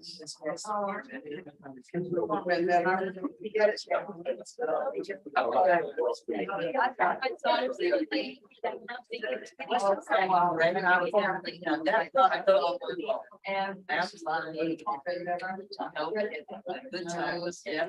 And that's good times. Yeah.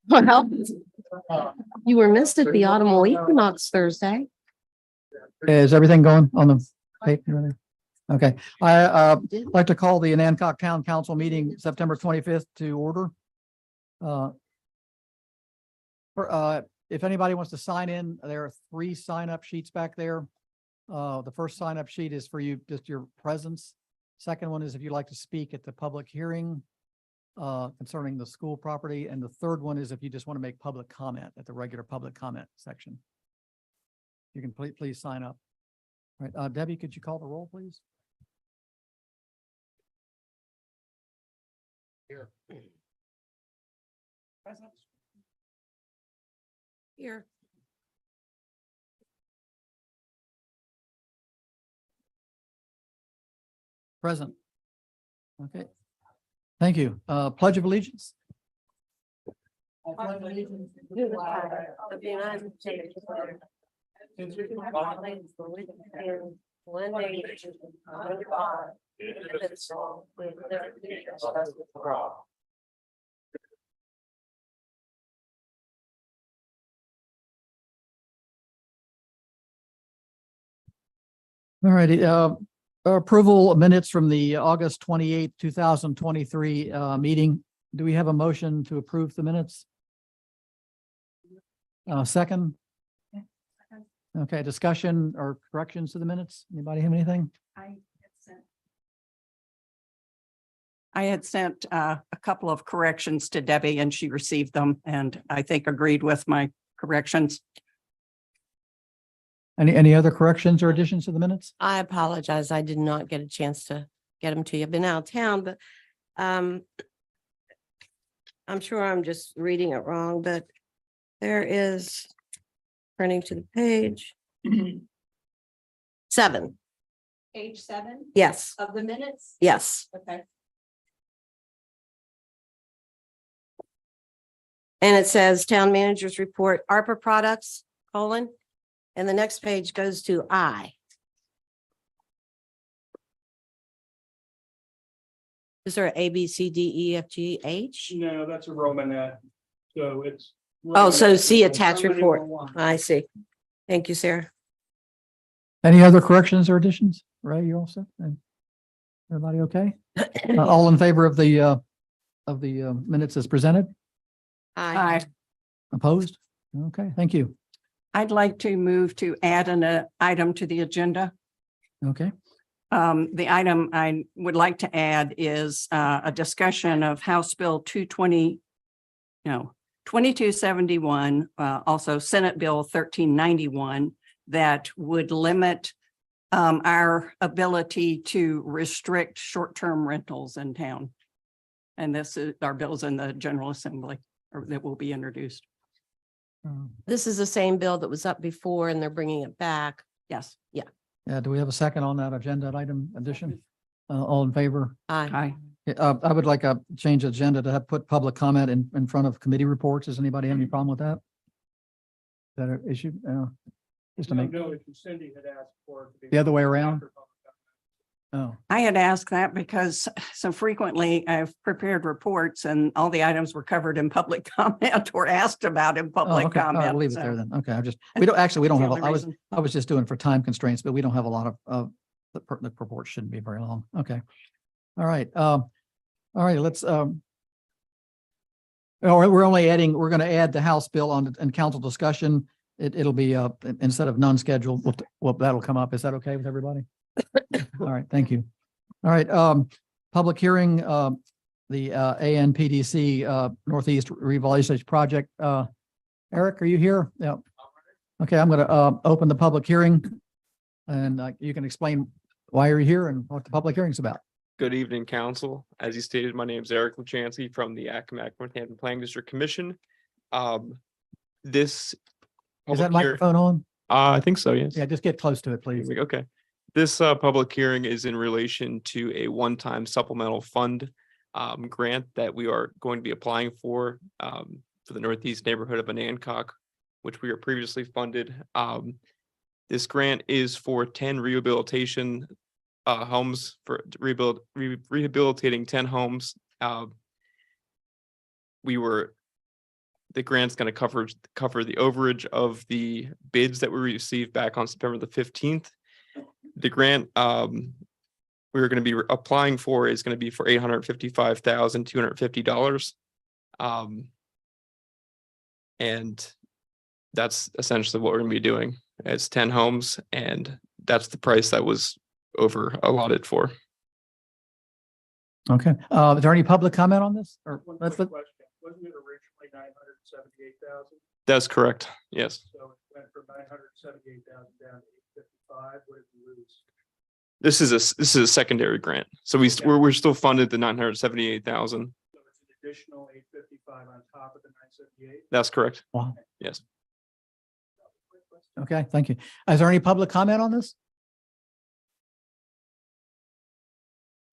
Well, you were missed at the autumnal equinox Thursday. Is everything going on the paper? Okay, I like to call the Anacog Town Council meeting September 25th to order. If anybody wants to sign in, there are 3 sign-up sheets back there. The first sign-up sheet is for you, just your presence. Second one is if you'd like to speak at the public hearing concerning the school property. And the third one is if you just want to make public comment at the regular public comment section. You can please sign up. All right, Debbie, could you call the roll, please? Here. Here. Present. Okay. Thank you. Pledge of allegiance. To the flag of the United States of America, and to the republic for which it stands, one nation, under God, indivisible, with liberty and justice for all. All righty. Approval of minutes from the August 28th, 2023 meeting. Do we have a motion to approve the minutes? Second? Okay, discussion or corrections to the minutes? Anybody have anything? I I had sent a couple of corrections to Debbie and she received them and I think agreed with my corrections. Any other corrections or additions to the minutes? I apologize. I did not get a chance to get them to you. I've been out of town, but I'm sure I'm just reading it wrong, but there is, turning to the page. 7, Page 7 yes, of the minutes? yes. Okay. And it says Town Managers Report, ARPA products, colon, and the next page goes to I. Is there a B, C, D, E, F, G, H? No, that's a Romanet, so it's. Oh, so Romanet see number- attached Romanet report. number 1. I see. Thank you, Sarah. Any other corrections or additions? Ray, you all set? And everybody okay? All in favor of the minutes as presented? Aye. Opposed? Okay, thank you. I'd like to move to add an item to the agenda. Okay, The item I would like to add is a discussion of House Bill 2271, also Senate Bill 1391, that would limit our ability to restrict short-term rentals in town. And this is our bills in the General Assembly or that will be introduced. This is the same bill that was up before and they're bringing it back. Yes. yeah, do we have a second on that agenda item addition? All in favor? Aye. I would like a change agenda to have put public comment in front of committee reports. Does anybody have any problem with that? Is that an issue? Just to No, make, no, if Cindy had asked for it to be. The other way around? after public comment. oh, I had asked that because so frequently I've prepared reports and all the items were covered in public comment or asked about in oh, public okay, all right, comment. we'll leave it so there then. Okay, we don't, actually, we don't that's have, the only reason. I was just doing for time constraints, but we don't have a lot of, the report shouldn't be very long. Okay. All right, let's, we're only adding, we're going to add the House bill on and council discussion. It'll be, instead of non-scheduled, well, that'll come up. Is that okay with everybody? All right, thank you. All right, public hearing, the ANPDC Northeast Revitalization Project. Eric, are you here? Yeah. Okay, I'm going to open the public hearing and you can explain why you're here and what the public hearing's about. Good evening, council. As you stated, my name is Eric Luchansky from the Accomack Northampton Planning District Commission. This. Is that public hear- microphone on? I think so, yes. Yeah, just get close to it, please. Okay. This public hearing is in relation to a one-time supplemental fund grant that we are going to be applying for the Northeast neighborhood of Anancock, which we are previously funded. This grant is for 10 rehabilitation homes for rehabilitating 10 homes. The grant's going to cover the overage of the bids that we received back on September the 15th. The grant we were going to be applying for is going to be for $855,250. And that's essentially what we're going to be doing. It's 10 homes, and that's the price that was over allotted for. Okay, is there any public comment on this? Or One let's, quick question, wasn't it originally 978,000? That's correct. Yes. So it went from 978,000 down to 855, what did we lose? This is a secondary grant. So we're still funded the 978,000. So it's an additional 855 on top of the 978? That's correct. wow. Yes. Okay, thank you. Is there any public comment on this?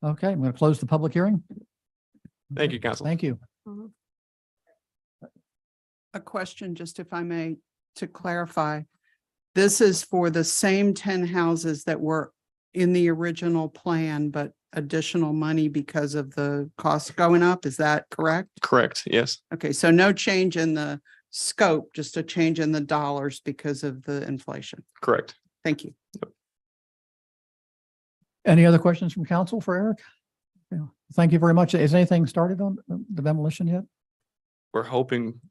Okay, I'm going to close the public hearing. Thank you, council. Thank you. A question, just if I may, to clarify. This is for the same 10 houses that were in the original plan, but additional money because of the cost going up. Is that correct? Correct. Yes. Okay, so no change in the scope, just a change in the dollars because of the inflation. Correct. Thank you. Any other questions from council for Eric? Yeah. Thank you very much. Is anything started on the demolition yet? We're hoping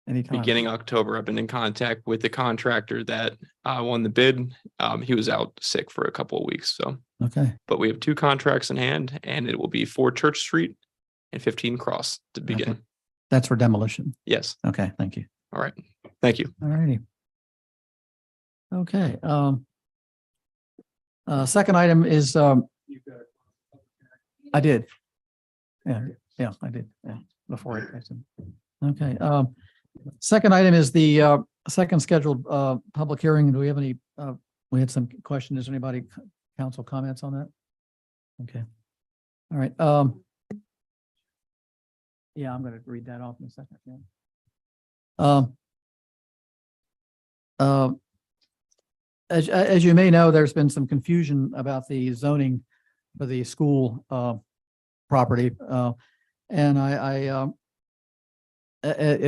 Anytime. beginning October. I've been in contact with the contractor that won the bid. He was out sick for a couple of weeks, so, Okay, but we have 2 contracts in hand, and it will be 4 Church Street and 15 Cross to begin. Okay. That's for demolition. Yes. Okay, thank you. All right. Thank you. All righty. Okay, second item is, You've got a- I did. Yeah, I did, yeah, before I said. Okay, second item is the, second scheduled, public hearing. Do we have any, we had some questions. Is there anybody, council comments on that? Okay. All right, yeah, I'm gonna read that off in a second, yeah. As you may know, there's been some confusion about the zoning for the school property. And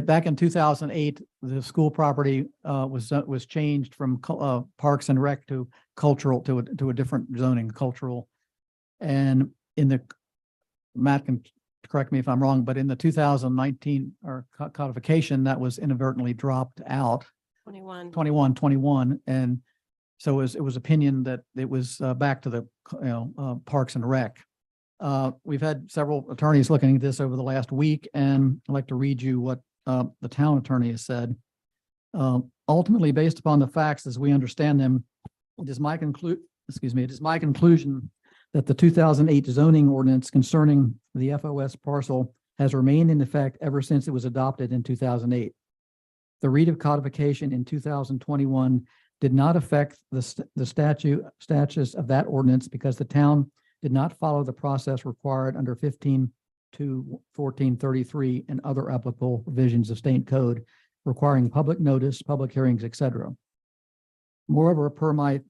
back in 2008, the school property was changed from Parks and Rec to cultural to a different zoning, cultural. And in the, Matt can correct me if I'm wrong, but in the 2019 or codification, that was inadvertently dropped out. 21. And so it was opinion that it was back to the, Parks and Rec. We've had several attorneys looking at this over the last week, and I'd like to read you what the town attorney has said. Ultimately, based upon the facts as we understand them, it is my conclusion that the 2008 zoning ordinance concerning the FOS parcel has remained in effect ever since it was adopted in 2008. The read of codification in 2021 did not affect the statutes of that ordinance because the town did not follow the process required under 15 to 1433 and other applicable provisions of state code requiring public notice, public hearings, etc. Moreover, per my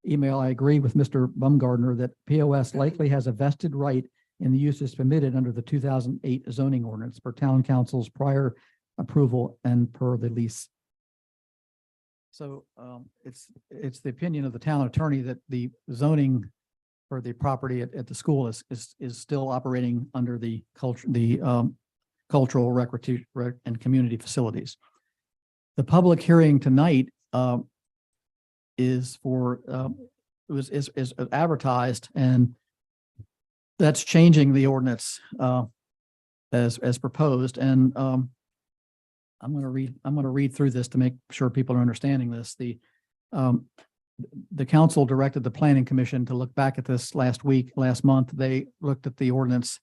email, I agree with Mr. Bumgardner that POS likely has a vested right in the uses permitted under the 2008 zoning ordinance per town council's prior approval and per the lease. So it's the opinion of the town attorney that the zoning for the property at the school is still operating under the cultural recreation and community facilities. The public hearing tonight is for is advertised, and that's changing the ordinance as proposed. And I'm going to read through this to make sure people are understanding this. The council directed the planning commission to look back at this last month. They looked at the ordinance.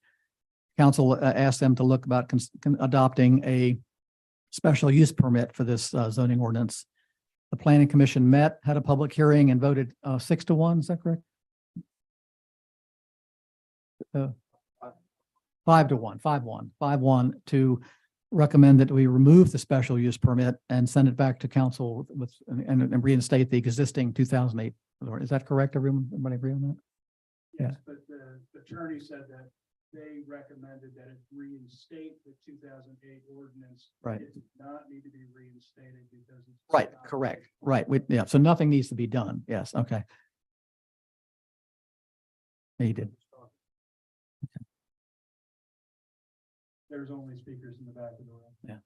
Council asked them to look about adopting a special use permit for this zoning ordinance. The planning commission met, had a public hearing, and voted 6-1. Is that correct? 5-1 to recommend that we remove the special use permit and send it back to council and reinstate the existing 2008. Is that correct? Everybody agree on that? Yeah. Yes, but the attorney said that they recommended that it reinstate the 2008 ordinance. Right. It did not need to be reinstated because it's. Right, correct. Right. Yeah. So nothing needs to be done. Yes. Okay. Yeah, you did. There's only speakers in the back of the room. Yeah.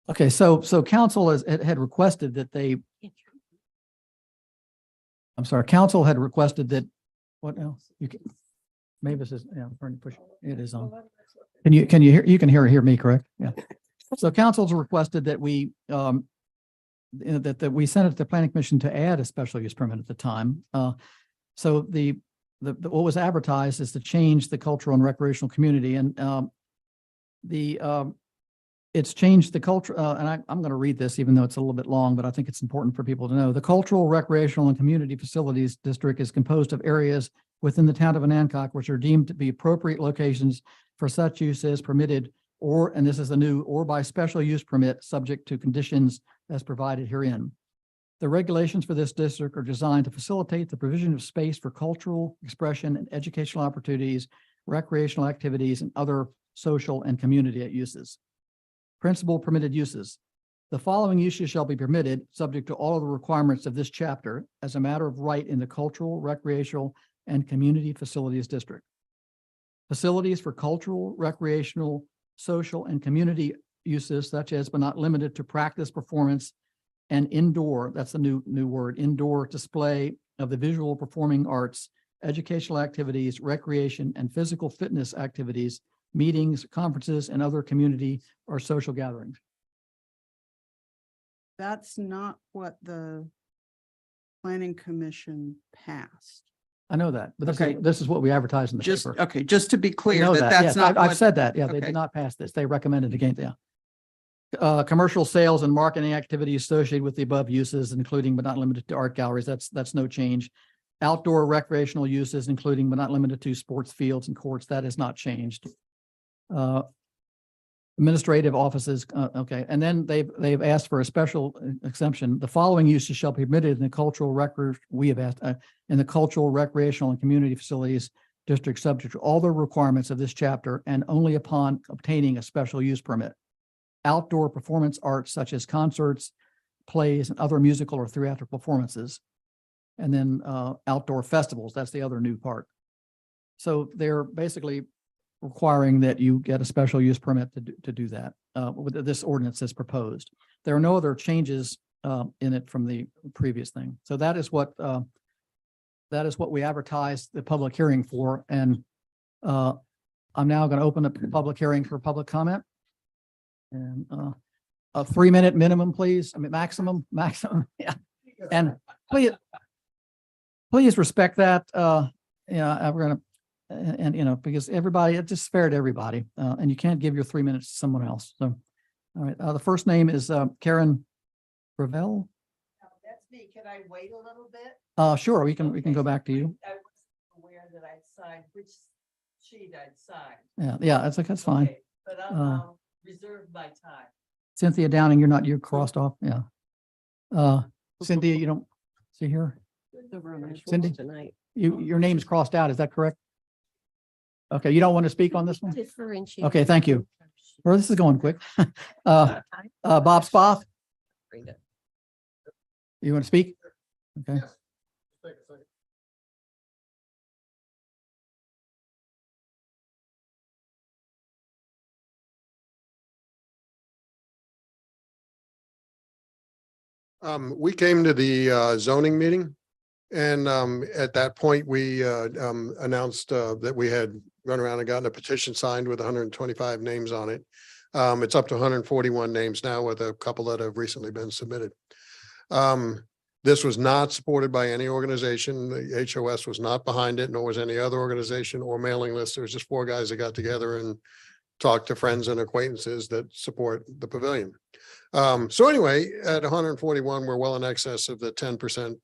Okay. So council had requested that they, I'm sorry, council had requested that, what else? You can, maybe this is, yeah, I'm trying to push, it is on. Can you hear, you can hear me, correct? Yeah. So council's requested that we, that we sent it to the planning commission to add a special use permit at the time. So the what was advertised is to change the cultural and recreational community, and it's changed the culture, and I'm going to read this even though it's a little bit long, but I think it's important for people to know. The Cultural, Recreational, and Community Facilities District is composed of areas within the town of Anacog which are deemed to be appropriate locations for such use as permitted, or, and this is the new, or by special use permit subject to conditions as provided herein. The regulations for this district are designed to facilitate the provision of space for cultural expression and educational opportunities, recreational activities, and other social and community uses. Principal permitted uses. The following uses shall be permitted, subject to all of the requirements of this chapter, as a matter of right in the Cultural, Recreational, and Community Facilities District. Facilities for cultural, recreational, social, and community uses such as, but not limited to practice, performance, and indoor, that's the new word, indoor display of the visual performing arts, educational activities, recreation, and physical fitness activities, meetings, conferences, and other community or social gatherings. That's not what the planning commission passed. I know that, but Okay. this is what we advertise in the Just, paper. okay, just to be I clear know that that's Yes, not I've what, said that. Yeah, they okay. did not pass this. They recommended against, yeah. Commercial sales and marketing activities associated with the above uses, including but not limited to art galleries. That's no change. Outdoor recreational uses, including but not limited to sports fields and courts. That has not changed. Administrative offices, okay. And then they've asked for a special exemption. The following uses shall be permitted in the cultural record, we have asked, in the cultural, recreational, and community facilities district subject to all the requirements of this chapter and only upon obtaining a special use permit. Outdoor performance arts such as concerts, plays, and other musical or theatrical performances. And then outdoor festivals, that's the other new part. So they're basically requiring that you get a special use permit to do that with this ordinance as proposed. There are no other changes in it from the previous thing. So that is what we advertised the public hearing for. And I'm now going to open up the public hearing for public comment. And a 3-minute minimum, please. I mean, maximum, yeah. And please respect that. Yeah, we're going to, and you know, because everybody, it's just fair to everybody. And you can't give your 3 minutes to someone else. So, all right. The first name is Karen Gravel. That's me. Can I wait a little bit? Sure, we can go back to you. I wasn't aware that I'd signed, which sheet I'd signed. Yeah, that's fine. Okay, but I'll reserve my time. Cynthia Downing, you're crossed off. Yeah. Cynthia, you don't see here? Cindy? Tonight. Your name's crossed out. Is that correct? Okay, you don't want to speak on this one? Differentiate. Okay, thank you. Well, this is going quick. Bob Spoth, you want to speak? Okay. We came to the zoning meeting. And at that point, we announced that we had run around and gotten a petition signed with 125 names on it. It's up to 141 names now with a couple that have recently been submitted. This was not supported by any organization. The HOS was not behind it, nor was any other organization or mailing list. There was just 4 guys that got together and talked to friends and acquaintances that support the pavilion. So anyway, at 141, we're well in excess of the 10%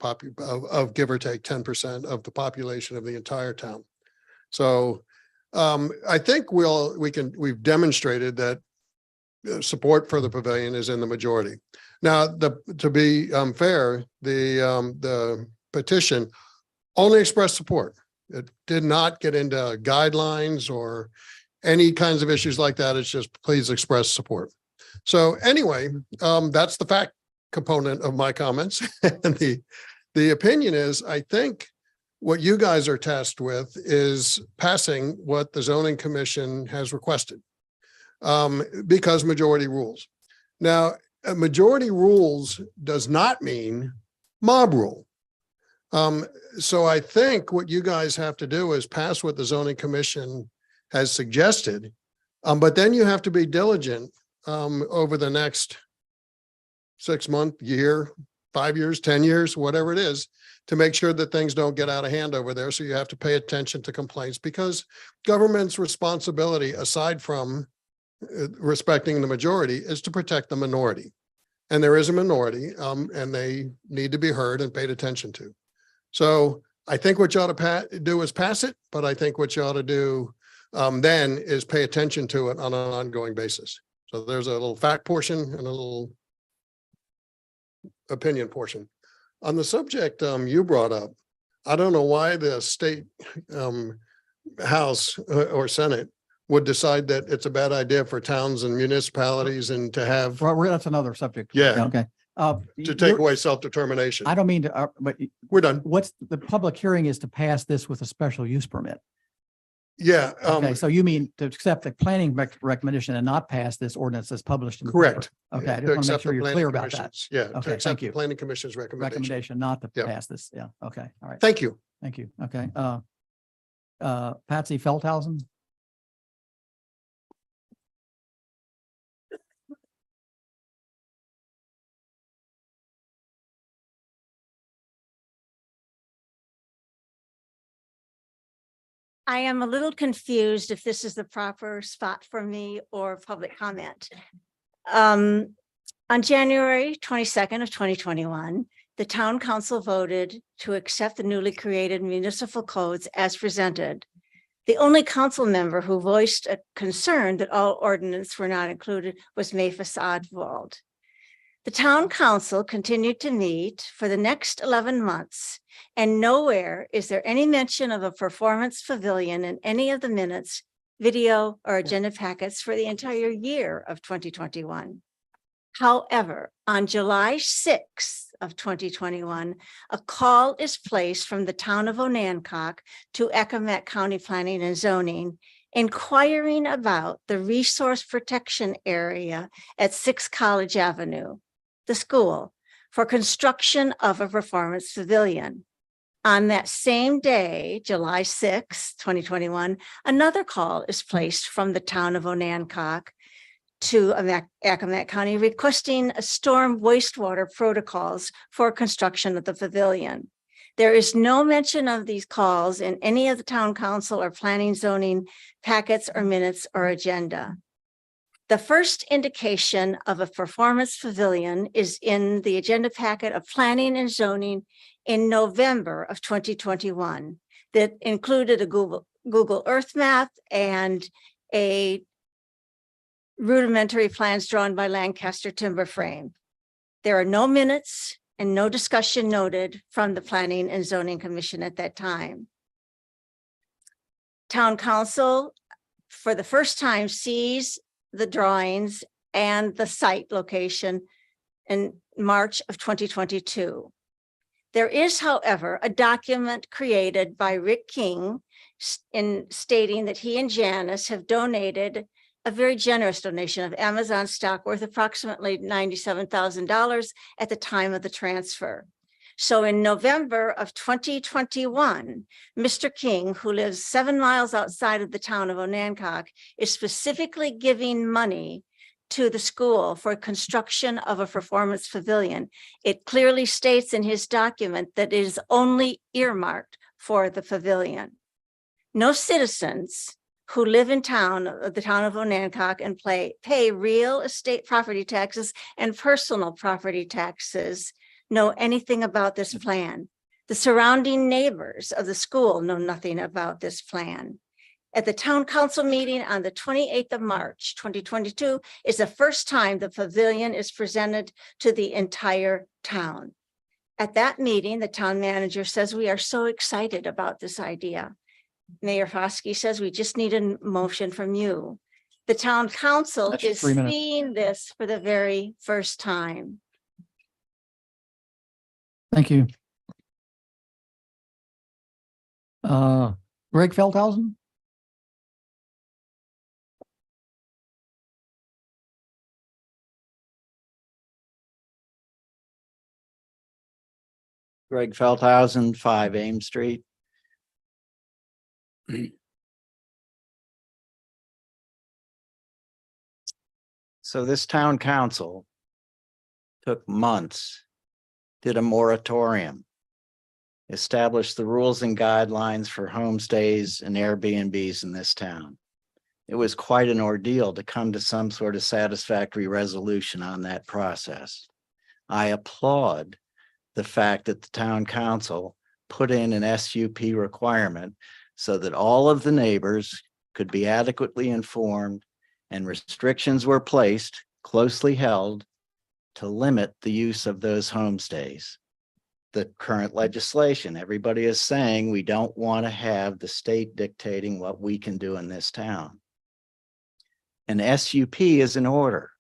of give or take 10% of the population of the entire town. So I think we've demonstrated that support for the pavilion is in the majority. Now, to be fair, the petition only expressed support. It did not get into guidelines or any kinds of issues like that. It's just please express support. So anyway, that's the fact component of my comments. And the opinion is, I think what you guys are tasked with is passing what the zoning commission has requested, because majority rules. Now, a majority rules does not mean mob rule. So I think what you guys have to do is pass what the zoning commission has suggested, but then you have to be diligent over the next 6 month, year, 5 years, 10 years, whatever it is, to make sure that things don't get out of hand over there. So you have to pay attention to complaints, because government's responsibility, aside from respecting the majority, is to protect the minority. And there is a minority, and they need to be heard and paid attention to. So I think what you ought to do is pass it, but I think what you ought to do then is pay attention to it on an ongoing basis. So there's a little fact portion and a little opinion portion. On the subject you brought up, I don't know why the state House or Senate would decide that it's a bad idea for towns and municipalities and to have, Well, that's another subject. Yeah. Okay. to take away self-determination. I don't mean to, but We're done. what's the public hearing is to pass this with a special use permit. Yeah, Okay, so you mean to accept the planning recommendation and not pass this ordinance as published in the paper? correct. Okay, I To just want to make accept sure the you're planning clear about that. commission's- Yeah, Okay, to thank accept the you. planning commission's recommendation. Recommendation not to Yep. pass this. Yeah, okay, all right. Thank you. Thank you. Okay, Patsy Feldhausen. I am a little confused if this is the proper spot for me or public comment. On January 22nd of 2021, the town council voted to accept the newly created municipal codes as presented. The only council member who voiced a concern that all ordinances were not included was Maphis Oswald. The town council continued to meet for the next 11 months, and nowhere is there any mention of a performance pavilion in any of the minutes, video, or agenda packets for the entire year of 2021. However, on July 6th of 2021, a call is placed from the town of Onancock to Accomack County Planning and Zoning, inquiring about the resource protection area at 6 College Avenue, the school, for construction of a performance pavilion. On that same day, July 6, 2021, another call is placed from the town of Onancock to Accomack County requesting a storm wastewater protocols for construction of the pavilion. There is no mention of these calls in any of the town council or planning zoning packets or minutes or agenda. The first indication of a performance pavilion is in the agenda packet of planning and zoning in November of 2021 that included a Google Earth map and a rudimentary plans drawn by Lancaster Timber Frame. There are no minutes and no discussion noted from the Planning and Zoning Commission at that time. Town Council, for the first time, sees the drawings and the site location in March of 2022. There is, however, a document created by Rick King in stating that he and Janice have donated a very generous donation of Amazon stock worth approximately $97,000 at the time of the transfer. So in November of 2021, Mr. King, who lives 7 miles outside of the town of Onancock, is specifically giving money to the school for construction of a performance pavilion. It clearly states in his document that it is only earmarked for the pavilion. No citizens who live in town, the town of Onancock, and pay real estate property taxes and personal property taxes know anything about this plan. The surrounding neighbors of the school know nothing about this plan. At the town council meeting on the 28th of March, 2022 is the first time the pavilion is presented to the entire town. At that meeting, the town manager says, "We are so excited about this idea." Mayor Foskey says, "We just need a motion from you." The town council That's is 3 minutes. seeing this for the very first time. Thank you. Greg Feldhausen? Greg Feldhausen, 5 Ames Street. So this town council took months, did a moratorium, established the rules and guidelines for homestays and Airbnbs in this town. It was quite an ordeal to come to some sort of satisfactory resolution on that process. I applaud the fact that the town council put in an SUP requirement so that all of the neighbors could be adequately informed and restrictions were placed, closely held, to limit the use of those homestays. The current legislation, everybody is saying we don't want to have the state dictating what we can do in this town. An SUP is in order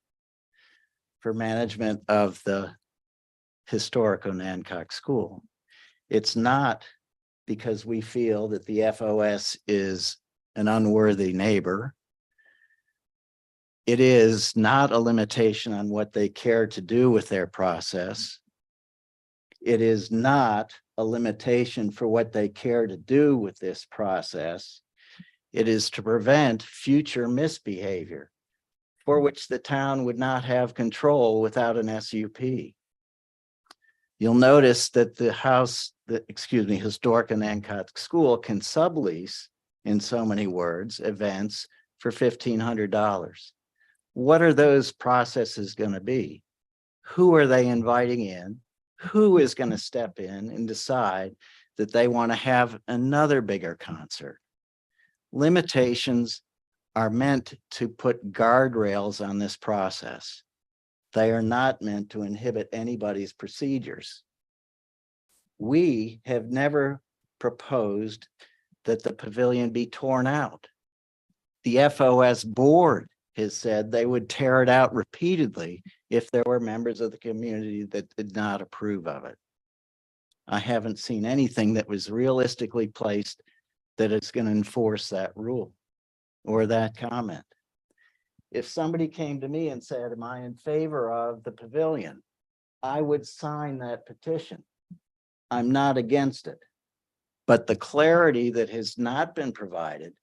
for management of the historic Onancock School. It's not because we feel that the FOS is an unworthy neighbor. It is not a limitation on what they care to do with their process. It is not a limitation for what they care to do with this process. It is to prevent future misbehavior for which the town would not have control without an SUP. You'll notice that the Historic Anacott School can sublease, in so many words, events for $1,500. What are those processes going to be? Who are they inviting in? Who is going to step in and decide that they want to have another bigger concert? Limitations are meant to put guardrails on this process. They are not meant to inhibit anybody's procedures. We have never proposed that the pavilion be torn out. The FOS board has said they would tear it out repeatedly if there were members of the community that did not approve of it. I haven't seen anything that was realistically placed that is going to enforce that rule or that comment. If somebody came to me and said, am I in favor of the pavilion? I would sign that petition. I'm not against it. But the clarity that has not been provided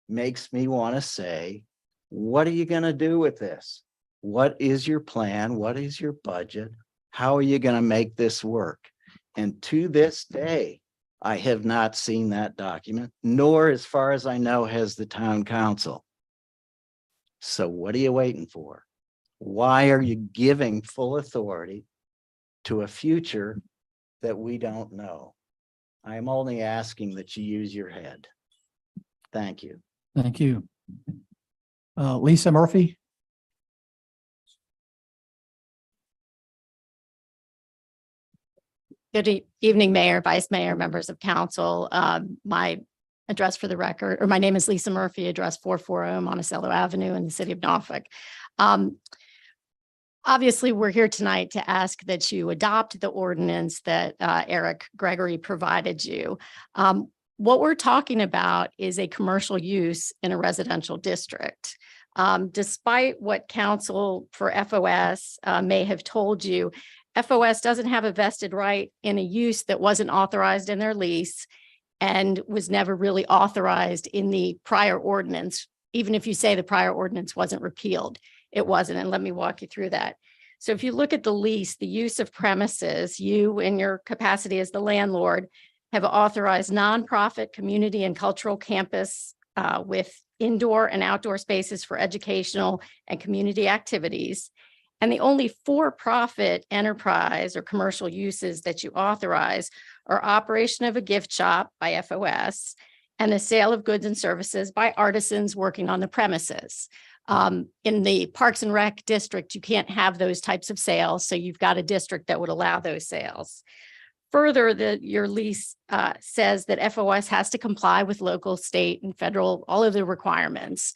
makes me want to say, what are you going to do with this? What is your plan? What is your budget? How are you going to make this work? And to this day, I have not seen that document, nor, as far as I know, has the town council. So what are you waiting for? Why are you giving full authority to a future that we don't know? I am only asking that you use your head. Thank you. Thank you. Lisa Murphy. Good evening, Mayor, Vice Mayor, members of council. My address for the record, or my name is Lisa Murphy, address 440 Monticello Avenue in the city of Norfolk. Obviously, we're here tonight to ask that you adopt the ordinance that Eric Gregory provided you. What we're talking about is a commercial use in a residential district. Despite what counsel for FOS may have told you, FOS doesn't have a vested right in a use that wasn't authorized in their lease and was never really authorized in the prior ordinance, even if you say the prior ordinance wasn't repealed. It wasn't, and let me walk you through that. So if you look at the lease, the use of premises, you in your capacity as the landlord have authorized nonprofit community and cultural campus with indoor and outdoor spaces for educational and community activities. And the only for-profit enterprise or commercial uses that you authorize are operation of a gift shop by FOS and the sale of goods and services by artisans working on the premises. In the Parks and Rec district, you can't have those types of sales, so you've got a district that would allow those sales. Further, your lease says that FOS has to comply with local, state, and federal, all of the requirements.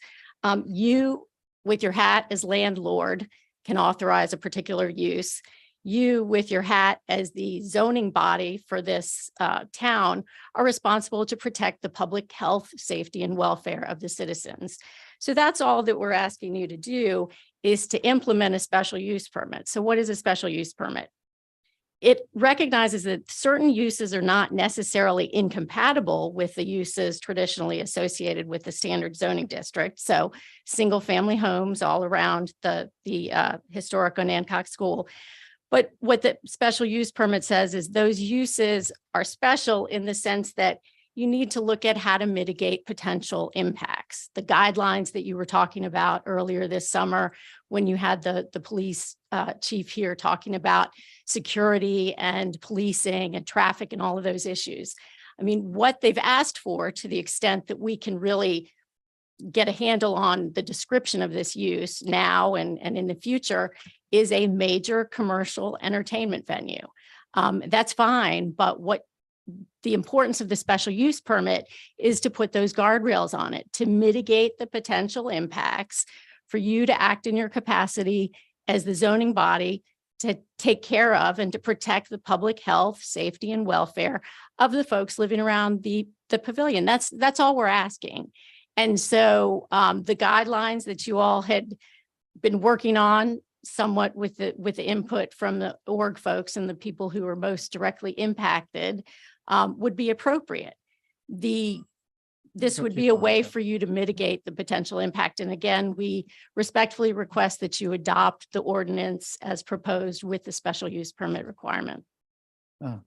You, with your hat as landlord, can authorize a particular use. You, with your hat as the zoning body for this town, are responsible to protect the public health, safety, and welfare of the citizens. So that's all that we're asking you to do, is to implement a special use permit. So what is a special use permit? It recognizes that certain uses are not necessarily incompatible with the uses traditionally associated with the standard zoning district. So single family homes all around the historic Anacott School. But what the special use permit says is those uses are special in the sense that you need to look at how to mitigate potential impacts. The guidelines that you were talking about earlier this summer, when you had the police chief here talking about security and policing and traffic and all of those issues. I mean, what they've asked for, to the extent that we can really get a handle on the description of this use now and in the future, is a major commercial entertainment venue. That's fine, but what the importance of the special use permit is to put those guardrails on it, to mitigate the potential impacts, for you to act in your capacity as the zoning body to take care of and to protect the public health, safety, and welfare of the folks living around the pavilion. That's all we're asking. And so the guidelines that you all had been working on somewhat with the input from the org folks and the people who are most directly impacted would be appropriate. This would be a way for you to mitigate the potential impact. And again, we respectfully request that you adopt the ordinance as proposed with the special use permit requirement.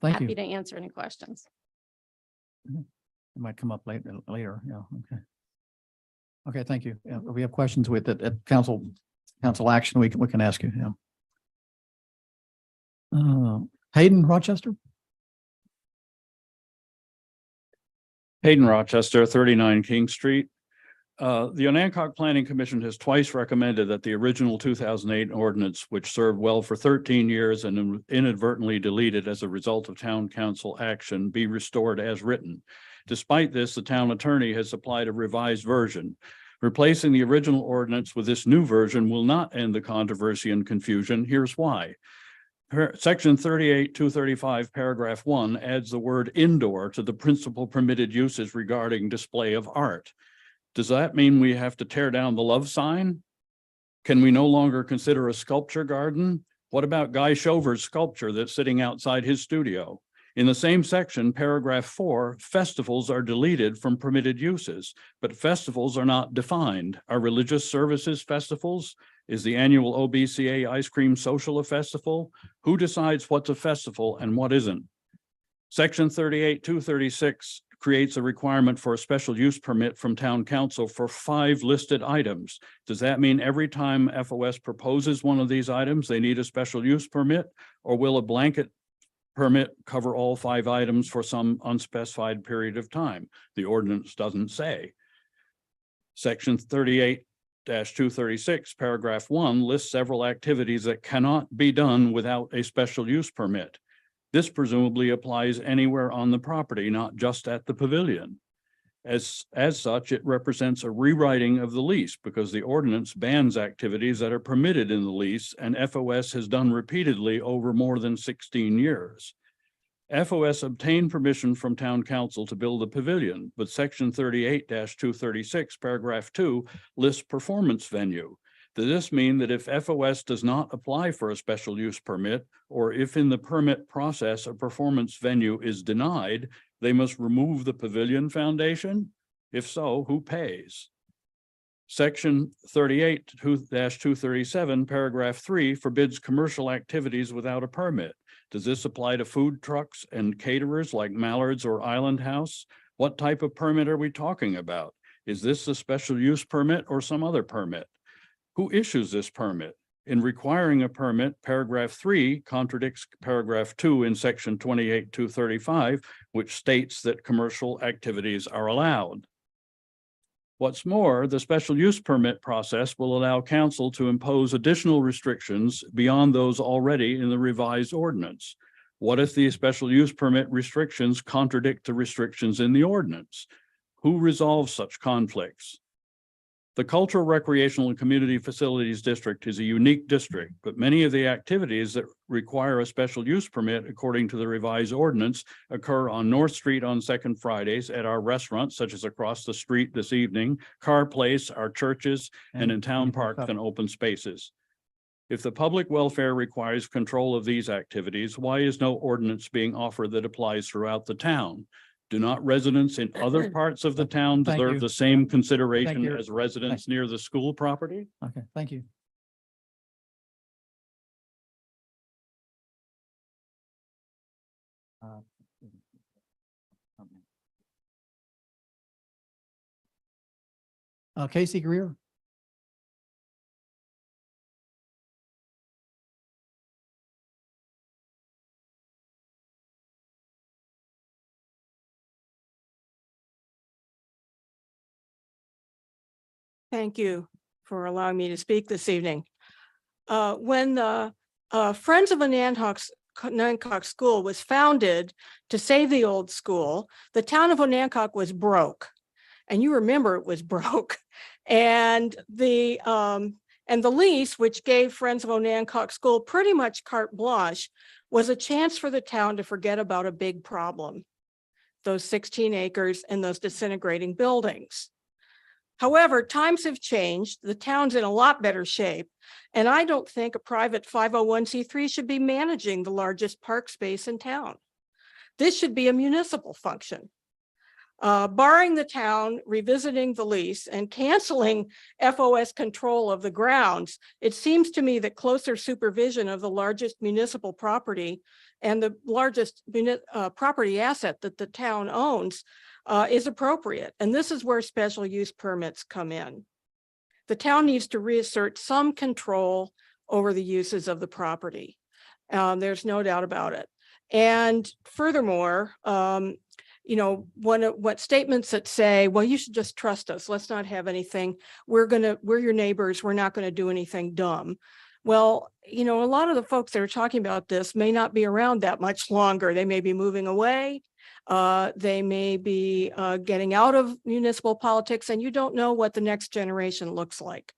Thank Happy you. to answer any questions. It might come up later. Yeah, okay. Okay, thank you. Yeah, if we have questions with it at council action, we can ask you, yeah. Hayden Rochester? Hayden Rochester, 39 King Street. The Onancock Planning Commission has twice recommended that the original 2008 ordinance, which served well for 13 years and inadvertently deleted as a result of town council action, be restored as written. Despite this, the town attorney has supplied a revised version. Replacing the original ordinance with this new version will not end the controversy and confusion. Here's why. Section 38-235, paragraph 1 adds the word indoor to the principal permitted uses regarding display of art. Does that mean we have to tear down the love sign? Can we no longer consider a sculpture garden? What about Guy Shover's sculpture that's sitting outside his studio? In the same section, paragraph 4, festivals are deleted from permitted uses, but festivals are not defined. Are religious services festivals? Is the annual OBCA Ice Cream Social a festival? Who decides what's a festival and what isn't? Section 38-236 creates a requirement for a special use permit from town council for 5 listed items. Does that mean every time FOS proposes one of these items, they need a special use permit? Or will a blanket permit cover all 5 items for some unspecified period of time? The ordinance doesn't say. Section 38-236, paragraph 1 lists several activities that cannot be done without a special use permit. This presumably applies anywhere on the property, not just at the pavilion. As such, it represents a rewriting of the lease because the ordinance bans activities that are permitted in the lease, and FOS has done repeatedly over more than 16 years. FOS obtained permission from town council to build a pavilion, but section 38-236, paragraph 2 lists performance venue. Does this mean that if FOS does not apply for a special use permit, or if in the permit process a performance venue is denied, they must remove the pavilion foundation? If so, who pays? Section 38-237, paragraph 3 forbids commercial activities without a permit. Does this apply to food trucks and caterers like Mallard's or Island House? What type of permit are we talking about? Is this a special use permit or some other permit? Who issues this permit? In requiring a permit, paragraph 3 contradicts paragraph 2 in section 28-235, which states that commercial activities are allowed. What's more, the special use permit process will allow council to impose additional restrictions beyond those already in the revised ordinance. What if the special use permit restrictions contradict the restrictions in the ordinance? Who resolves such conflicts? The Cultural, Recreational, and Community Facilities District is a unique district, but many of the activities that require a special use permit according to the revised ordinance occur on North Street on second Fridays, at our restaurants, such as across the street this evening, Car Place, our churches, and in town parks and open spaces. If the public welfare requires control of these activities, why is no ordinance being offered that applies throughout the town? Do not residents in other parts of the town Thank deserve you. the same consideration you. as residents near the school property? Okay, thank you. Casey Greer. Thank you for allowing me to speak this evening. When the Friends of Onancock School was founded to save the old school, the town of Onancock was broke. And you remember it was broke. And the lease, which gave Friends of Onancock School pretty much carte blanche, was a chance for the town to forget about a big problem, those 16 acres and those disintegrating buildings. However, times have changed. The town's in a lot better shape. And I don't think a private 501c3 should be managing the largest park space in town. This should be a municipal function. Barring the town revisiting the lease and canceling FOS control of the grounds, it seems to me that closer supervision of the largest municipal property and the largest property asset that the town owns is appropriate. And this is where special use permits come in. The town needs to reassert some control over the uses of the property. There's no doubt about it. And furthermore, what statements that say, well, you should just trust us. Let's not have anything. We're your neighbors. We're not going to do anything dumb. Well, a lot of the folks that are talking about this may not be around that much longer. They may be moving away. They may be getting out of municipal politics, and you don't know what the next generation looks like.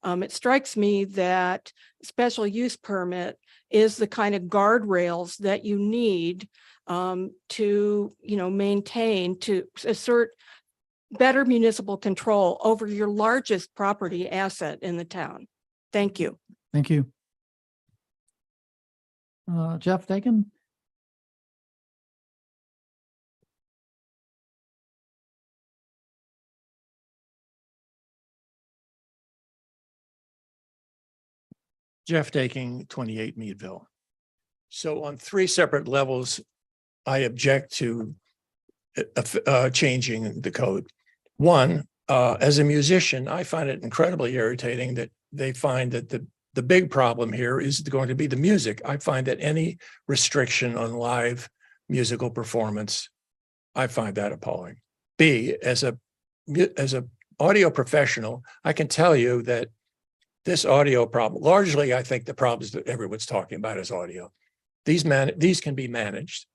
It strikes me that special use permit is the kind of guardrails that you need to maintain, to assert better municipal control over your largest property asset in the town. Thank you. Thank you. Jeff Dakin? Jeff Daking, 28 Meadville. So on 3 separate levels, I object to changing the code. One, as a musician, I find it incredibly irritating that they find that the big problem here is going to be the music. I find that any restriction on live musical performance, I find that appalling. B, as a audio professional, I can tell you that this audio problem, largely, I think the problems that everyone's talking about is audio. These can be managed.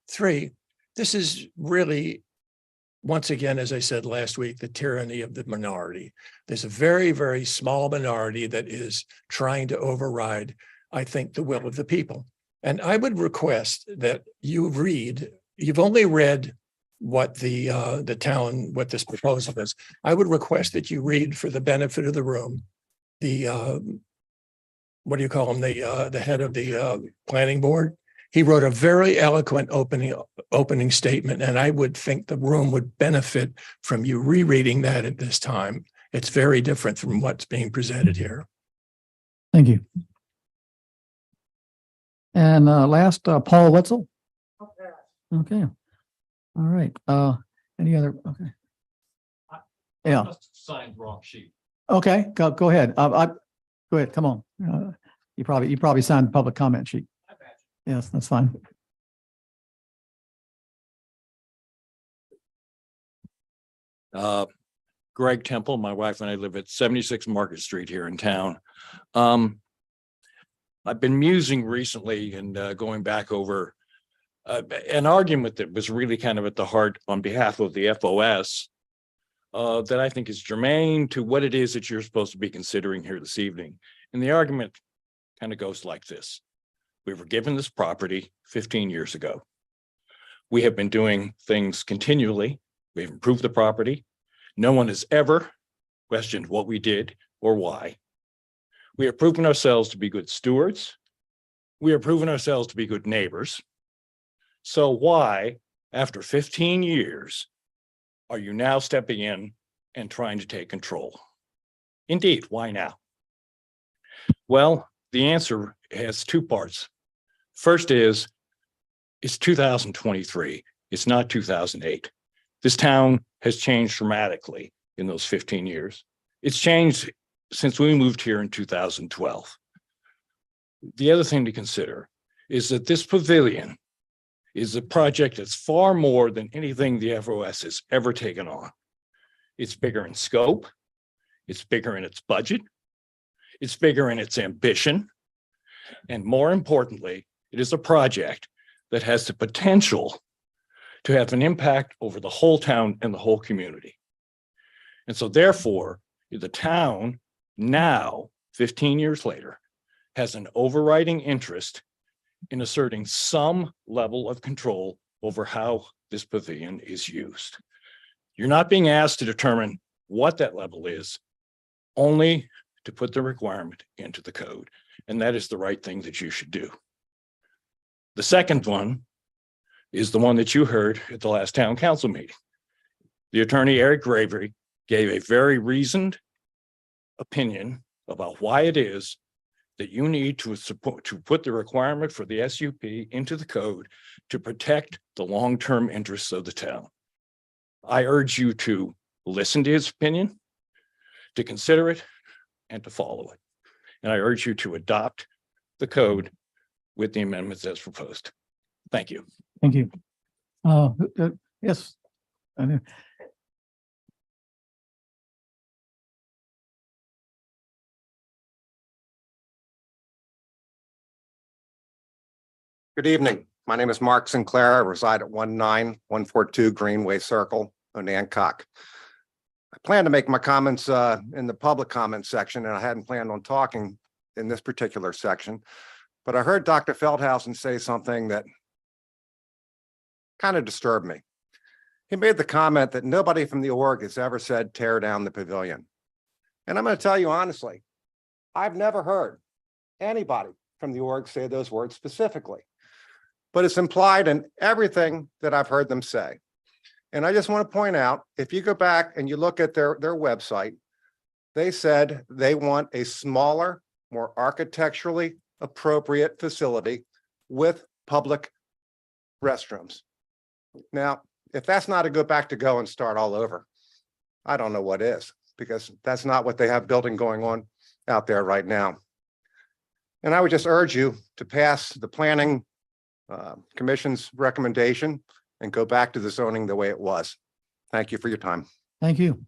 3, this is really, once again, as I said last week, the tyranny of the minority. There's a very, very small minority that is trying to override, I think, the will of the people. And I would request that you've only read what the town, what this proposal is. I would request that you read, for the benefit of the room, the what do you call him? The head of the planning board. He wrote a very eloquent opening statement, and I would think the room would benefit from you rereading that at this time. It's very different from what's being presented here. Thank you. And last, Paul Wetzel. Okay. All right. Any other? Okay. Yeah. Signed wrong sheet. Okay. Go ahead. Go ahead. Come on. You probably signed the public comment sheet. Yes, that's fine. Greg Temple, my wife and I live at 76 Market Street here in town. I've been musing recently and going back over an argument that was really kind of at the heart on behalf of the FOS that I think is germane to what it is that you're supposed to be considering here this evening. And the argument kind of goes like this. We were given this property 15 years ago. We have been doing things continually. We've improved the property. No one has ever questioned what we did or why. We have proven ourselves to be good stewards. We have proven ourselves to be good neighbors. So why, after 15 years, are you now stepping in and trying to take control? Indeed, why now? Well, the answer has 2 parts. First is, it's 2023. It's not 2008. This town has changed dramatically in those 15 years. It's changed since we moved here in 2012. The other thing to consider is that this pavilion is a project that's far more than anything the FOS has ever taken on. It's bigger in scope. It's bigger in its budget. It's bigger in its ambition. And more importantly, it is a project that has the potential to have an impact over the whole town and the whole community. And so therefore, the town now, 15 years later, has an overriding interest in asserting some level of control over how this pavilion is used. You're not being asked to determine what that level is, only to put the requirement into the code. And that is the right thing that you should do. The second one is the one that you heard at the last town council meeting. The attorney Eric Gravery gave a very reasoned opinion about why it is that you need to support, to put the requirement for the SUP into the code to protect the long-term interests of the town. I urge you to listen to his opinion, to consider it, and to follow it. And I urge you to adopt the code with the amendments as proposed. Thank you. Thank you. Yes. Good evening. My name is Mark Sinclair. I reside at 19142 Greenway Circle, Onancock. I plan to make my comments in the public comment section, and I hadn't planned on talking in this particular section. But I heard Dr. Feldhausen say something that kind of disturbed me. He made the comment that nobody from the org has ever said tear down the pavilion. And I'm going to tell you honestly, I've never heard anybody from the org say those words specifically. But it's implied in everything that I've heard them say. And I just want to point out, if you go back and you look at their website, they said they want a smaller, more architecturally appropriate facility with public restrooms. Now, if that's not a go back to go and start all over, I don't know what is, because that's not what they have building going on out there right now. And I would just urge you to pass the planning commission's recommendation and go back to the zoning the way it was. Thank you for your time. Thank you.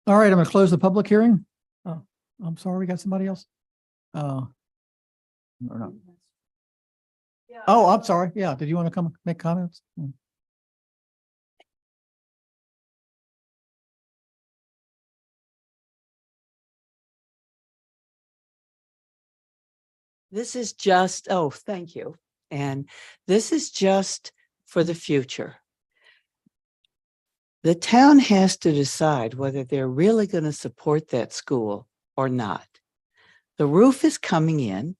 All right, I'm going to close the public hearing. Oh, I'm sorry, we got somebody else? Or not? Oh, I'm sorry. Yeah, did you want to come make comments? This is just, oh, thank you. And this is just for the future. The town has to decide whether they're really going to support that school or not. The roof is coming in,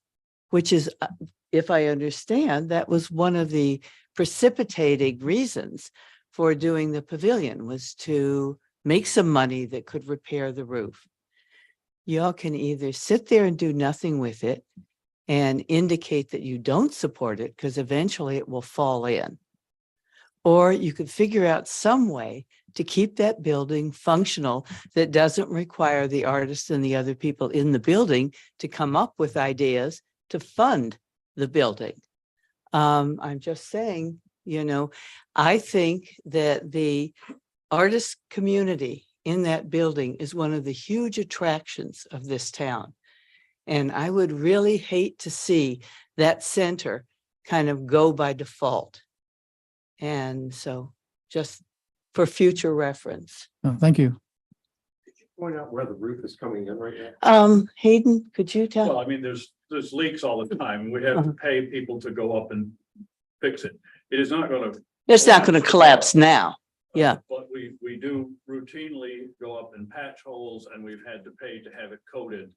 which is, if I understand, that was one of the precipitating reasons for doing the pavilion, was to make some money that could repair the roof. Y'all can either sit there and do nothing with it and indicate that you don't support it, because eventually it will fall in. Or you could figure out some way to keep that building functional that doesn't require the artists and the other people in the building to come up with ideas to fund the building. I'm just saying, you know, I think that the artist community in that building is one of the huge attractions of this town. And I would really hate to see that center kind of go by default. And so just for future reference. Oh, thank you. Could you point out where the roof is coming in right now? Hayden, could you Well, tell? I mean, there's leaks all the time. We have to pay people to go up and fix it. It is not going to. It's not going to collapse now. Yeah. But we do routinely go up and patch holes, and we've had to pay to have it coated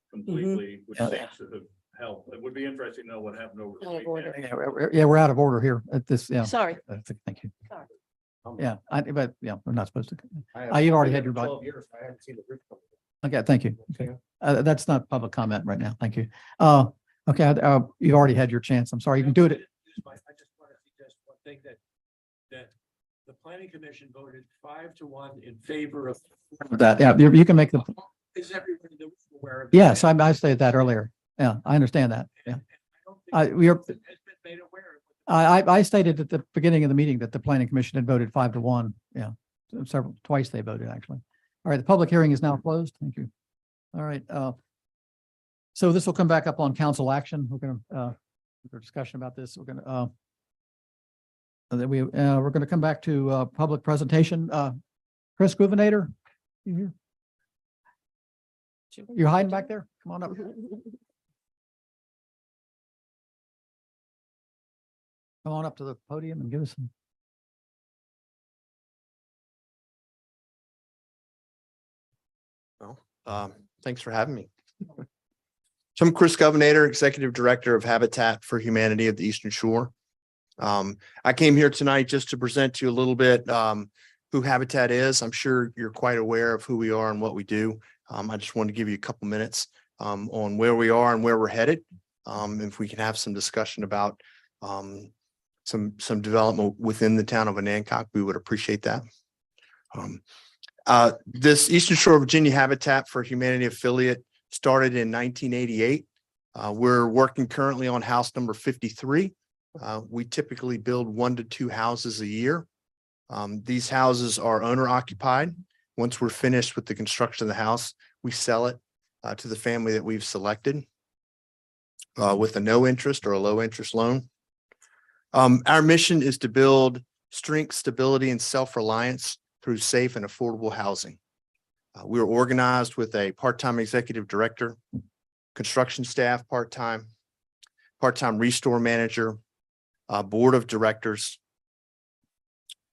completely, which Yeah. seems to have helped. It would be interesting to know what happened over the Out of order. weekend. Yeah, we're out of order here at this, yeah. Sorry. Thank you. Sorry. Yeah, but yeah, we're not supposed to. You've already had your. 12 years, I haven't seen the roof come Okay, thank you. in. Okay. That's not public comment right now. Thank you. Okay, you've already had your chance. I'm sorry. You can do it. I just want to suggest one thing that the planning commission voted 5-1 in favor of. That, yeah, you can make the, Is everyone in the room aware of? that? yes, I stated that earlier. Yeah, I understand that. Yeah. We are, Has been made aware of. I stated at the beginning of the meeting that the planning commission had voted 5-1. Yeah, twice they voted actually. All right, the public hearing is now closed. Thank you. All right. So this will come back up on council action. We're going to, for discussion about this, we're going to, we're going to come back to public presentation. Chris Guvenator, you here? You're hiding back there? Come on up. Come on up to the podium and give us some. Thanks for having me. So I'm Chris Governator, Executive Director of Habitat for Humanity of the Eastern Shore. I came here tonight just to present to you a little bit who Habitat is. I'm sure you're quite aware of who we are and what we do. I just wanted to give you a couple minutes on where we are and where we're headed. If we can have some discussion about some development within the town of Anacog, we would appreciate that. This Eastern Shore of Virginia Habitat for Humanity affiliate started in 1988. We're working currently on house number 53. We typically build 1 to 2 houses a year. These houses are owner occupied. Once we're finished with the construction of the house, we sell it to the family that we've selected with a no interest or a low interest loan. Our mission is to build strength, stability, and self-reliance through safe and affordable housing. We're organized with a part-time executive director, construction staff part-time restore manager, board of directors,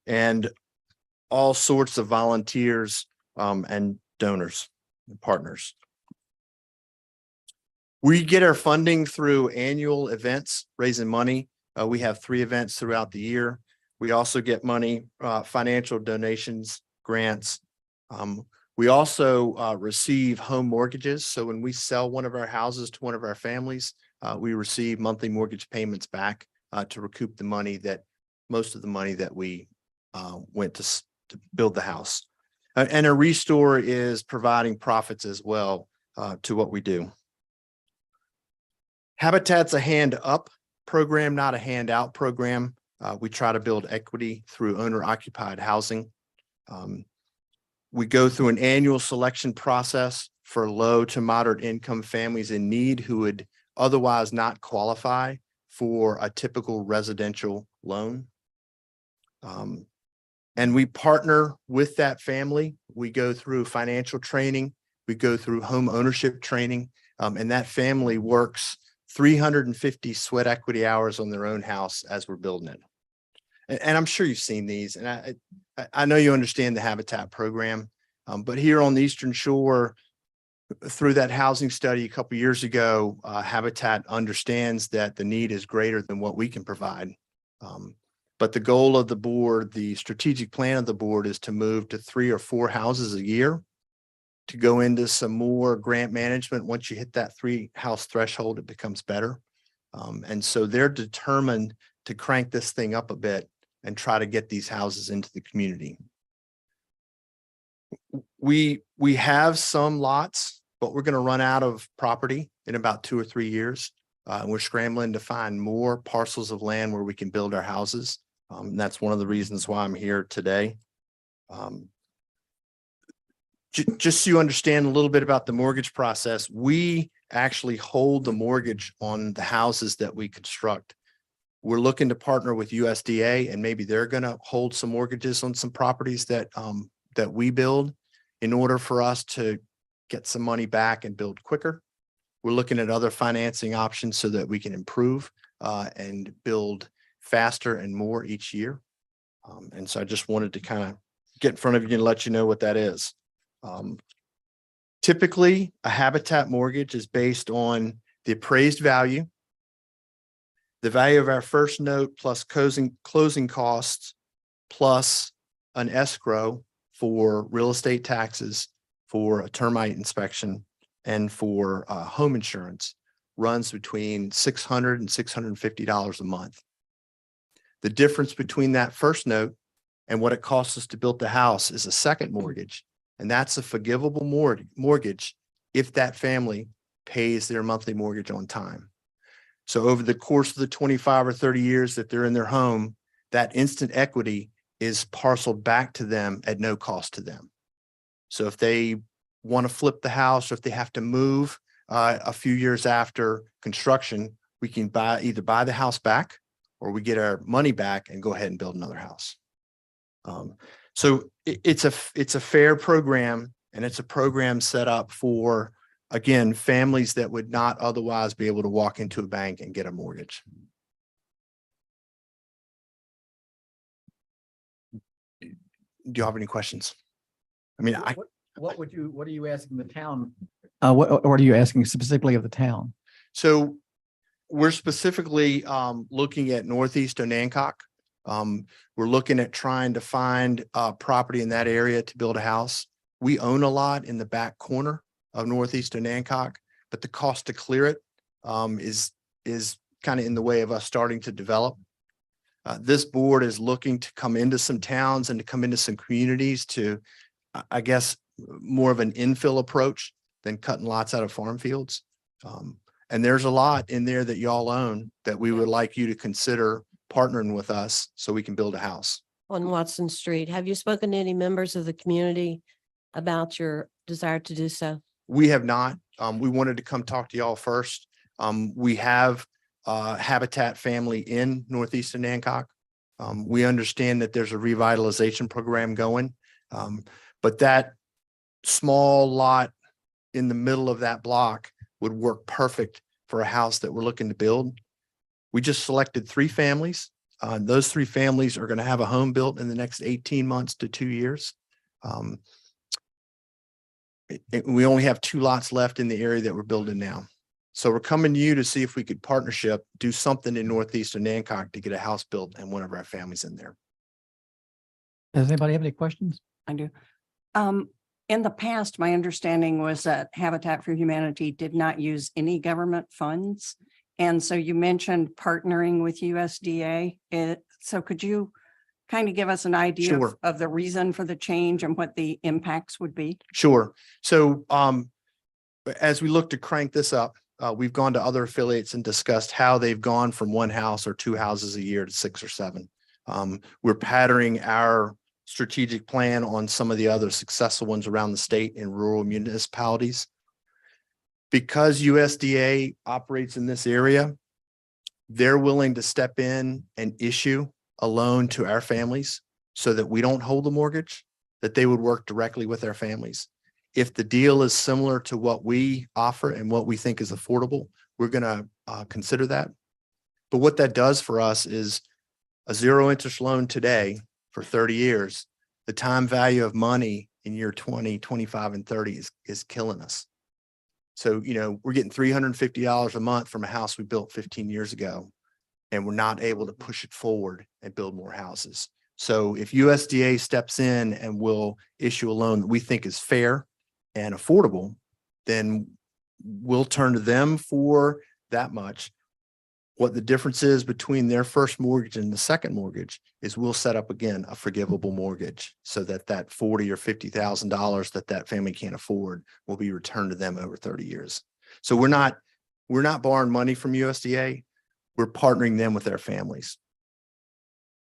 and all sorts of volunteers and donors and partners. We get our funding through annual events, raising money. We have 3 events throughout the year. We also get money, financial donations, grants. We also receive home mortgages. So when we sell one of our houses to one of our families, we receive monthly mortgage payments back to recoup the money most of the money that we went to build the house. And a restore is providing profits as well to what we do. Habitat's a hand up program, not a handout program. We try to build equity through owner occupied housing. We go through an annual selection process for low to moderate income families in need who would otherwise not qualify for a typical residential loan. And we partner with that family. We go through financial training. We go through home ownership training, and that family works 350 sweat equity hours on their own house as we're building it. And I'm sure you've seen these, and I know you understand the Habitat program, but here on the Eastern Shore, through that housing study a couple of years ago, Habitat understands that the need is greater than what we can provide. But the goal of the board, the strategic plan of the board, is to move to 3 or 4 houses a year, to go into some more grant management. Once you hit that 3 house threshold, it becomes better. And so they're determined to crank this thing up a bit and try to get these houses into the community. We have some lots, but we're going to run out of property in about 2 or 3 years. We're scrambling to find more parcels of land where we can build our houses. And that's one of the reasons why I'm here today. Just so you understand a little bit about the mortgage process, we actually hold the mortgage on the houses that we construct. We're looking to partner with USDA, and maybe they're going to hold some mortgages on some properties that we build in order for us to get some money back and build quicker. We're looking at other financing options so that we can improve and build faster and more each year. And so I just wanted to kind of get in front of you and let you know what that is. Typically, a Habitat mortgage is based on the appraised value, the value of our first note plus closing costs, plus an escrow for real estate taxes, for a termite inspection, and for home insurance, runs between $600 and $650 a month. The difference between that first note and what it costs us to build the house is a second mortgage. And that's a forgivable mortgage if that family pays their monthly mortgage on time. So over the course of the 25 or 30 years that they're in their home, that instant equity is parceled back to them at no cost to them. So if they want to flip the house, or if they have to move a few years after construction, we can either buy the house back, or we get our money back and go ahead and build another house. So it's a fair program, and it's a program set up for, again, families that would not otherwise be able to walk into a bank and get a mortgage. Do you have any questions? I mean, what are you asking the town? What are you asking specifically of the town? So we're specifically looking at Northeast Onancock. We're looking at trying to find property in that area to build a house. We own a lot in the back corner of Northeast Onancock, but the cost to clear it is kind of in the way of us starting to develop. This board is looking to come into some towns and to come into some communities to, I guess, more of an infill approach than cutting lots out of farm fields. And there's a lot in there that y'all own that we would like you to consider partnering with us so we can build a house. On Watson Street. Have you spoken to any members of the community about your desire to do so? We have not. We wanted to come talk to y'all first. We have Habitat family in Northeast Onancock. We understand that there's a revitalization program going, but that small lot in the middle of that block would work perfect for a house that we're looking to build. We just selected 3 families. Those 3 families are going to have a home built in the next 18 months to 2 years. We only have 2 lots left in the area that we're building now. So we're coming to you to see if we could do something in Northeast Onancock to get a house built and one of our families in there. Does anybody have any questions? I do. In the past, my understanding was that Habitat for Humanity did not use any government funds. And so you mentioned partnering with USDA. So could you kind of give us an idea Sure. of the reason for the change and what the impacts would be? Sure. So as we look to crank this up, we've gone to other affiliates and discussed how they've gone from 1 house or 2 houses a year to 6 or 7. We're patterning our strategic plan on some of the other successful ones around the state in rural municipalities. Because USDA operates in this area, they're willing to step in and issue a loan to our families so that we don't hold the mortgage, that they would work directly with our families. If the deal is similar to what we offer and what we think is affordable, we're going to consider that. But what that does for us is a 0 interest loan today for 30 years. The time value of money in year 20, 25, and 30 is killing us. So, we're getting $350 a month from a house we built 15 years ago, and we're not able to push it forward and build more houses. So if USDA steps in and will issue a loan that we think is fair and affordable, then we'll turn to them for that much. What the difference is between their first mortgage and the second mortgage is we'll set up again a forgivable mortgage so that that $40,000 or $50,000 that family can't afford will be returned to them over 30 years. So we're not borrowing money from USDA. We're partnering them with their families.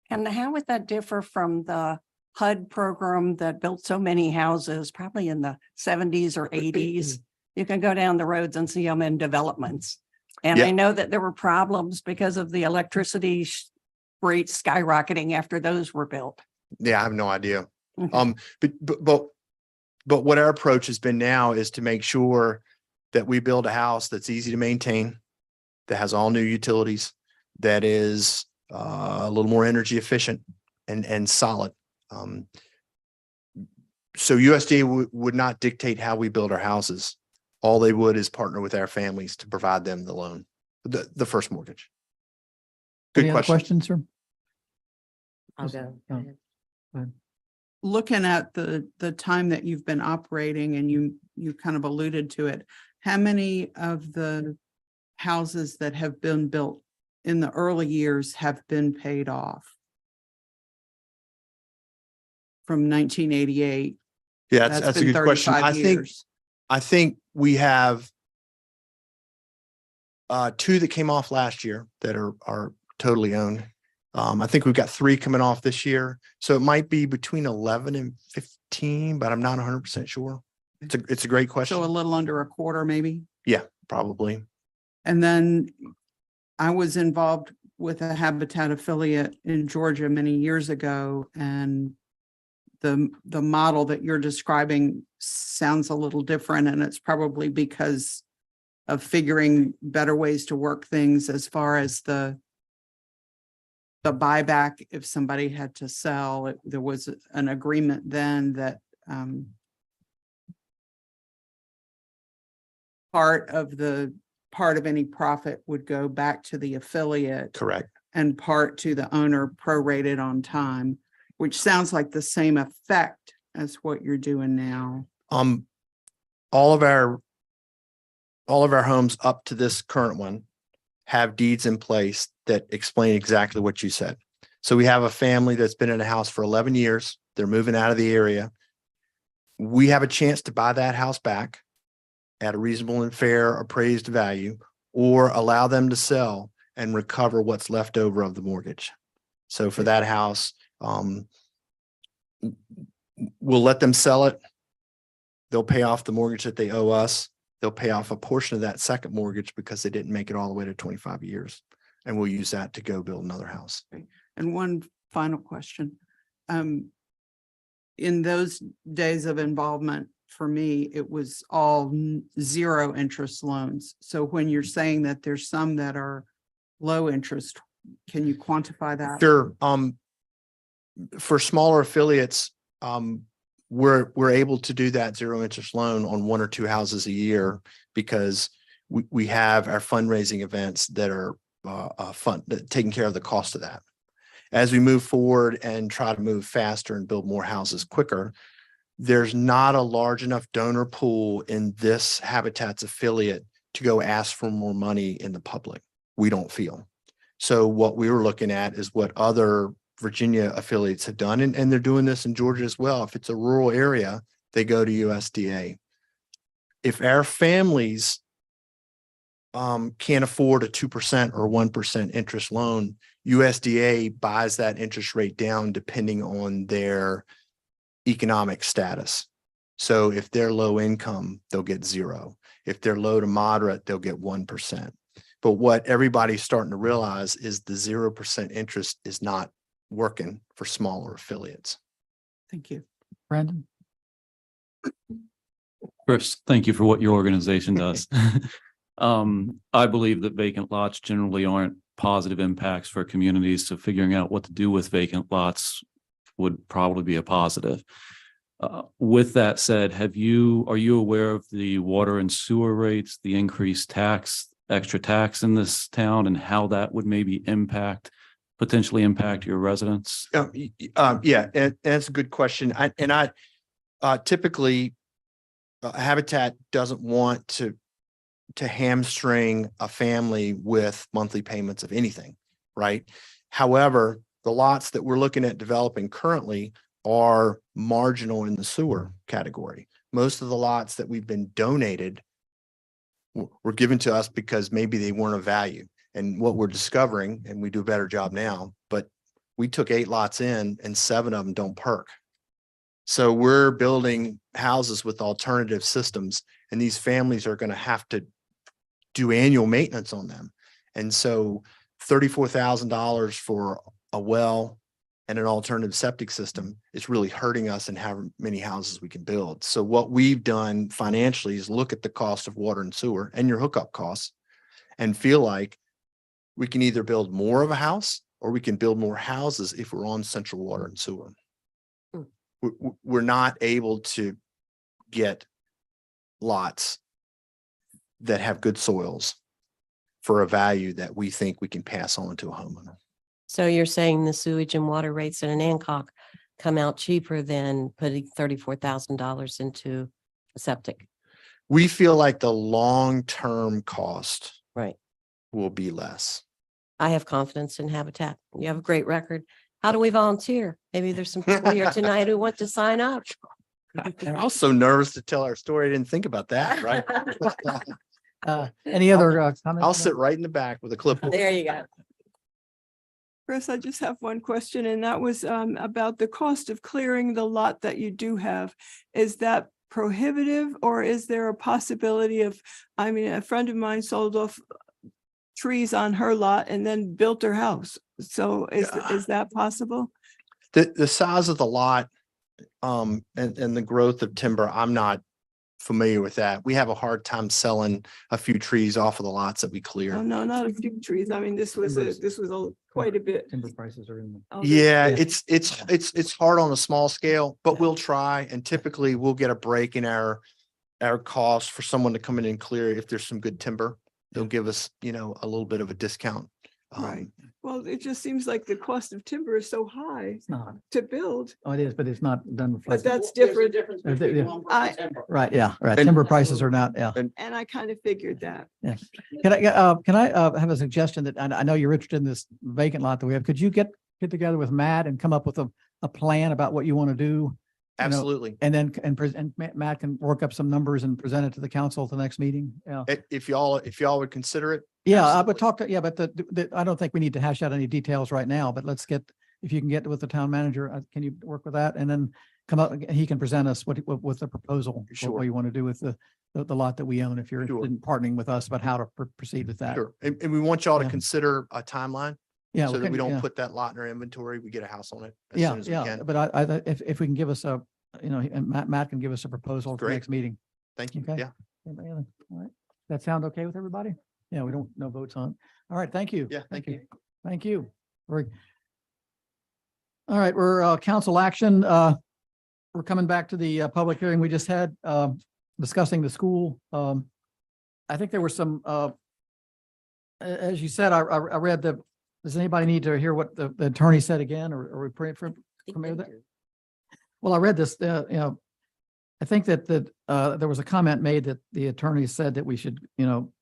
And how would that differ from the HUD program that built so many houses, probably in the 70s or 80s? You can go down the roads and see them in developments. And Yeah. I know that there were problems because of the electricity rates skyrocketing after those were built. Yeah, I have no idea. Okay. But what our approach has been now is to make sure that we build a house that's easy to maintain, that has all new utilities, that is a little more energy efficient and solid. So USDA would not dictate how we build our houses. All they would is partner with our families to provide them the loan, the first mortgage. Good Any other question. questions, sir? I'll go. No. Looking at the time that you've been operating and you kind of alluded to it, how many of the houses that have been built in the early years have been paid off? From 1988. Yeah, that's a been good question. 35 years. I think we have 2 that came off last year that are totally owned. I think we've got 3 coming off this year. So it might be between 11 and 15, but I'm not 100% sure. It's a great question. So a little under a quarter, maybe. Yeah, probably. And then I was involved with a Habitat affiliate in Georgia many years ago, and the model that you're describing sounds a little different, and it's probably because of figuring better ways to work things as far as the buyback. If somebody had to sell, there was an agreement then that part of any profit would go back to the affiliate Correct. and part to the owner prorated on time, which sounds like the same effect as what you're doing now. All of our homes up to this current one have deeds in place that explain exactly what you said. So we have a family that's been in a house for 11 years. They're moving out of the area. We have a chance to buy that house back at a reasonable and fair appraised value, or allow them to sell and recover what's left over of the mortgage. So for that house, we'll let them sell it. They'll pay off the mortgage that they owe us. They'll pay off a portion of that second mortgage because they didn't make it all the way to 25 years. And we'll use that to go build another house. And one final question. In those days of involvement, for me, it was all zero interest loans. So when you're saying that there's some that are low interest, can you quantify that? Sure. For smaller affiliates, we're able to do that zero interest loan on 1 or 2 houses a year because we have our fundraising events that are taking care of the cost of that. As we move forward and try to move faster and build more houses quicker, there's not a large enough donor pool in this Habitat's affiliate to go ask for more money in the public. We don't feel. So what we were looking at is what other Virginia affiliates have done, and they're doing this in Georgia as well. If it's a rural area, they go to USDA. If our families can't afford a 2% or 1% interest loan, USDA buys that interest rate down depending on their economic status. So if they're low income, they'll get 0. If they're low to moderate, they'll get 1%. But what everybody's starting to realize is the 0% interest is not working for smaller affiliates. Thank you. Brandon? First, thank you for what your organization does. I believe that vacant lots generally aren't positive impacts for communities, so figuring out what to do with vacant lots would probably be a positive. With that said, are you aware of the water and sewer rates, the increased extra tax in this town, and how that would maybe potentially impact your residents? Yeah, and that's a good question. I typically Habitat doesn't want to hamstring a family with monthly payments of anything, right? However, the lots that we're looking at developing currently are marginal in the sewer category. Most of the lots that we've been donated were given to us because maybe they weren't of value. And what we're discovering, and we do a better job now, but we took 8 lots in and 7 of them don't perk. So we're building houses with alternative systems, and these families are going to have to do annual maintenance on them. And so $34,000 for a well and an alternative septic system is really hurting us in how many houses we can build. So what we've done financially is look at the cost of water and sewer and your hookup costs and feel like we can either build more of a house or we can build more houses if we're on central water and sewer. We're not able to get lots that have good soils for a value that we think we can pass on to a homeowner. So you're saying the sewage and water rates in Anancock come out cheaper than putting $34,000 into a septic? We feel like the long-term cost Right. will be less. I have confidence in Habitat. You have a great record. How do we volunteer? Maybe there's some people here tonight who want to sign up. I was so nervous to tell our story. I didn't think about that, right? Any other comments? I'll sit right in the back with a clipboard. There you go. Chris, I just have one question, and that was about the cost of clearing the lot that you do have. Is that prohibitive, or is there a possibility of, a friend of mine sold off trees on her lot and then built her house. So is that possible? The size of the lot and the growth of timber, I'm not familiar with that. We have a hard time selling a few trees off of the lots that we clear. Oh, no, not a few trees. This was quite a bit. Timber prices are in the. Yeah, it's hard on a small scale, but we'll try. And typically we'll get a break in our our cost for someone to come in and clear, if there's some good timber, they'll give us, you know, a little bit of a discount. Right. Well, it just seems like the cost of timber is so high It's not. to build. Oh, it is, but it's not done. But reflective. that's different. I, Right, yeah, right. And- Timber prices are not, yeah. and I kind of figured that. Yes. Can I have a suggestion that I know you're interested in this vacant lot that we have. Could you get together with Matt and come up with a plan about what you want to do? You know, Absolutely. and then, and Matt can work up some numbers and present it to the council at the next meeting. Yeah. If y'all would consider it. Yeah, I absolutely. would talk to, yeah, but I don't think we need to hash out any details right now, but let's get, if you can get with the town manager, can you work with that? And then come up, he can present us with the proposal. Sure. What you want to do with the lot that we own, if you're Sure. interested in partnering with us about how to proceed with that. Sure. And we want y'all to Yeah. consider a timeline Yeah. so that we don't yeah. put that lot in our inventory. We get a house on it as Yeah, soon as we yeah, can. but if we can give us a, you know, and Matt can give us a proposal at the Great. next meeting. Thank you. Okay. Yeah. Anybody other? All right. That sound okay with everybody? Yeah, we don't, no votes on. All right, thank you. Yeah, thank you. Thank you. All right, we're council action. We're coming back to the public hearing we just had, discussing the school. I think there were some, as you said, I read does anybody need to hear what the attorney said again, or are we praying for? familiar with that? Well, I read this, you know, I think that there was a comment made that the attorney said that we should, you know,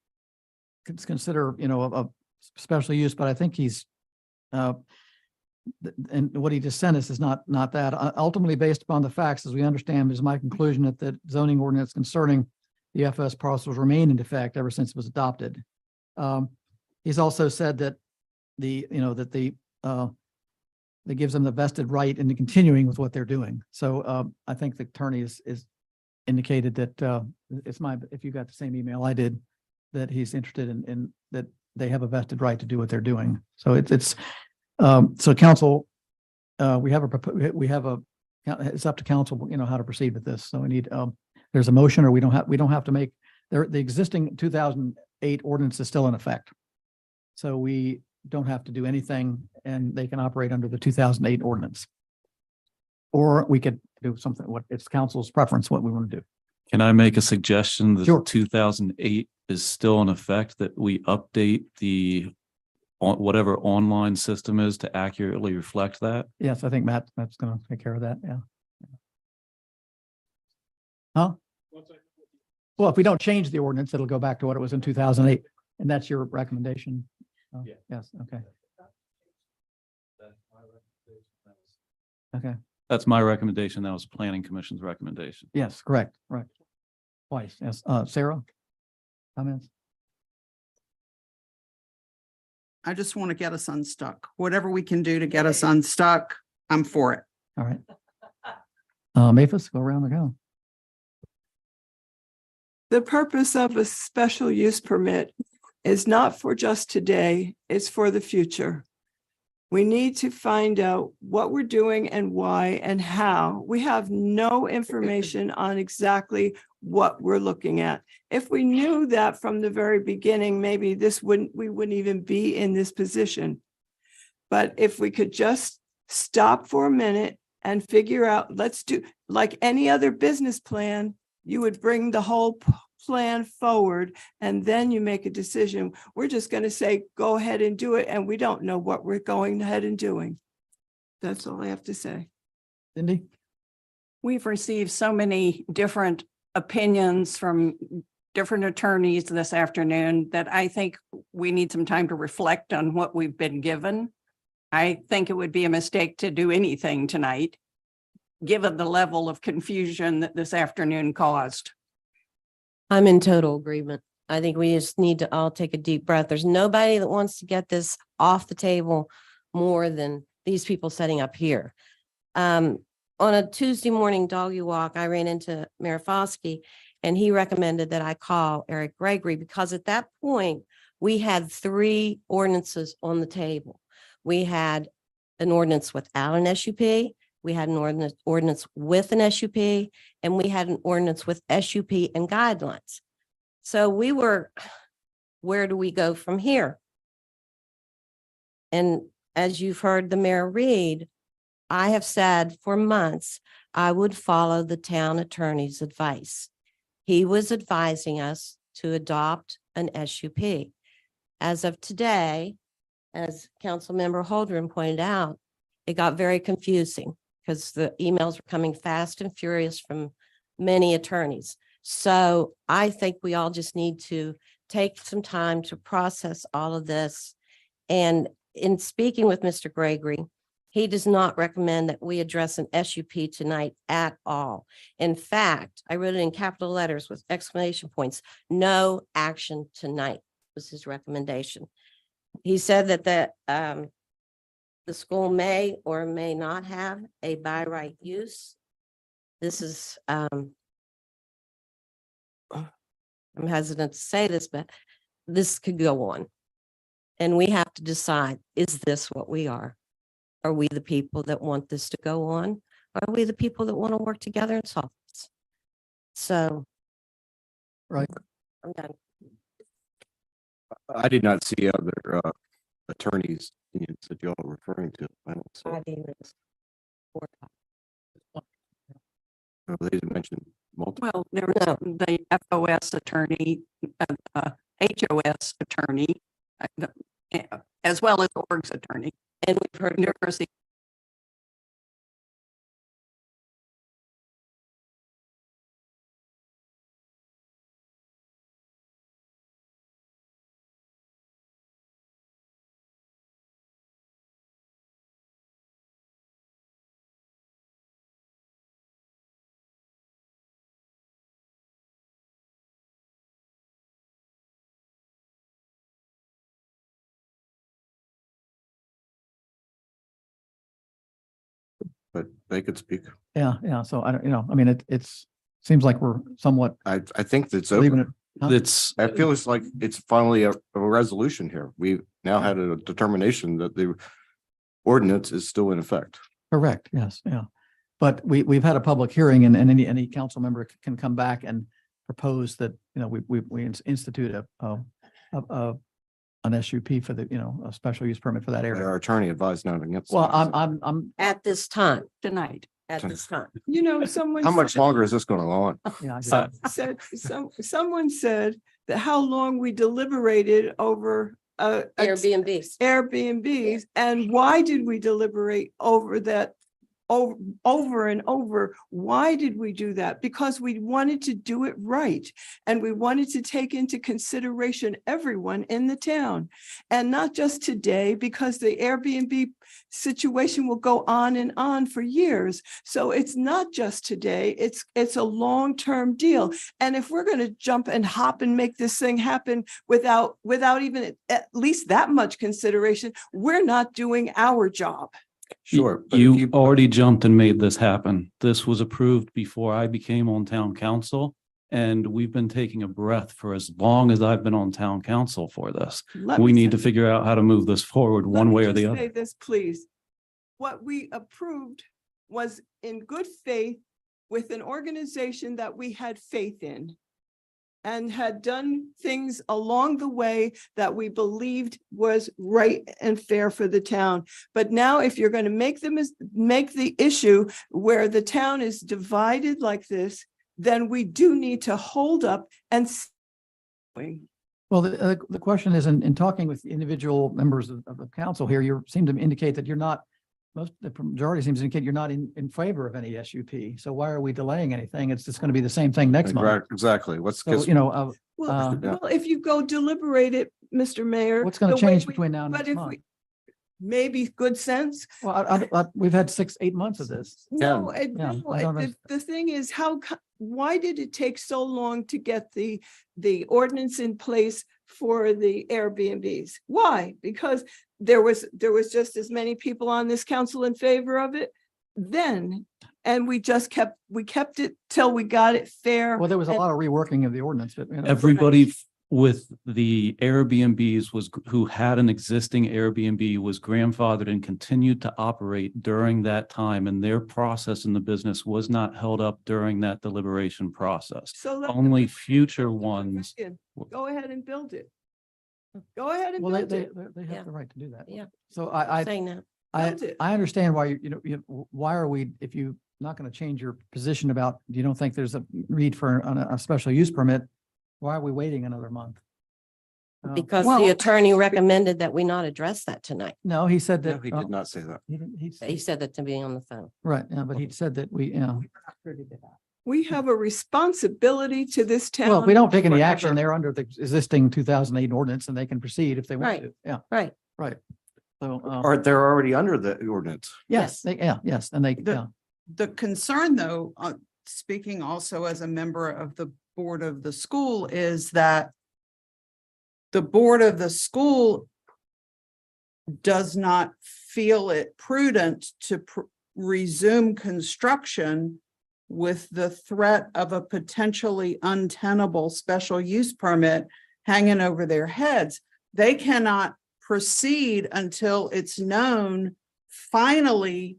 consider, you know, a special use, but I think he's, and what he just sent us is not that. Ultimately, based upon the facts, as we understand, is my conclusion that the zoning ordinance concerning the FS parcels remain in effect ever since it was adopted. He's also said that that gives them the vested right into continuing with what they're doing. So I think the attorney is indicated that if you got the same email I did, that he's interested in that they have a vested right to do what they're doing. So so council, it's up to council, you know, how to proceed with this. So we need, there's a motion, or we don't have to make, the existing 2008 ordinance is still in effect. So we don't have to do anything, and they can operate under the 2008 ordinance. Or we could do something, what it's council's preference, what we want to do. Can I make a suggestion that Sure. 2008 is still in effect, that we update the whatever online system is to accurately reflect that? Yes, I think Matt's going to take care of that. Yeah. Huh? Well, if we don't change the ordinance, it'll go back to what it was in 2008, and that's your recommendation. Oh, Yeah. Yes. Okay. Okay. That's my recommendation. That was planning commission's recommendation. Yes, correct. Right. Twice. Yes. Sarah? Comments? I just want to get us unstuck. Whatever we can do to get us unstuck, I'm for it. All right. Maphis, go around the go. The purpose of a special use permit is not for just today, it's for the future. We need to find out what we're doing and why and how. We have no information on exactly what we're looking at. If we knew that from the very beginning, maybe we wouldn't even be in this position. But if we could just stop for a minute and figure out, let's do, like any other business plan, you would bring the whole plan forward, and then you make a decision. We're just going to say, go ahead and do it, and we don't know what we're going ahead and doing. That's all I have to say. Cindy? We've received so many different opinions from different attorneys this afternoon that I think we need some time to reflect on what we've been given. I think it would be a mistake to do anything tonight, given the level of confusion that this afternoon caused. I'm in total agreement. I think we just need to all take a deep breath. There's nobody that wants to get this off the table more than these people sitting up here. On a Tuesday morning doggy walk, I ran into Mayor Foskey, and he recommended that I call Eric Gregory, because at that point, we had 3 ordinances on the table. We had an ordinance without an SUP, we had an ordinance with an SUP, and we had an ordinance with SUP and guidelines. So we were, where do we go from here? And as you've heard the mayor read, I have said for months, I would follow the town attorney's advice. he was advising us to adopt an SUP. As of today, as Councilmember Holdren pointed out, it got very confusing because the emails were coming fast and furious from many attorneys. So I think we all just need to take some time to process all of this. And in speaking with Mr. Gregory, he does not recommend that we address an SUP tonight at all. In fact, I wrote it in capital letters with exclamation points. No action tonight was his recommendation. He said that the school may or may not have a by right use. This is, I'm hesitant to say this, but this could go on. And we have to decide, is this what we are? Are we the people that want this to go on? Are we the people that want to work together and solve this? So. Right. I'm done. I did not see other attorneys that y'all are referring to. I don't see. I didn't. They didn't mention multiple. Well, there was the FOS attorney, HOS attorney, as well as org's attorney. And we've heard University. But they could speak. Yeah. So I don't, I mean, it's, seems like we're somewhat I think that's leaving it. over. Huh? It's, I feel it's like it's finally a resolution here. We now had a determination that the ordinance is still in effect. Correct. Yes. Yeah. But we've had a public hearing and any council member can come back and propose that, we institute an SUP for the, a special use permit for that area. Our attorney advised not against. Well, it. I'm, at this time, Tonight. at this time. Someone. How much longer is this going to go on? yeah. Said, someone said that how long we deliberated over Airbnbs. Airbnbs, and why did we deliberate over that? Over and over. Why did we do that? Because we wanted to do it right. And we wanted to take into consideration everyone in the town. And not just today, because the Airbnb situation will go on and on for years. So it's not just today, it's a long-term deal. And if we're going to jump and hop and make this thing happen without even at least that much consideration, we're not doing our job. Sure. but if you already jumped and made this happen. This was approved before I became on town council. And we've been taking a breath for as long as I've been on town council for this. We need to figure out how to move this forward one way or the Say other. this, please. What we approved was in good faith with an organization that we had faith in and had done things along the way that we believed was right and fair for the town. But now if you're going to make the issue where the town is divided like this, then we do need to hold up and Well, the question is in talking with individual members of the council here, you seem to indicate that you're not, the majority seems to indicate you're not in favor of any SUP. So why are we delaying anything? It's just going to be the same thing next month. Exactly. What's, So, well, if you go deliberate it, Mr. Mayor. what's going the to way change we- between now and but next if month? we- Maybe good sense. Well, we've had 6-8 months of this. No, Yeah, I don't the thing is, why did it take so long to get the ordinance in place for the Airbnbs? Why? Because there was just as many people on this council in favor of it then. And we kept it till we got it fair. Well, there was a and- lot of reworking of the ordinance, but. Everybody with the Airbnbs who had an existing Airbnb was grandfathered and continued to operate during that time, and their process in the business was not held up during that deliberation process. So let- Only future ones. Go ahead and build it. Go ahead and Well, build they it. have Yeah. the right to do that. Yeah. So I Saying that. I Build it. understand why why are we, if you not going to change your position about, you don't think there's a need for a special use permit, why are we waiting another month? Because Well- the attorney recommended that we not address that tonight. No, he said No, that. he did not say that. He didn't, He said that to me on the phone. right, yeah, but he said that we, We have a responsibility to this town. well, if we don't take any action, forever. they're under the existing 2008 ordinance and they can proceed if they want Right. to. Yeah, Right. right. So, Or they're already under the ordinance. yes, yes, and they, The- yeah. The concern though, speaking also as a member of the board of the school, is that the board of the school does not feel it prudent to resume construction with the threat of a potentially untenable special use permit hanging over their heads. They cannot proceed until it's known finally,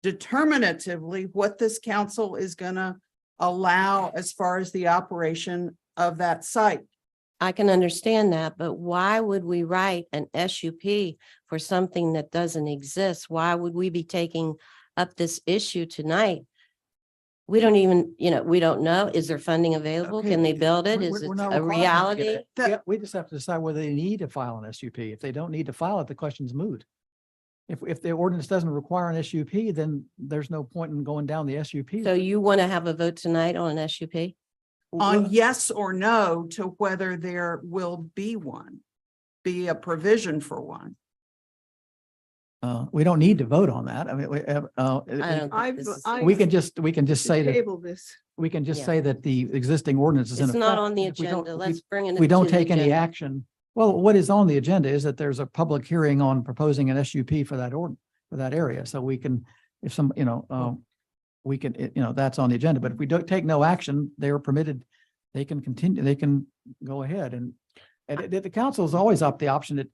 determinatively, what this council is gonna allow as far as the operation of that site. I can understand that, but why would we write an SUP for something that doesn't exist? Why would we be taking up this issue tonight? We don't even, we don't know. Is there funding available? Okay, Can they build it? We're- Is it we're not a required to get reality? it. Yeah, we just have to decide whether they need to file an SUP. If they don't need to file it, the question's moot. If the ordinance doesn't require an SUP, then there's no point in going down the SUP. So you want to have a vote tonight on an SUP? On yes or no to whether there will be one, be a provision for one. We don't need to vote on that. I mean, I don't think this is- we can just say that, this. we can just Yeah. say that the existing ordinance is in It's effect. not on the If we don't- agenda. if we- Let's bring it. we don't to the take any agenda. action. Well, what is on the agenda is that there's a public hearing on proposing an SUP for that for that area. So we can, if some, we can, that's on the agenda. But if we don't take no action, they are permitted, they can continue, they can go ahead and the council is always up the option that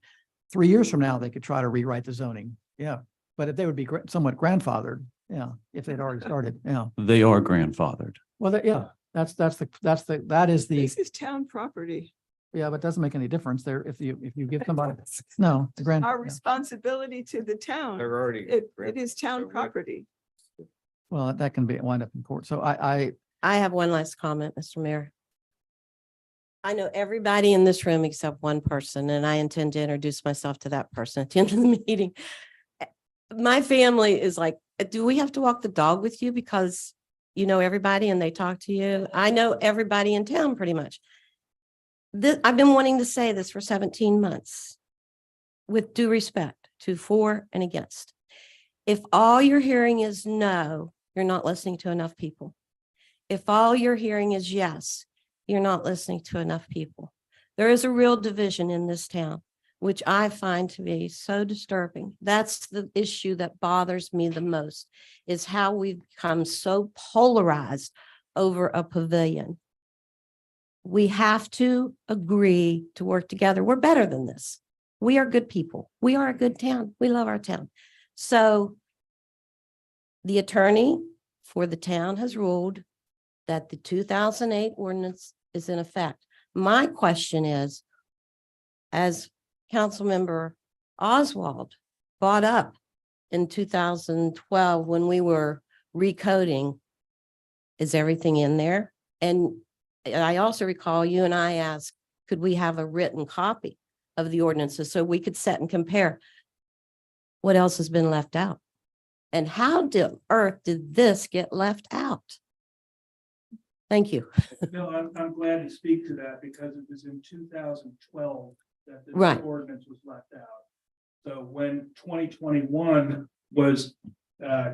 3 years from now, they could try to rewrite the zoning. Yeah. But if they would be somewhat grandfathered, yeah, if they'd already started, yeah. They are grandfathered. Well, yeah, that is the. is town property. Yeah, but it doesn't make any difference there if you give somebody, no, the grand. Our yeah. responsibility to the town. They're already. It is town property. Well, that can be wind up in court. So I I have one last comment, Mr. Mayor. I know everybody in this room except one person, and I intend to introduce myself to that person at the end of the meeting. My family is like, do we have to walk the dog with you because you know everybody and they talk to you? I know everybody in town pretty much. I've been wanting to say this for 17 months with due respect to for and against. If all you're hearing is no, you're not listening to enough people. If all you're hearing is yes, you're not listening to enough people. There is a real division in this town, which I find to be so disturbing. That's the issue that bothers me the most, is how we've become so polarized over a pavilion. We have to agree to work together. We're better than this. We are good people. We are a good town. We love our town. So the attorney for the town has ruled that the 2008 ordinance is in effect. My question is, as Councilmember Oswald brought up in 2012 when we were recoding, is everything in there? And I also recall you and I asked, could we have a written copy of the ordinances so we could set and compare what else has been left out? And how on earth did this get left out? Thank you. No, I'm glad to speak to that because it was in 2012 that this Right. ordinance was left out. So when 2021 was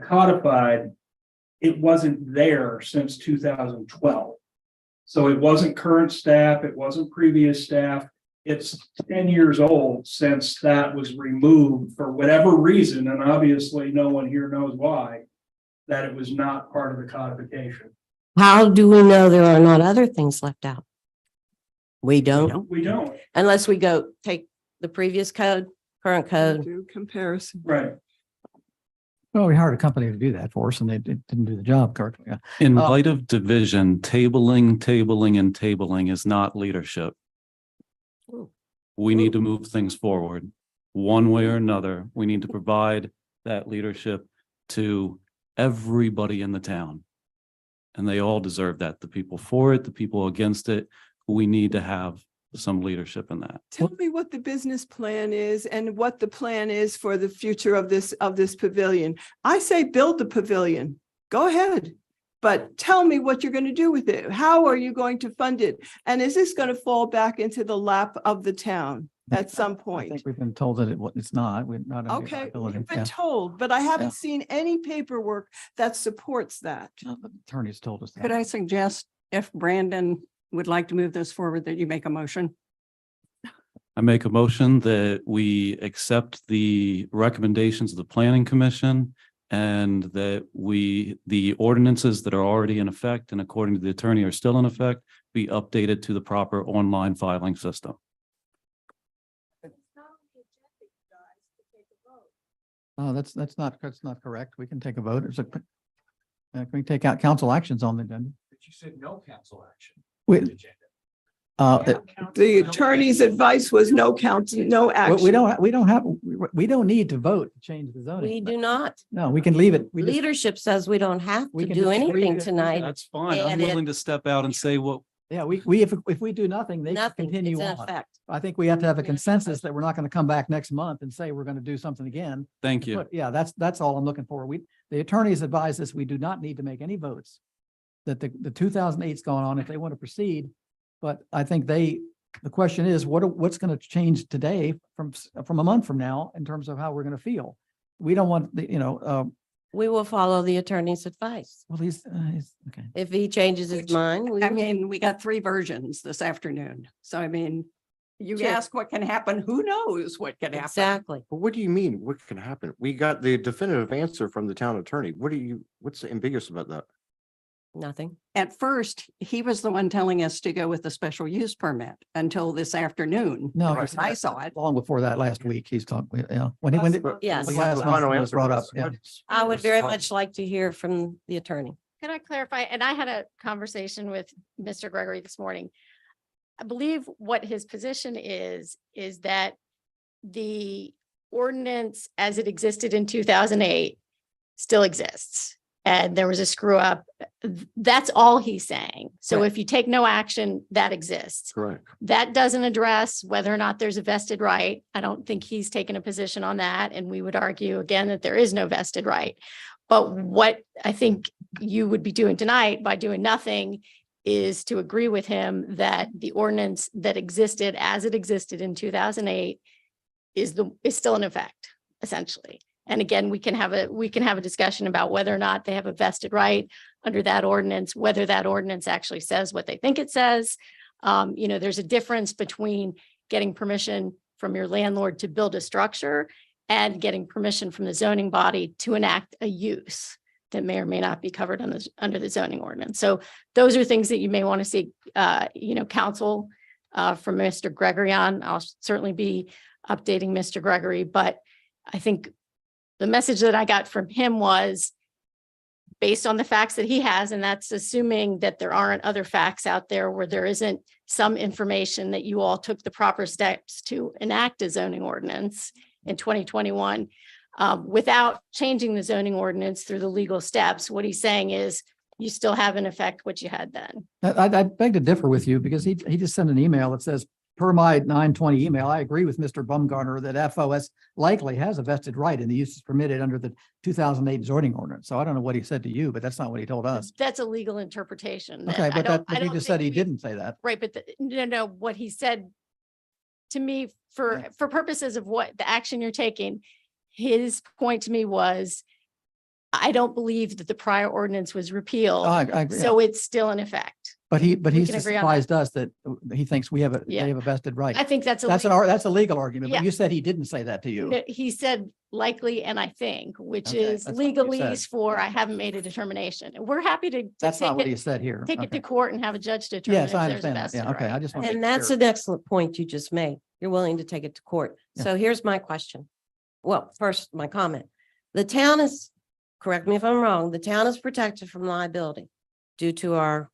codified, it wasn't there since 2012. So it wasn't current staff, it wasn't previous staff. It's 10 years old since that was removed for whatever reason, and obviously no one here knows why, that it was not part of the codification. How do we know there are not other things left out? We don't, We don't. unless we go take the previous code, current code. Do comparison. Right. well, we hired a company to do that for us and they didn't do the job correctly. Yeah. In Uh, light of division, tabling is not leadership. We need to move things forward one way or another. We need to provide that leadership to everybody in the town. And they all deserve that. The people for it, the people against it. We need to have some leadership in that. Tell me what the business plan is and what the plan is for the future of this pavilion. I say build the pavilion. Go ahead. But tell me what you're going to do with it. How are you going to fund it? And is this going to fall back into the lap of the town at some I point? think we've been told that it's not. We're not. under Okay, liability. you've Yeah. been told, but I haven't Yeah. seen any paperwork that supports that. The attorneys told us that. Could I suggest if Brandon would like to move this forward, that you make a motion? I make a motion that we accept the recommendations of the planning commission and that the ordinances that are already in effect and according to the attorney are still in effect, be updated to the proper online filing system. Oh, that's not correct. We can take a vote. Can we take out council actions on the agenda? But you said no council action. The attorney's advice was no counting, no action. We don't need to vote to change the zoning. We do not. No, we can leave it. We just- Leadership says we don't have we to can do just- anything we- tonight. That's fine. I'm And it- willing to step out and say what, Yeah, if we do nothing, they can Nothing, continue it's in on. effect. I think we have to have a consensus that we're not going to come back next month and say we're going to do something again. thank you. But yeah, that's all I'm looking for. The attorneys advise us, we do not need to make any votes. That the 2008's going on if they want to proceed. But I think the question is, what's going to change today from a month from now in terms of how we're going to feel? We don't want We will follow the attorney's advice. well, he's okay. If he changes his mind, we I mean, we got 3 versions this afternoon. So I mean, you Sure. ask what can happen, who knows what can happen? exactly. But what do you mean? What can happen? We got the definitive answer from the town attorney. What's ambiguous about that? Nothing. At first, he was the one telling us to go with the special use permit until this afternoon. No, As I saw it. long before that last week, he's talking, when Yes. the last Final one was answer brought to up, this. yeah. I would very much like to hear from the attorney. Can I clarify? And I had a conversation with Mr. Gregory this morning. I believe what his position is that the ordinance as it existed in 2008 still exists. And there was a screw up. That's all he's saying. So Right. if you take no action, that exists. Correct. That doesn't address whether or not there's a vested right. I don't think he's taken a position on that. And we would argue again that there is no vested right. But what I think you would be doing tonight by doing nothing is to agree with him that the ordinance that existed as it existed in 2008 is still in effect, essentially. And again, we can have a discussion about whether or not they have a vested right under that ordinance, whether that ordinance actually says what they think it says. There's a difference between getting permission from your landlord to build a structure and getting permission from the zoning body to enact a use that may or may not be covered under the zoning ordinance. So those are things that you may want to see, counsel from Mr. Gregory on. I'll certainly be updating Mr. Gregory, but I think the message that I got from him was based on the facts that he has, and that's assuming that there aren't other facts out there where there isn't some information that you all took the proper steps to enact a zoning ordinance in 2021 without changing the zoning ordinance through the legal steps. What he's saying is you still have in effect what you had then. I beg to differ with you because he just sent an email that says, per my 920 email, I agree with Mr. Bumgarner that FOS likely has a vested right in the uses permitted under the 2008 zoning ordinance. So I don't know what he said to you, but that's not what he told us. That's a legal interpretation. Okay, I but don't- I he don't just said think he we- didn't say that. Right, but no, what he said to me for purposes of what the action you're taking, his point to me was, I don't believe that the prior ordinance was repealed. I agree. So it's still in effect. But he's can just agree on advised us that he thinks we have Yeah. they have a vested right. I think that's That's a legal argument, Yeah. but you said he didn't say that to you. No, he said likely and I think, which Okay, is that's not what you said. legalese for I haven't made a determination. And we're happy to That's take not what he it, said here. take it Okay. to court and have a judge determine. Yes, if I there's a understand that. vested Yeah, okay. right. I just want to. And that's an excellent point you just made. You're willing to take it to court. Yeah. So here's my question. Well, first, my comment. The town is, correct me if I'm wrong, the town is protected from liability due to our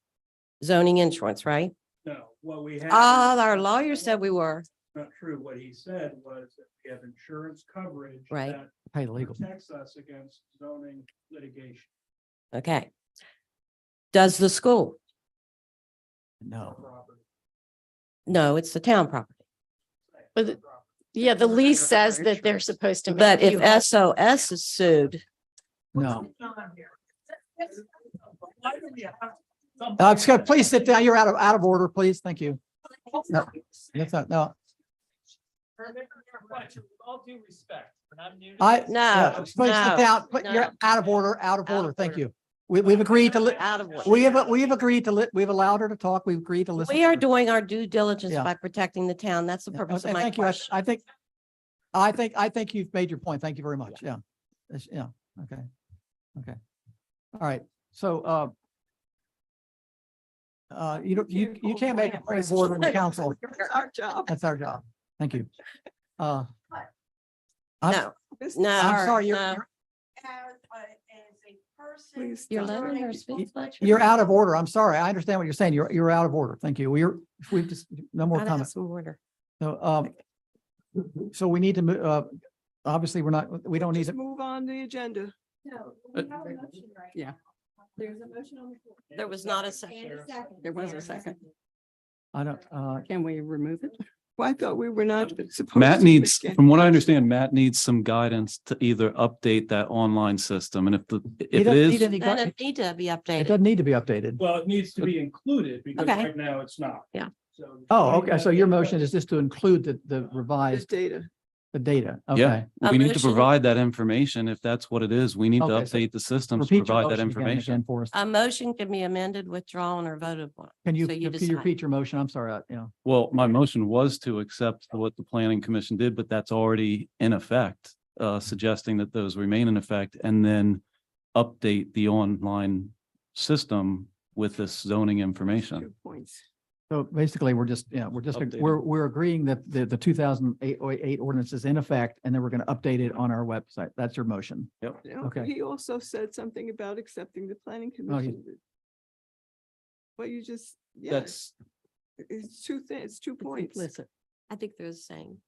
zoning insurance, right? No, what we have. Our lawyer said we were. not true. What he said was that we have insurance coverage. Right. that Pay the legal. Protects us against zoning litigation. Okay. Does the school? No. No, it's the town property. But yeah, the lease says that they're supposed to. But make if you- SOS is sued, No. Scott, please sit down. You're out of order, please. Thank you. No, that's not, no. All due respect. Yeah, please sit down. You're out of order. Thank you. We've agreed to, out of order. we've agreed to, we've allowed her to talk. We've agreed to listen. We to are her. doing our due diligence Yeah. by protecting the town. That's the Yeah, purpose okay, of my thank you. question. I think you've made your point. Thank you very much. Yeah. Yeah. Okay. Okay. All right. So, you can't make a point board in the council. That's our job. That's our job. Thank you. No, I'm no. sorry, no. As a person. You're letting her speak, Fletcher? you're out of order. I'm sorry. I understand what you're saying. You're out of order. Thank you. We've just, no more Gotta have comments. some order. So we need to move, obviously, we don't need Just to, move on the agenda. No, we have a motion right yeah. now. There's a motion on the floor. There was not a second. And a second. There was a second. I don't, Can we remove it? Well, I thought we were not supposed. Matt to needs, begin. from what I understand, Matt needs some guidance to either update that online system and if he it doesn't need is, any, Then it need to be it updated. doesn't need to be updated. Well, it needs to be included because Okay. right now it's not. Yeah. So Oh, okay. So your motion is just to include the This revised, data. the data. yeah, Okay. we need to motion- provide that information. If that's what it is, we need to Okay, so update the system to Repeat your provide that motion again information. for us. A motion can be amended, withdrawn, or voted on. Can you, so you can you decide. repeat your motion? I'm sorry, Well, my motion was to accept what the planning commission did, but that's already in effect, suggesting that those remain in effect and then update the online system with this zoning information. Good points. So basically, Updated. we're agreeing that the 2008 ordinance is in effect, and then we're going to update it on our website. That's your motion. Yep. No, Okay. He also said something about accepting the planning Oh, he- commission. What you just, yeah, That's, it's two things, it's 2 points. I think they're the same.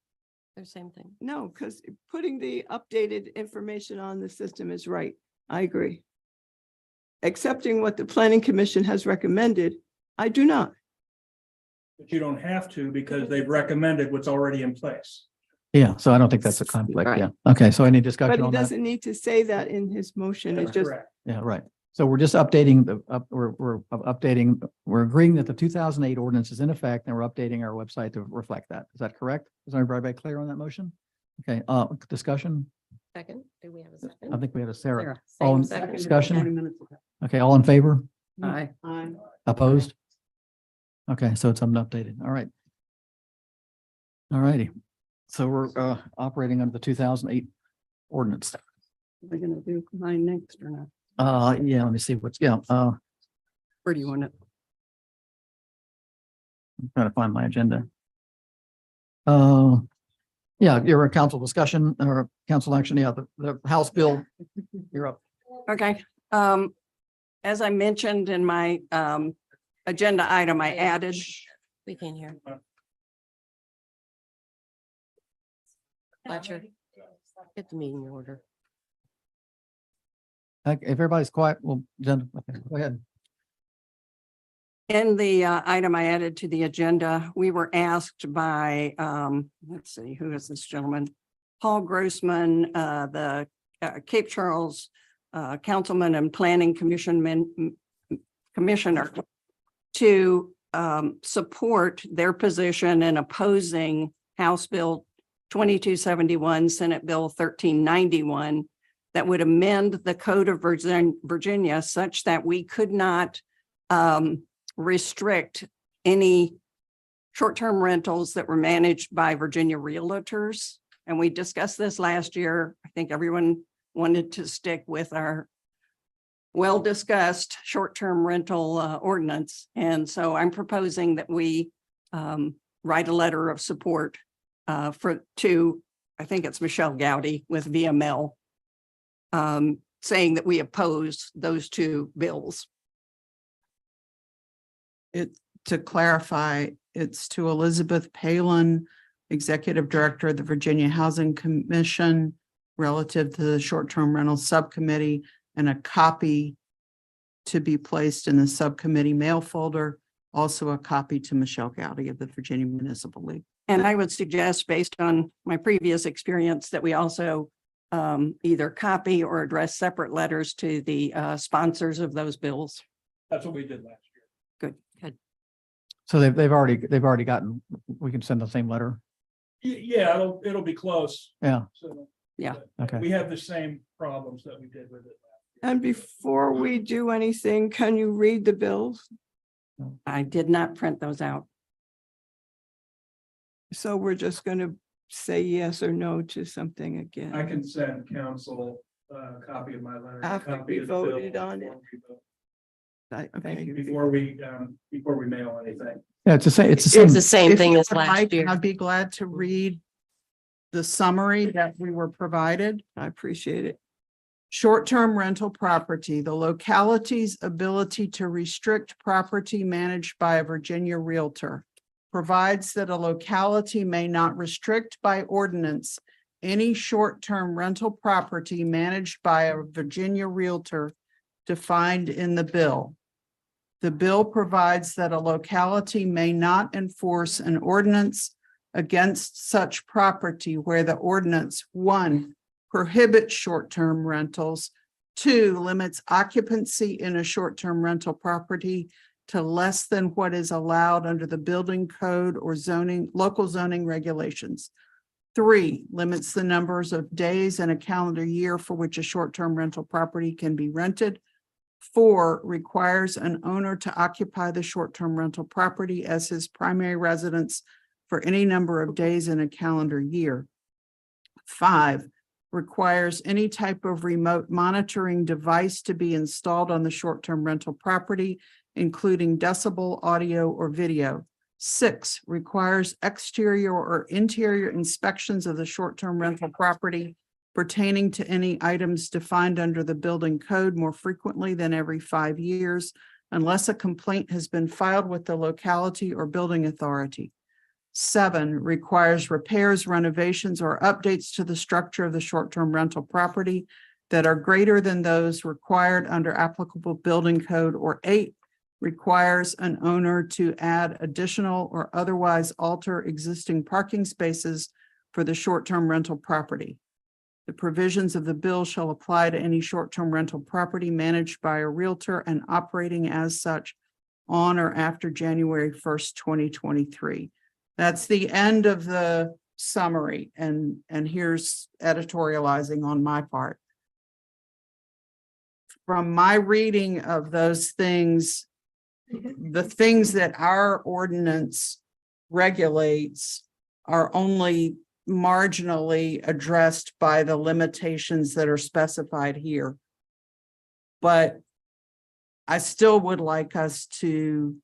They're the same thing. No, because putting the updated information on the system is right. I agree. Accepting what the planning commission has recommended, I do not. But you don't have to because they've recommended what's already in place. Yeah, so I don't think that's a conflict. Right. Yeah. Okay, so any But discussion he on that? doesn't need to say that in his motion. It's That's just, correct. Yeah, right. So we're just updating we're updating, we're agreeing that the 2008 ordinance is in effect and we're updating our website to reflect that. Is that correct? Is everybody clear on that motion? Okay, discussion? Second, do we have a I second? think we had a Sarah. Sarah, All in same second. discussion? Okay, all in favor? aye. Opposed? Okay, so it's updated. All right. All righty. So we're operating under the 2008 ordinance. we're gonna do mine next or not. Yeah, let me see what's, Where do you want it? I'm trying to find my agenda. Yeah, you're a council discussion or council action. Yeah, the House bill. You're up. Okay, as I mentioned in my agenda item, I added, We can hear. Fletcher, get the meeting order. If everybody's quiet, well, Jen, okay, go ahead. in the item I added to the agenda, we were asked by, let's see, who is this gentleman? Paul Grossman, the Cape Charles Councilman and Planning Commissioner to support their position in opposing House Bill 2271, Senate Bill 1391, that would amend the Code of Virginia such that we could not restrict any short-term rentals that were managed by Virginia realtors. And we discussed this last year. I think everyone wanted to stick with our well-discussed short-term rental ordinance. And so I'm proposing that we write a letter of support to, I think it's Michelle Gowdy with VML, saying that we oppose those two bills. To clarify, it's to Elizabeth Palin, Executive Director of the Virginia Housing Commission relative to the short-term rental subcommittee, and a copy to be placed in the subcommittee mail folder. Also a copy to Michelle Gowdy of the Virginia Municipal League. And I would suggest, based on my previous experience, that we also either copy or address separate letters to the sponsors of those bills. That's what we did last year. Good. So they've already gotten, we can send the same letter. Yeah, it'll be close. Yeah. So, Yeah. Okay. we have the same problems that we did with it. And before we do anything, can you read the bills? I did not print those out. So we're just going to say yes or no to something again. I can send council a copy of my letter. a After copy we of the bill voted on it. Thank you. Before we mail anything. Yeah, it's the same, it's the It's same. the same If thing you as would last like, year. I'd be glad to read the summary that we were provided. I appreciate it. Short-term rental property, the locality's ability to restrict property managed by a Virginia Realtor provides that a locality may not restrict by ordinance any short-term rental property managed by a Virginia Realtor defined in the bill. The bill provides that a locality may not enforce an ordinance against such property where the ordinance, 1, prohibits short-term rentals, 2, limits occupancy in a short-term rental property to less than what is allowed under the building code or local zoning regulations. 3, limits the numbers of days in a calendar year for which a short-term rental property can be rented. 4, requires an owner to occupy the short-term rental property as his primary residence for any number of days in a calendar year. 5, requires any type of remote monitoring device to be installed on the short-term rental property, including decibel, audio, or video. 6, requires exterior or interior inspections of the short-term rental property pertaining to any items defined under the building code more frequently than every 5 years, unless a complaint has been filed with the locality or building authority. 7, requires repairs, renovations, or updates to the structure of the short-term rental property that are greater than those required under applicable building code. Or 8, requires an owner to add additional or otherwise alter existing parking spaces for the short-term rental property. The provisions of the bill shall apply to any short-term rental property managed by a realtor and operating as such on or after January 1st, 2023. That's the end of the summary, and here's editorializing on my part. From my reading of those things, the things that our ordinance regulates are only marginally addressed by the limitations that are specified here. But I still would like us to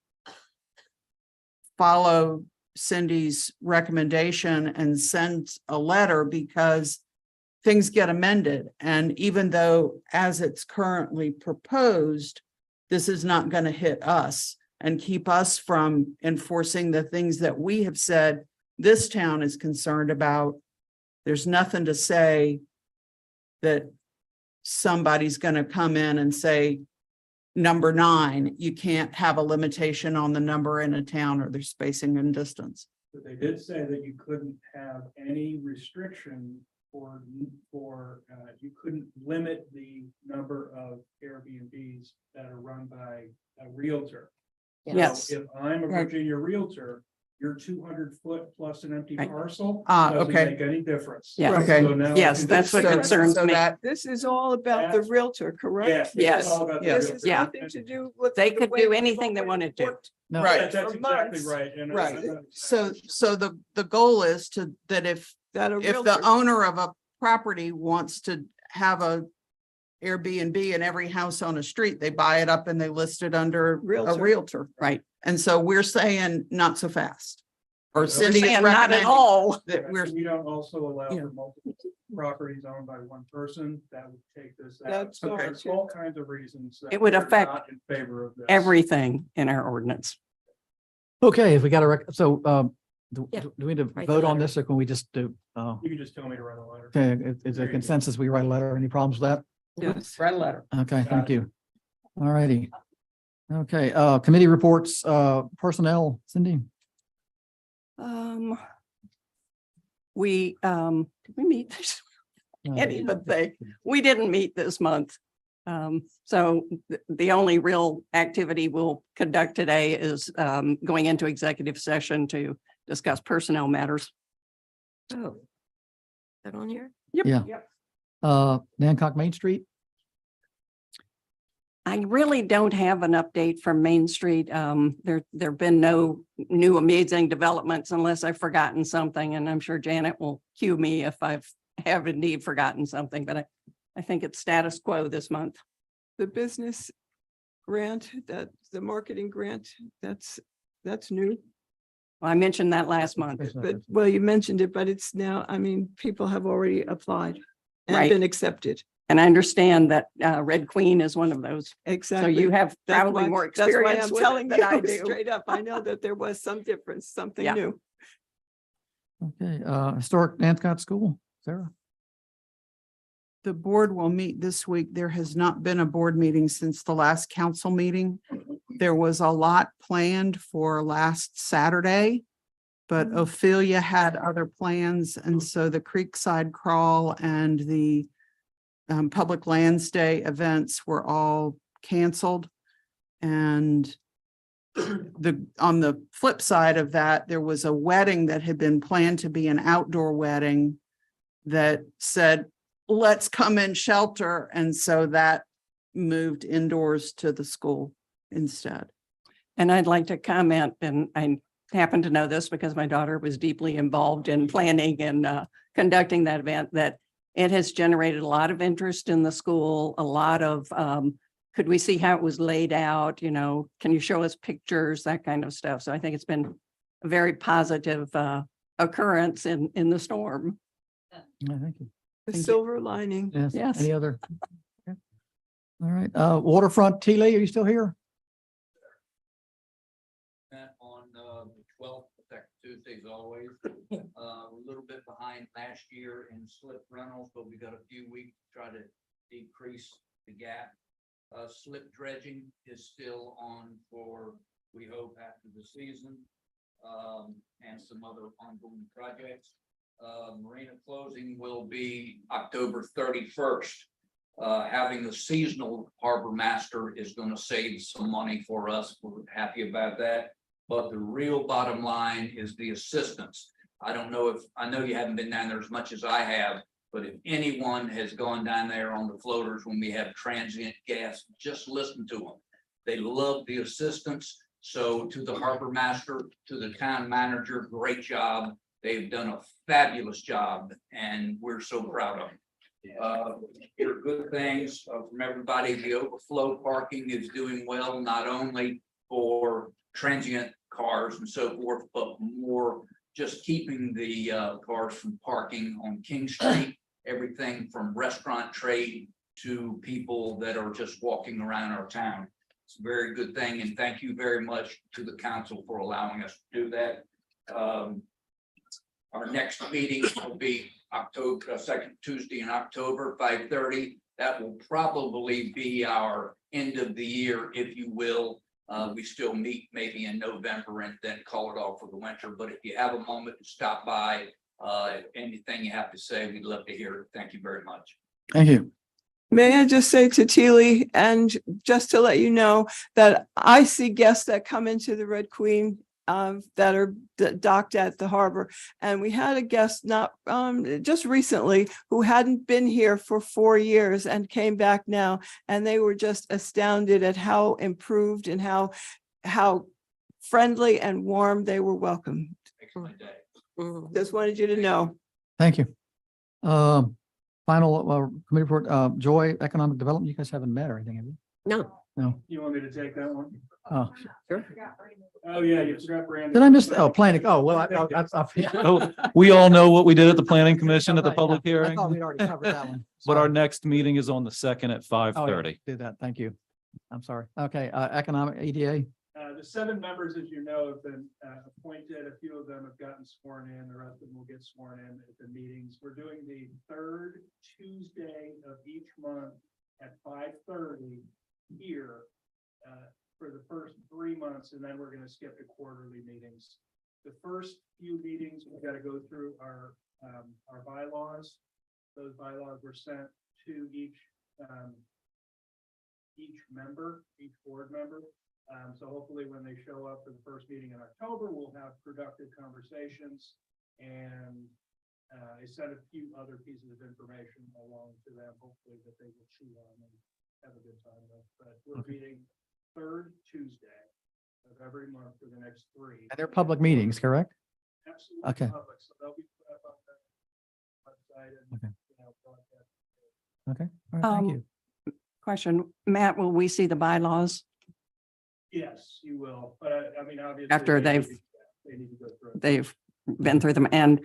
follow Cindy's recommendation and send a letter, because things get amended. And even though as it's currently proposed, this is not going to hit us and keep us from enforcing the things that we have said this town is concerned about. There's nothing to say that somebody's going to come in and say, number 9, you can't have a limitation on the number in a town, or there's spacing and distance. But they did say that you couldn't have any restriction or you couldn't limit the number of Airbnbs that are run by a realtor. Yes. So if I'm a Right. Virginia realtor, your 200-foot plus an empty Right. parcel Ah, doesn't okay. make any difference. Yeah. Okay. So now I Yes, can that's what just- concerns So me. that, This is all about the That's- realtor, correct? Yes. this is Yes. all about the Yes. This realtor. has Yeah. nothing to do with. They the could way do we've anything they always wanted to. worked. No. Right. That's For exactly months. right. and right. that's So exactly- the goal is that if That a the realtor. owner of a property wants to have a Airbnb in every house on a street, they buy it up and they list it under a Realtor. realtor. Right. And so we're saying not so fast. Or Cindy is Saying not at recommending all. that we're, We don't also allow Yeah. for multiple properties owned by one person. That would take this out. That's So okay. there's all kinds of reasons. that It would we're affect not in favor of this. Everything in our ordinance. Okay, if we got a so do we need to Write the vote on letter. this or can we just do, You can just tell me to write a letter. okay, is there consensus? We write a letter? Any problems with that? Yes. Write a letter. Okay, thank you. All righty. Okay, committee reports, personnel, Cindy? Did we meet this? No. Can't even think. We didn't meet this month. So the only real activity we'll conduct today is going into executive session to discuss personnel matters. Oh. Is that on here? Yeah. Nancock Main Street? I really don't have an update from Main Street. There've been no new amazing developments unless I've forgotten something, and I'm sure Janet will cue me if have indeed forgotten something, but I think it's status quo this month. The business grant, the marketing grant, that's new. Well, I mentioned that last month. But, well, you mentioned it, but it's now, I mean, people have already applied and Right. been accepted. And I understand that Red Queen is one of those. So Exactly. you have That's probably why- more that's why experience I'm with telling it than I you do. straight up. I know that there was some difference, something Yeah. new. Okay, Historic Nancock School, Sarah? The board will meet this week. There has not been a board meeting since the last council meeting. There was a lot planned for last Saturday, but Ophelia had other plans, and so the Creekside Crawl and the Public Lands Day events were all canceled. And on the flip side of that, there was a wedding that had been planned to be an outdoor wedding that said, let's come in shelter. And so that moved indoors to the school instead. And I'd like to comment, and I happen to know this because my daughter was deeply involved in planning and conducting that event, that it has generated a lot of interest in the school, a lot of, could we see how it was laid out? You know, can you show us pictures, that kind of stuff. So I think it's been a very positive occurrence in the storm. Yeah, thank you. The silver lining. Yes. Yes. Any other? Okay. All right, Waterfront, Teely, are you still here? On the 12th, Tuesdays always. We're a little bit behind last year in slip rentals, but we got a few weeks to try to decrease the gap. Slip dredging is still on for, we hope, after the season, and some other ongoing projects. Marina closing will be October 31st. Having the seasonal harbor master is going to save some money for us. We're happy about that. But the real bottom line is the assistance. I don't know I know you haven't been down there as much as I have, but if anyone has gone down there on the floaters when we have transient gas, just listen to them. They love the assistance. So to the harbor master, to the town manager, great job. They've done a fabulous job and we're so proud of them. Hear good things from everybody. The overflow parking is doing well, not only for transient cars and so forth, but more just keeping the cars from parking on King Street, everything from restaurant trade to people that are just walking around our town. It's a very good thing, and thank you very much to the council for allowing us to do that. Our next meeting will be October, second Tuesday in October, 5:30. That will probably be our end of the year, if you will. We still meet maybe in November and then call it off for the winter. But if you have a moment to stop by, anything you have to say, we'd love to hear it. Thank you very much. Thank you. May I just say to Teely, and just to let you know that I see guests that come into the Red Queen that are docked at the harbor. And we had a guest not just recently who hadn't been here for 4 years and came back now. And they were just astounded at how improved and how friendly and warm they were welcomed. Makes my day. Just wanted you to know. Thank you. Final committee report, Joy Economic Development, you guys haven't met or anything, have you? No. No. You want me to take that one? Oh, Sure. Oh, yeah, you forgot Brandon. did I miss, planning? Oh, well, Oh, we all know what we did at the planning commission at the public I hearing, thought we'd already covered that one. but our Sorry. next meeting is on the 2nd at Oh, yeah, 5:30. did that. Thank you. I'm sorry. Okay, economic EDA. The 7 members, as you know, have been appointed. A few of them have gotten sworn in. The rest of them will get sworn in at the meetings. We're doing the 3rd Tuesday of each month at 5:30 here for the first 3 months, and then we're going to skip to quarterly meetings. The first few meetings, we've got to go through our bylaws. Those bylaws were sent to each member, each board member. So hopefully when they show up for the first meeting in October, we'll have productive conversations, and I sent a few other pieces of information along to them, hopefully that they will chew on and have a good time with. But we're meeting 3rd Tuesday of every month for the next 3. And they're public meetings, correct? Absolutely. Okay. Public, so they'll be put up on the website and, Okay. broadcast. Okay, all right, thank you. Question, Matt, will we see the bylaws Yes, you will, but I mean, obviously. after they they've need to go through it. they've been through them? And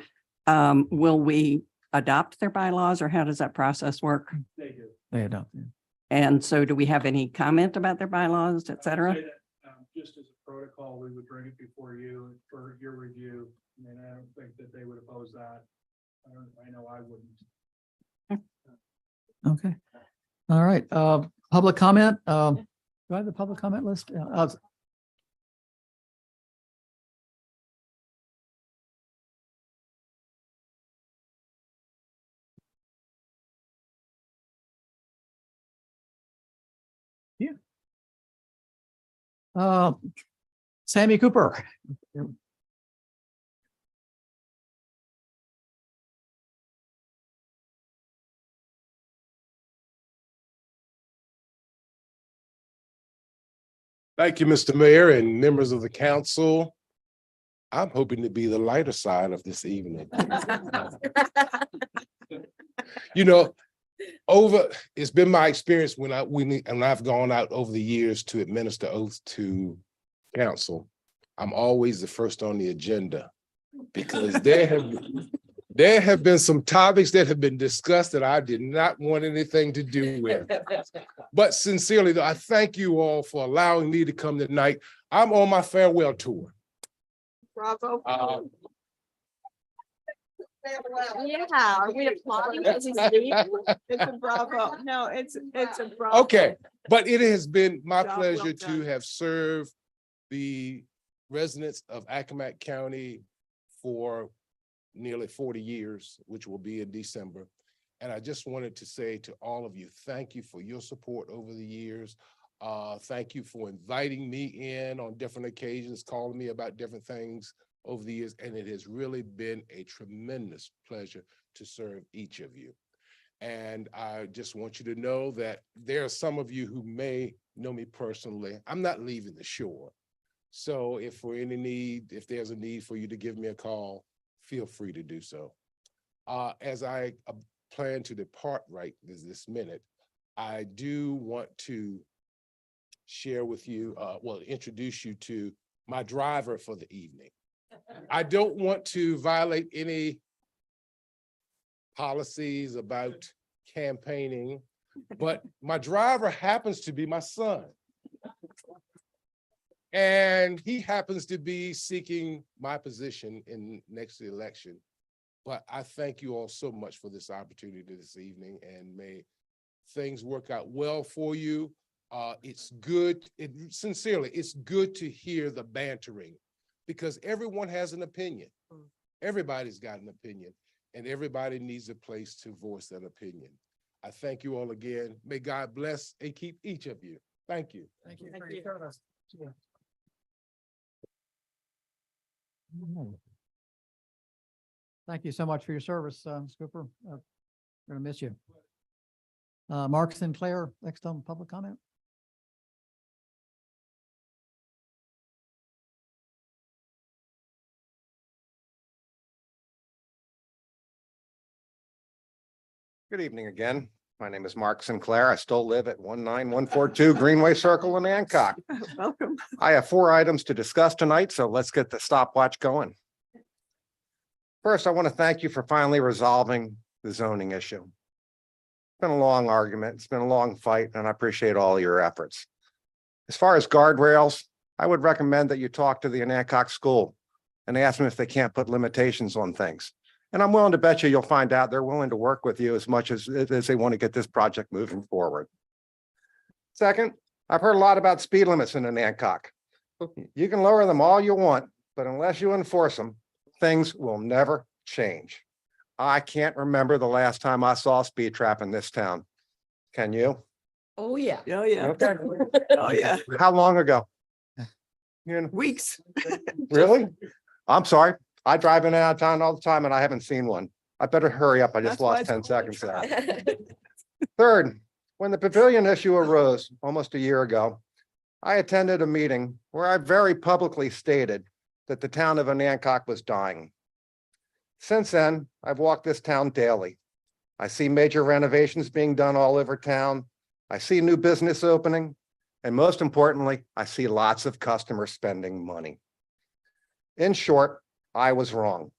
will we adopt their bylaws, or how does that process work? They do. They adopt. Yeah. And so do we have any comment about their bylaws, et cetera? I would say that, just as a protocol, we would bring it before you for your review. I mean, I don't think that they would oppose that. I know I wouldn't. Okay. All right, public comment. Do I have the public comment list? Yeah, Sammy Cooper. Thank you, Mr. Mayor and members of the council. I'm hoping to be the lighter side of this evening. You know, it's been my experience when I've gone out over the years to administer oaths to council. I'm always the first on the agenda because there have been some topics that have been discussed that I did not want anything to do with. But sincerely, though, I thank you all for allowing me to come tonight. I'm on my farewell tour. Bravo. Yeah, are we applauding as he's leaving? It's a bravo. No, it's a bravo. Okay, but it has been my Job well pleasure to done. have served the residents of Accomack County for nearly 40 years, which will be in December. And I just wanted to say to all of you, thank you for your support over the years. Thank you for inviting me in on different occasions, calling me about different things over the years. And it has really been a tremendous pleasure to serve each of you. And I just want you to know that there are some of you who may know me personally. I'm not leaving the shore. So if there's a need for you to give me a call, feel free to do so. As I plan to depart right this minute, I do want to share with you, introduce you to my driver for the evening. I don't want to violate any policies about campaigning, but my driver happens to be my son. And he happens to be seeking my position in next election. But I thank you all so much for this opportunity this evening, and may things work out well for you. It's good, sincerely, it's good to hear the bantering because everyone has an opinion. Everybody's got an opinion, and everybody needs a place to voice that opinion. I thank you all again. May God bless and keep each of you. Thank you. Thank you. Thank for you. your service. Yeah. Thank you so much for your service, Ms. Cooper. We're gonna miss you. Mark Sinclair, next on public comment. Good evening again. My name is Mark Sinclair. I still live at 19142 Greenway Circle in Hancock. Welcome. I have 4 items to discuss tonight, so let's get the stopwatch going. First, I want to thank you for finally resolving the zoning issue. It's been a long argument. It's been a long fight, and I appreciate all your efforts. As far as guardrails, I would recommend that you talk to the Anacog School and ask them if they can't put limitations on things. And I'm willing to bet you'll find out they're willing to work with you as much as they want to get this project moving forward. Second, I've heard a lot about speed limits in Anacog. You can lower them all you want, but unless you enforce them, things will never change. I can't remember the last time I saw a speed trap in this town. Can you? Oh, yeah. Oh, yeah. Okay. Oh, yeah. How long ago? Weeks. Really? I'm sorry. I drive in and out of town all the time and I haven't seen one. I better hurry up. I just That's why lost it's 10 called a seconds there. Third, when the pavilion issue arose almost a year ago, I attended a meeting where I very publicly stated that the town of Anacog was dying. Since then, I've walked this town daily. I see major renovations being done all over town. I see new business opening. And most importantly, I see lots of customers spending money. In short, I was wrong.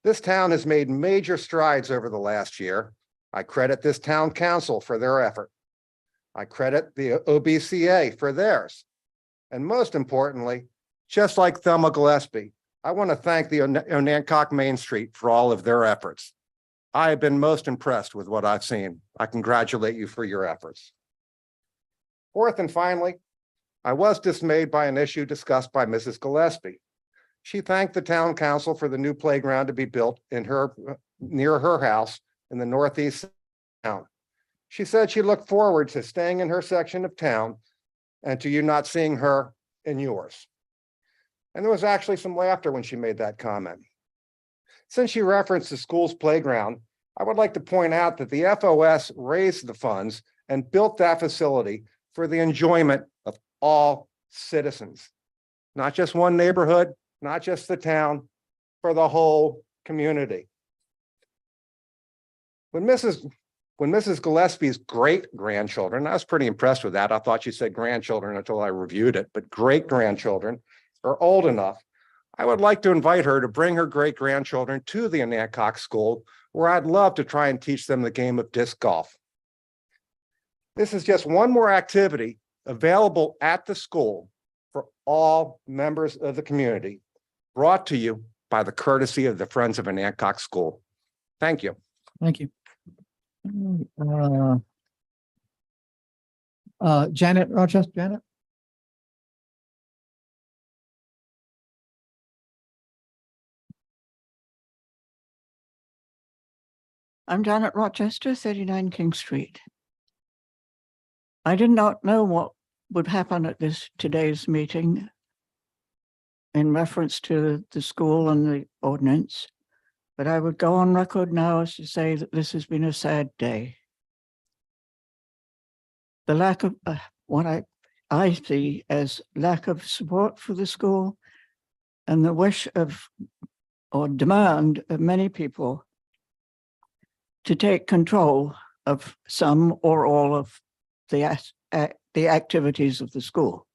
This town has made major strides over the last year. I credit this town council for their effort. I credit the OBCA for theirs. And most importantly, just like Thelma Gillespie, I want to thank the Anacog Main Street for all of their efforts. I have been most impressed with what I've seen. I congratulate you for your efforts. Fourth and finally, I was dismayed by an issue discussed by Mrs. Gillespie. She thanked the town council for the new playground to be built in near her house in the northeast town. She said she looked forward to staying in her section of town and to you not seeing her in yours. And there was actually some laughter when she made that comment. Since she referenced the school's playground, I would like to point out that the FOS raised the funds and built that facility for the enjoyment of all citizens, not just one neighborhood, not just the town, for the whole community. When Mrs. Gillespie's great-grandchildren, I was pretty impressed with that. I thought she said grandchildren until I reviewed it, but great-grandchildren are old enough. I would like to invite her to bring her great-grandchildren to the Anacog School, where I'd love to try and teach them the game of disc golf. This is just one more activity available at the school for all members of the community, brought to you by the courtesy of the Friends of Anacog School. Thank you. Thank you. Janet Rochester, Janet? I'm Janet Rochester, 39 King Street. I did not know what would happen at today's meeting in reference to the school and the ordinance, but I would go on record now as to say that this has been a sad day. The lack of what I see as lack of support for the school and the wish of or demand of many people to take control of some or all of the activities of the school.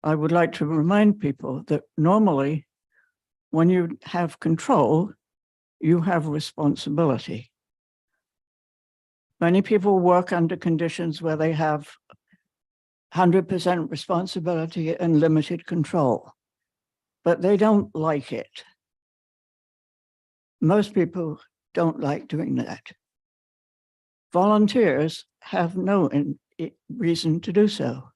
I would like to remind people that normally when you have control, you have responsibility. Many people work under conditions where they have 100% responsibility and limited control, but they don't like it. Most people don't like doing that. Volunteers have no reason to do so.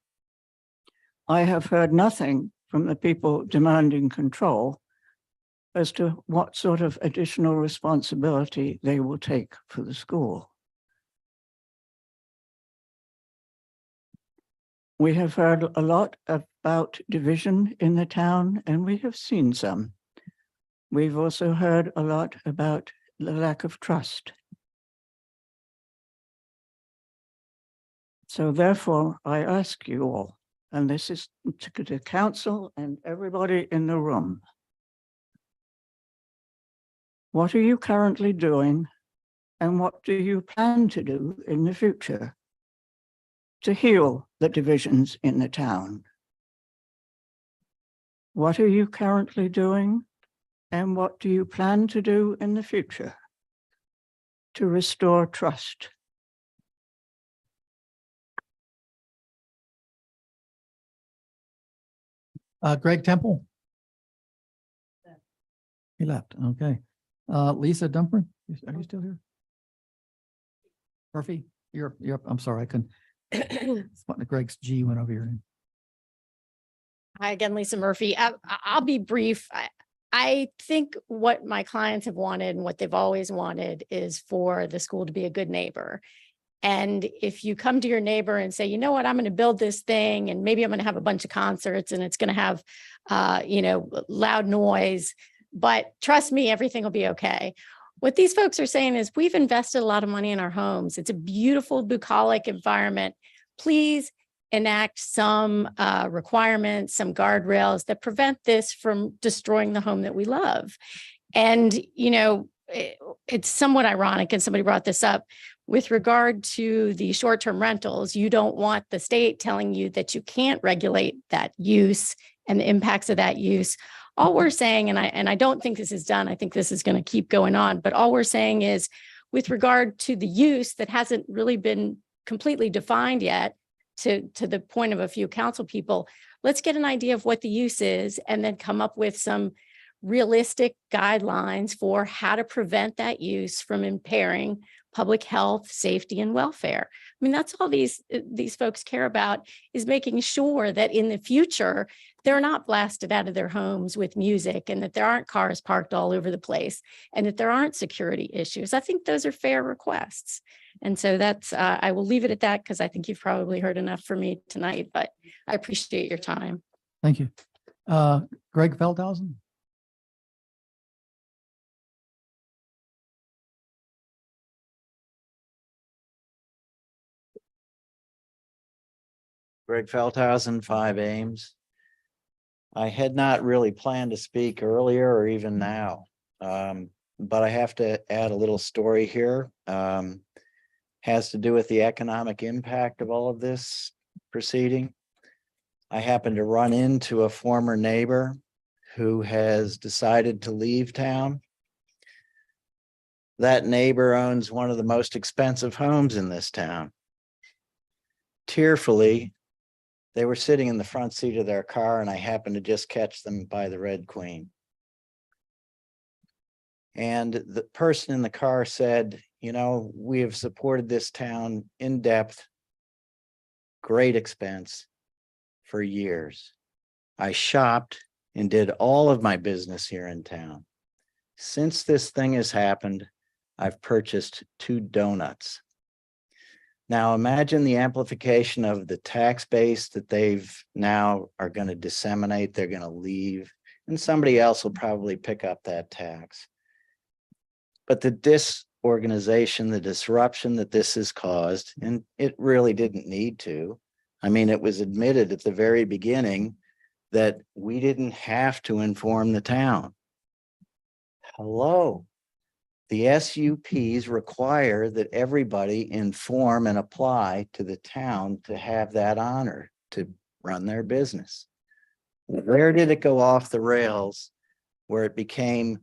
I have heard nothing from the people demanding control as to what sort of additional responsibility they will take for the school. We have heard a lot about division in the town, and we have seen some. We've also heard a lot about the lack of trust. So therefore, I ask you all, and this is to the council and everybody in the room, what are you currently doing and what do you plan to do in the future to heal the divisions in the town? What are you currently doing and what do you plan to do in the future to restore trust? Greg Temple? He left, okay. Lisa Dumfries, are you still here? Murphy, you're, I'm sorry, I couldn't. Greg's G went over here. Hi again, Lisa Murphy. I'll be brief. I think what my clients have wanted and what they've always wanted is for the school to be a good neighbor. And if you come to your neighbor and say, you know what, I'm going to build this thing and maybe I'm going to have a bunch of concerts and it's going to have, loud noise, but trust me, everything will be okay. What these folks are saying is we've invested a lot of money in our homes. It's a beautiful, bucolic environment. Please enact some requirements, some guardrails that prevent this from destroying the home that we love. And, it's somewhat ironic, and somebody brought this up, with regard to the short-term rentals, you don't want the state telling you that you can't regulate that use and the impacts of that use. All we're saying, and I don't think this is done, I think this is going to keep going on, but all we're saying is with regard to the use that hasn't really been completely defined yet, to the point of a few council people, let's get an idea of what the use is and then come up with some realistic guidelines for how to prevent that use from impairing public health, safety, and welfare. I mean, that's all these folks care about, is making sure that in the future, they're not blasted out of their homes with music and that there aren't cars parked all over the place and that there aren't security issues. I think those are fair requests. And so that's, I will leave it at that because I think you've probably heard enough from me tonight, but I appreciate your time. Thank you. Greg Feldhausen? Greg Feldhausen, 5 Ames. I had not really planned to speak earlier or even now, but I have to add a little story here. Has to do with the economic impact of all of this proceeding. I happened to run into a former neighbor who has decided to leave town. That neighbor owns one of the most expensive homes in this town. Tearfully, they were sitting in the front seat of their car and I happened to just catch them by the Red Queen. And the person in the car said, we have supported this town in depth, great expense for years. I shopped and did all of my business here in town. Since this thing has happened, I've purchased 2 donuts. Now imagine the amplification of the tax base that they've now are going to disseminate. They're going to leave and somebody else will probably pick up that tax. But the disorganization, the disruption that this has caused, and it really didn't need to. I mean, it was admitted at the very beginning that we didn't have to inform the town. Hello. The SUPs require that everybody inform and apply to the town to have that honor to run their business. Where did it go off the rails where it became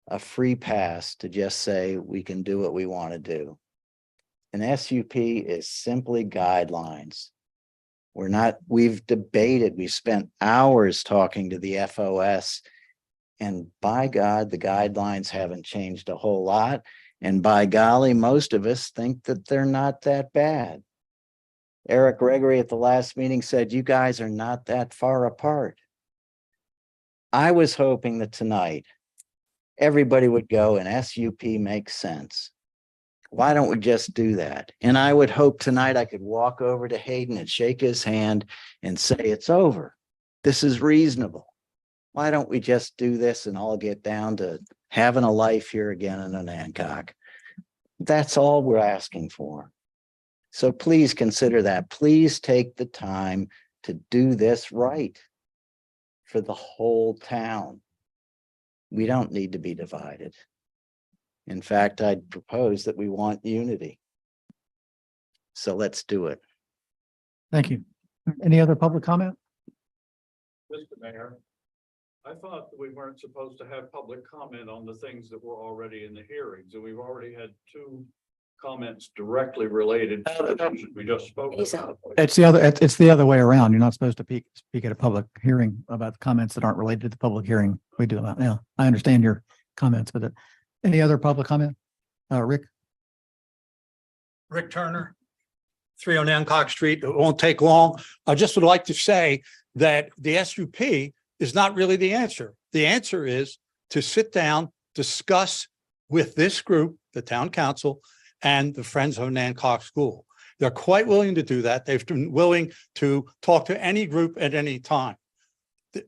a free pass to just say we can do what we want to do? An SUP is simply guidelines. We've debated, we've spent hours talking to the FOS. And by God, the guidelines haven't changed a whole lot. And by golly, most of us think that they're not that bad. Eric Gregory at the last meeting said, you guys are not that far apart. I was hoping that tonight, everybody would go and SUP makes sense. Why don't we just do that? And I would hope tonight I could walk over to Hayden and shake his hand and say, it's over. This is reasonable. Why don't we just do this and all get down to having a life here again in Anancock? That's all we're asking for. So please consider that. Please take the time to do this right for the whole town. We don't need to be divided. In fact, I'd propose that we want unity. So let's do it. Thank you. Any other public comment? Mr. Mayor, I thought that we weren't supposed to have public comment on the things that were already in the hearings, and we've already had 2 comments directly related to the motion we just spoke about. It's the other way around. You're not supposed to speak at a public hearing about comments that aren't related to the public hearing. We do that. Yeah, I understand your comments, but any other public comment? Rick? Rick Turner, 309 Hancock Street. It won't take long. I just would like to say that the SUP is not really the answer. The answer is to sit down, discuss with this group, the town council, and the Friends of Hancock School. They're quite willing to do that. They've been willing to talk to any group at any time. The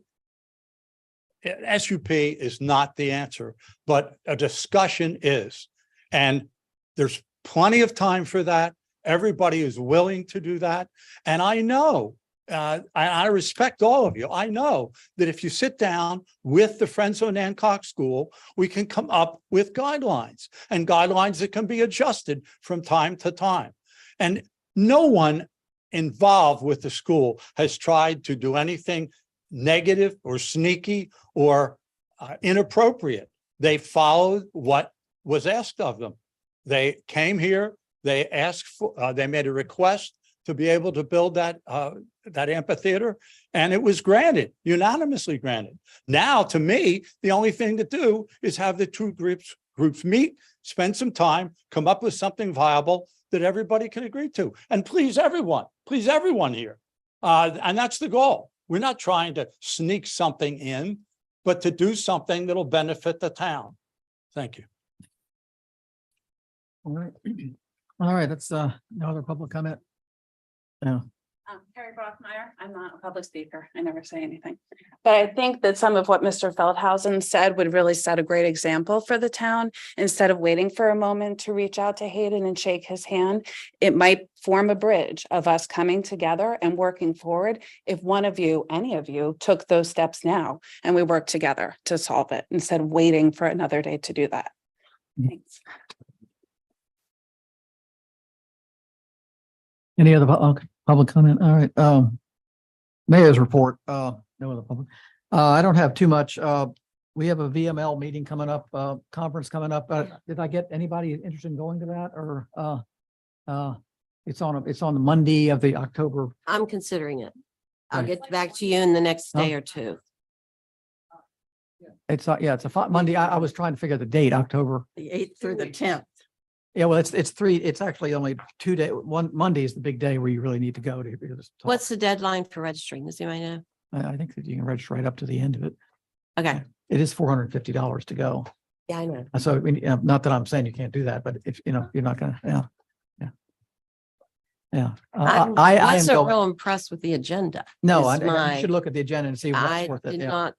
SUP is not the answer, but a discussion is. And there's plenty of time for that. Everybody is willing to do that. And I know, I respect all of you. I know that if you sit down with the Friends of Hancock School, we can come up with guidelines and guidelines that can be adjusted from time to time. And no one involved with the school has tried to do anything negative or sneaky or inappropriate. They followed what was asked of them. They came here, they asked for, they made a request to be able to build that amphitheater, and it was granted, unanimously granted. Now, to me, the only thing to do is have the two groups meet, spend some time, come up with something viable that everybody can agree to, and please everyone here. And that's the goal. We're not trying to sneak something in, but to do something that'll benefit the town. Thank you. All right. All right, that's no other public comment. No. Carrie Brockmeyer, I'm not a public speaker. I never say anything. But I think that some of what Mr. Feldhausen said would really set a great example for the town. Instead of waiting for a moment to reach out to Hayden and shake his hand, it might form a bridge of us coming together and working forward. If one of you, any of you, took those steps now and we work together to solve it instead of waiting for another day to do that. Thanks. Any other public comment? All right. Mayor's report. No other public. I don't have too much. We have a VML meeting coming up, conference coming up. Did I get anybody interested in going to that, or it's on the Monday of the October? I'm considering it. I'll Right. get back to you in the next day or two. It's it's a Monday. I was trying to figure the date, October. The 8th through the 10th. Yeah, well, it's actually only 2 days. One Monday is the big day where you really need to go to hear this talk. What's the deadline for registering? Does anybody know? I think that you can register right up to the end of it. Okay. It is $450 to go. Yeah, I know. So, I mean, not that I'm saying you can't do that, but if, you're not gonna, yeah. I am wasn't going, real impressed with the agenda. no, is you my- should look at the agenda and see what's I worth it. did Yeah. not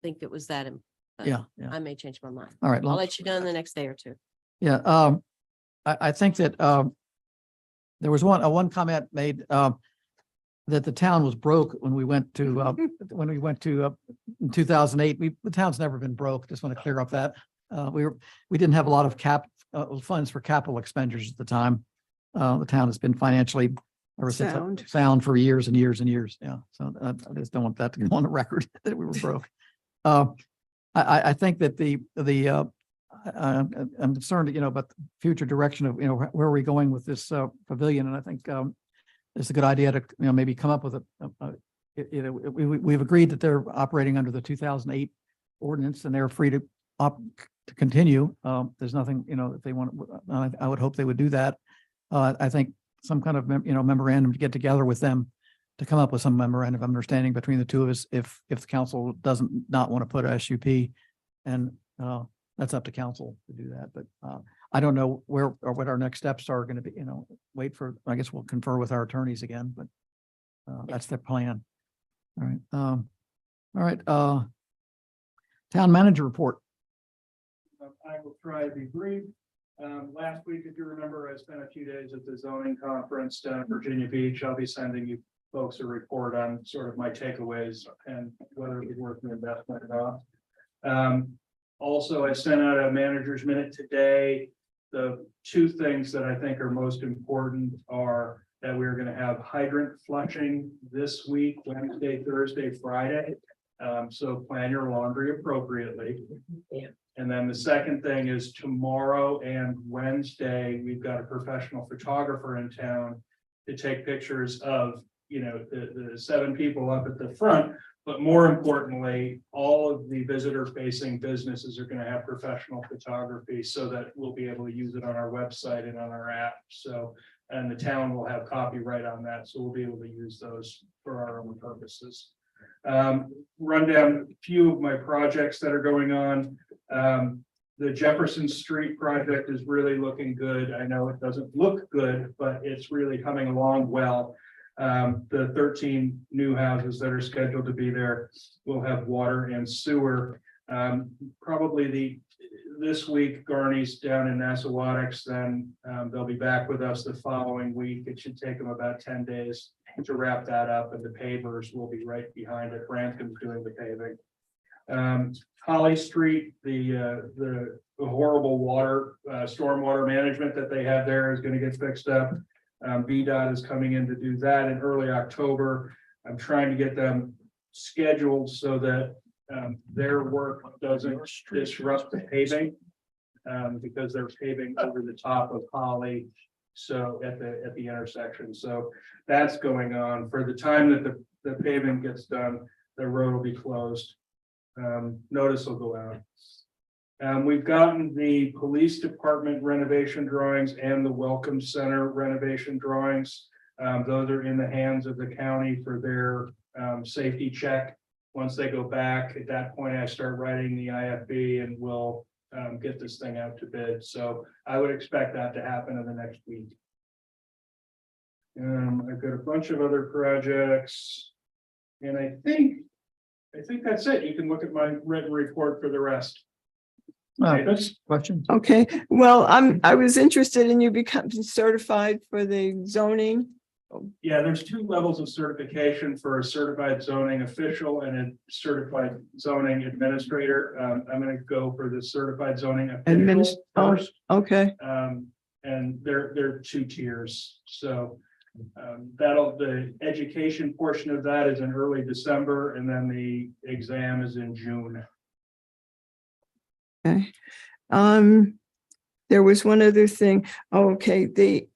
think it was that. But Yeah. I may change my mind. All right. I'll let you know in the next day or two. Yeah, I think that there was one comment made that the town was broke when we went to in 2008. The town's never been broke. Just want to clear up that. We didn't have a lot of funds for capital expenditures at the time. The town has been financially ever since sound for years and years and years. Yeah, so I just don't want that to go on the record that we were broke. I think that I'm concerned, about the future direction of, where are we going with this pavilion? And I think it's a good idea to, maybe come up with we've agreed that they're operating under the 2008 ordinance and they're free to continue. There's nothing, if they want, I would hope they would do that. I think some kind of, memorandum to get together with them to come up with some memorandum of understanding between the two of us if the council doesn't not want to put a SUP, and that's up to council to do that. But I don't know where or what our next steps are going to be, wait for, I guess we'll confer with our attorneys again, but that's their plan. All right. All right. Town manager report. I will try to be brief. Last week, if you remember, I spent a few days at the zoning conference down in Virginia Beach. I'll be sending you folks a report on sort of my takeaways and whether it was worth the investment or not. Also, I sent out a manager's minute today. The two things that I think are most important are that we're going to have hydrant flushing this week, Wednesday, Thursday, Friday. So plan your laundry appropriately. And then the second thing is tomorrow and Wednesday, we've got a professional photographer in town to take pictures of, the 7 people up at the front. But more importantly, all of the visitor facing businesses are going to have professional photography so that we'll be able to use it on our website and on our app. So, and the town will have copyright on that. So we'll be able to use those for our own purposes. Run down a few of my projects that are going on. The Jefferson Street project is really looking good. I know it doesn't look good, but it's really coming along well. The 13 new houses that are scheduled to be there will have water and sewer. Probably this week, Garney's down in Nassauwatics, then they'll be back with us the following week. It should take them about 10 days to wrap that up, and the pavers will be right behind it. Branscome's doing the paving. Holly Street, the horrible water, stormwater management that they have there is going to get fixed up. VDOT is coming in to do that in early October. I'm trying to get them scheduled so that their work doesn't disrupt the paving, because they're paving over the top of Holly, so at the intersection. So that's going on. For the time that the paving gets done, the road will be closed. Notice will go out. We've gotten the police department renovation drawings and the Welcome Center renovation drawings. Those are in the hands of the county for their safety check. Once they go back, at that point, I start writing the IFB and we'll get this thing out to bid. So I would expect that to happen in the next week. I've got a bunch of other projects, and I think that's it. You can look at my written report for the rest. Question? Okay, well, I was interested in you becoming certified for the zoning. Yeah, there's 2 levels of certification for a certified zoning official and a certified zoning administrator. I'm going to go for the certified zoning official first. Okay, And they're 2 tiers. So the education portion of that is in early December, and then the exam is in June. okay. There was one other thing. Oh, okay, the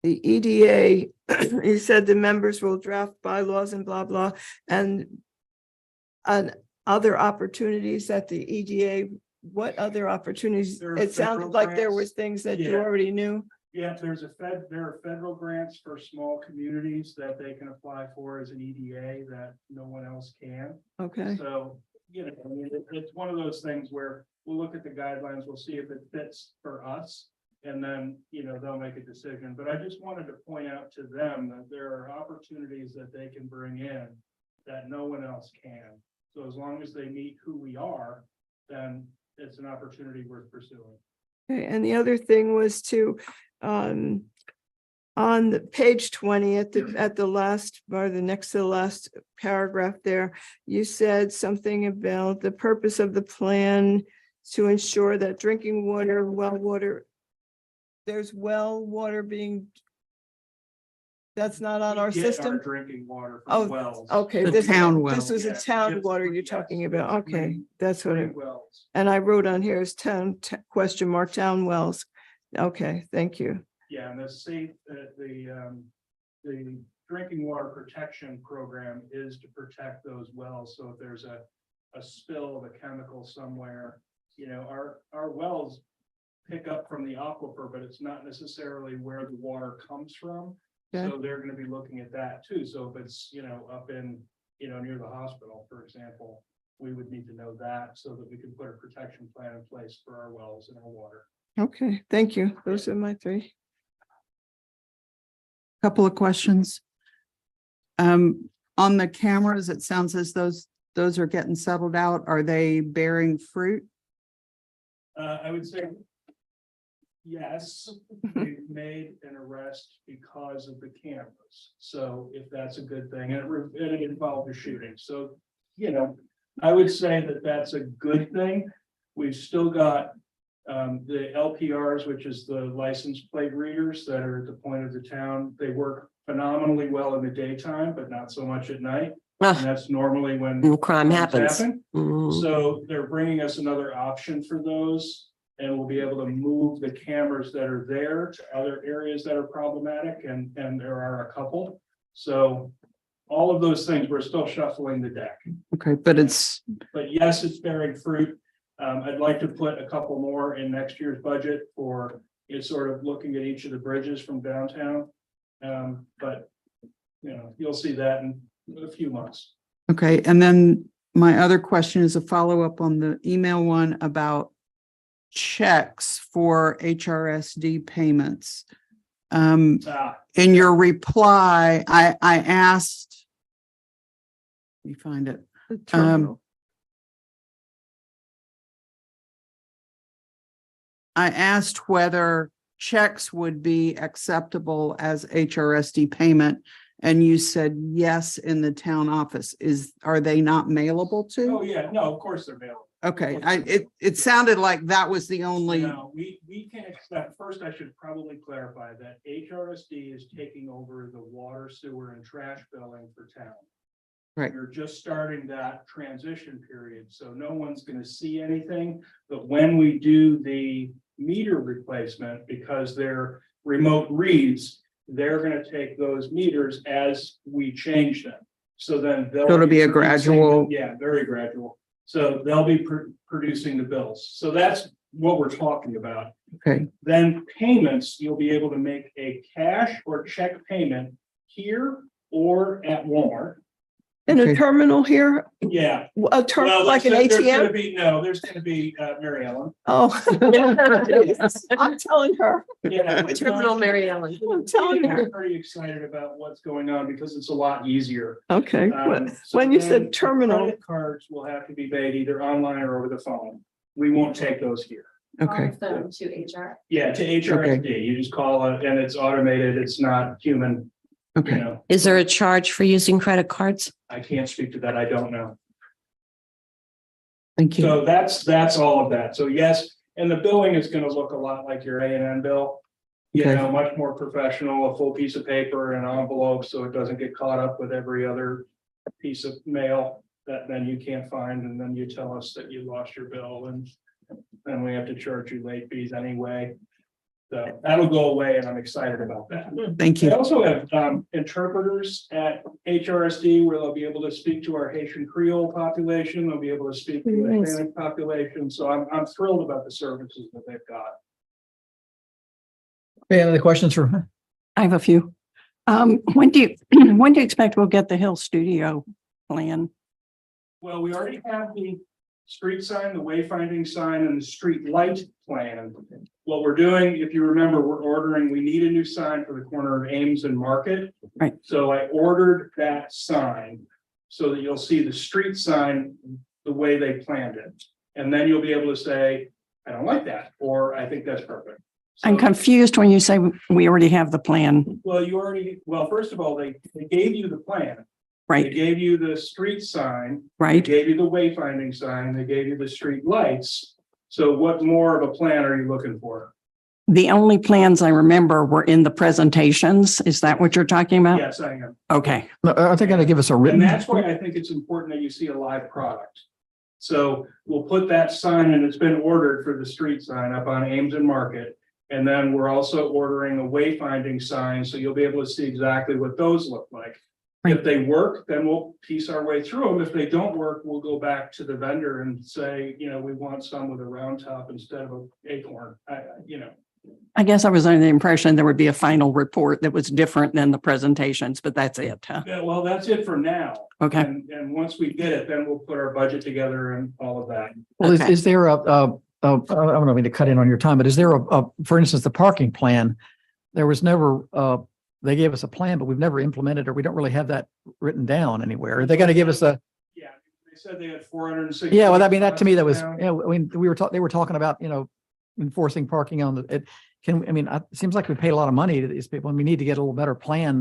EDA, you said the members will draft bylaws and blah, blah, and other opportunities at the EDA, what other opportunities? There are It sounded federal like there grants. was things that you Yeah. already knew. Yeah, there are federal grants for small communities that they can apply for as an EDA that no one else can. Okay, So, I mean, it's one of those things where we'll look at the guidelines, we'll see if it fits for us. And then, they'll make a decision. But I just wanted to point out to them that there are opportunities that they can bring in that no one else can. So as long as they meet who we are, then it's an opportunity worth pursuing. okay, and the other thing was to, on the page 20 at the last, or the next to the last paragraph there, you said something about the purpose of the plan to ensure that drinking water, there's well water being, that's not on our We get our system? drinking water Oh, from wells. Okay, The this town well. was a Yeah, town yes, water you're yes, talking about. Okay, free- that's what free it, wells. and I wrote on here is town, question mark, town wells. Okay, thank you. Yeah, and the drinking water protection program is to protect those wells. So if there's a spill of a chemical somewhere, our wells pick up from the aquifer, but it's not necessarily where the water comes from. Okay. So they're going to be looking at that too. So if it's, up in, near the hospital, for example, we would need to know that so that we can put a protection plan in place for our wells and our water. Okay, thank you. Those are my 3. Couple of questions. On the cameras, it sounds as those are getting settled out. Are they bearing fruit? I would say yes, we've made an arrest because of the cameras. So if that's a good thing, and it involved a shooting. So, I would say that that's a good thing. We've still got the LPRs, which is the license plate readers that are at the point of the town. They work phenomenally well in the daytime, but not so much at night. And that's normally when Crime crimes happens. happen. Mm. So they're bringing us another option for those. And we'll be able to move the cameras that are there to other areas that are problematic, and there are a couple. So all of those things, we're still shuffling the deck. Okay, but it's, But yes, it's bearing fruit. I'd like to put a couple more in next year's budget for, sort of looking at each of the bridges from downtown. But, you'll see that in a few months. okay, and then my other question is a follow-up on the email one about checks for HRSD payments. In your reply, I asked, let me find it. The terminal. I asked whether checks would be acceptable as HRSD payment, and you said yes in the town office. Are they not mailable to? Oh, yeah, no, of course they're available. Okay, it sounded like that was the only, No, we can expect, first I should probably clarify that HRSD is taking over the water, sewer and trash billing for town. right, You're just starting that transition period, so no one's gonna see anything. But when we do the meter replacement, because they're remote reads, they're gonna take those meters as we change them. So then So it'll be a producing- gradual- Yeah, very gradual. So they'll be producing the bills. So that's what we're talking about. okay, Then payments, you'll be able to make a cash or check payment here or at Walmart. In a Okay. terminal here, Yeah. a terminal Well, like an there's gonna ATM? be, there's gonna be Mary Ellen. Oh. I'm telling her. Yeah. Terminal Mary Ellen. I'm telling her. I'm pretty excited about what's going on because it's a lot easier. Okay, So when you then said terminal, credit cards will have to be paid either online or over the phone. We won't take those here. okay, Phone to HR. Yeah, to HRSD, you just call it and it's automated. It's not human, okay. Is there a charge for using credit cards? I can't speak to that. I don't know. Thank you. So that's all of that. So yes, and the billing is gonna look a lot like your A&M bill. Okay. Much more professional, a full piece of paper and envelope, so it doesn't get caught up with every other piece of mail that then you can't find, and then you tell us that you lost your bill, and then we have to charge you late fees anyway. So that'll go away, and I'm excited about that. Thank They you. also have interpreters at HRSD where they'll be able to speak to our Haitian Creole population. They'll be able to speak to the Nice. Hispanic population. So I'm thrilled about the services that they've got. Any other questions for? I have a few. When do you expect we'll get the Hill Studio plan? Well, we already have the street sign, the wayfinding sign, and the street light plan. What we're doing, if you remember, we need a new sign for the corner of Ames and Market. Right. So I ordered that sign so that you'll see the street sign the way they planned it. And then you'll be able to say, I don't like that, or I think that's perfect. I'm So- confused when you say we already have the plan, Well, first of all, they gave you the plan. They right? gave you the street sign. They Right? gave you the wayfinding sign, they gave you the street lights. So what more of a plan are you looking for? The only plans I remember were in the presentations. Is that what you're talking about? Yes, I am. Okay, Are they going to give us a And written? that's why I think it's important that you see a live product. So we'll put that sign, and it's been ordered for the street sign up on Ames and Market. And then we're also ordering a wayfinding sign, so you'll be able to see exactly what those look like. If they work, then we'll piece our way through them. If they don't work, we'll go back to the vendor and say, we want some with a round top instead of an acorn, I guess I was under the impression there would be a final report that was different than the presentations, but that's it, huh? Yeah, well, that's it for now. Okay. And once we get it, then we'll put our budget together and all of that. Well, Okay. is there I don't mean to cut in on your time, but is there for instance, the parking plan? There was never, they gave us a plan, but we've never implemented, or we don't really have that written down anywhere. Are they going to give us a? Yeah, they said they had 460. Yeah, well, I mean, that to me, that was, down. I mean, they were talking about, enforcing parking on it seems like we paid a lot of money to these people and we need to get a little better plan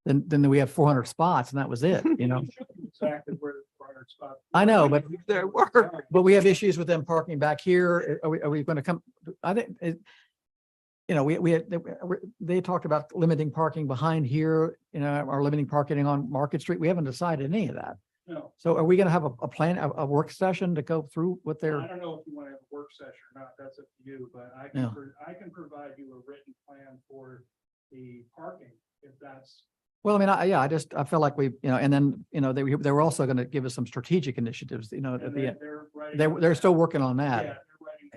than we have 400 spots and that was it, Exactly where the prior spot. I know, but there were. we have issues with them parking back here. Are we going to come? I think you know, they talked about limiting parking behind here, you know, or limiting parking on Market Street. We haven't decided any of that. No, So are we gonna have a plan, a work session to go through what I they're, don't know if you want to have a work session or not, that's up to you, but Yeah. I can provide you a written plan for the parking if that's. well, I mean, I felt like we, you know, and then, you know, they were also gonna give us some strategic initiatives, you know, at And the end. they're writing. They're still working on Yeah, that. they're writing.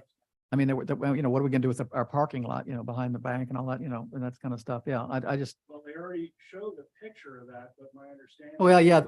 I mean, you know, what are we gonna do with our parking lot, you know, behind the bank and all that, you know, and that kind of stuff. Yeah, I just, Well, they already showed a picture of that, but my understanding. well, yeah,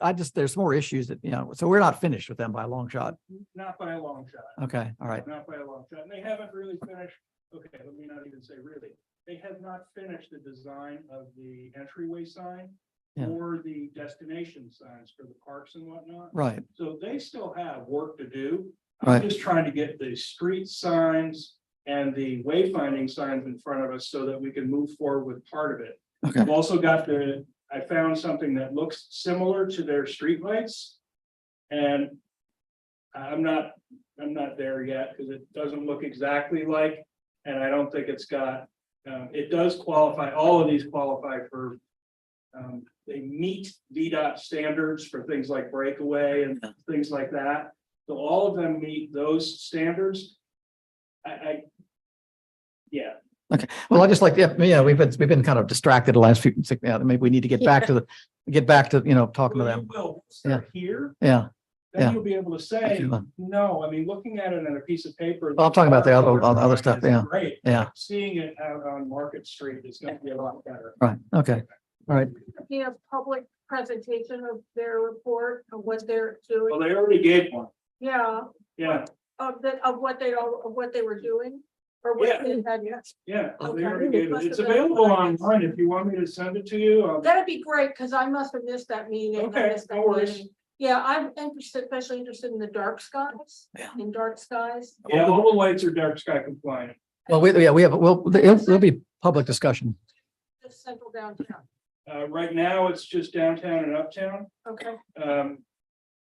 I just, there's more issues that, you know, so we're not finished with them by a long shot. Not by a long shot. Okay, all right. Not by a long shot. And they haven't really finished, okay, let me not even say really. They have not finished the design of the entryway sign Yeah. or the destination signs for the parks and whatnot. Right, So they still have work to do. Right. I'm just trying to get the street signs and the wayfinding signs in front of us so that we can move forward with part of it. okay. I've also got I found something that looks similar to their streetlights. And I'm not there yet because it doesn't look exactly like, and I don't think it's got, it does qualify, all of these qualify for, they meet VDOT standards for things like breakaway and things like that. So all of them meet those standards. Yeah. Okay, well, I just like, yeah, we've been kind of distracted the last few, maybe we need to get back to you know, talking to Well, them. you will start here, Yeah, yeah. then you'll be able to say, Okay. no, I mean, looking at it on a piece of paper. Well, I'm talking about the other stuff, is yeah. Great. Yeah. Seeing it out on Market Street is gonna be a lot better. Right, okay, all right. Be a public presentation of their report of what they're doing. Well, they already gave one, Yeah, yeah, of what they were doing. Or what Yeah. they had, yes. yeah, they Okay. already gave it. Must It's have been- available online if you want me to send it to you. That'd be great, because I must have missed that meeting. I Okay, missed that no worries. meeting. Yeah, I'm interested, especially interested in the dark skies, in dark skies. Yeah, all the lights are dark sky compliant. Well, there'll be public discussion. Just central downtown. Right now, it's just downtown and uptown. Okay.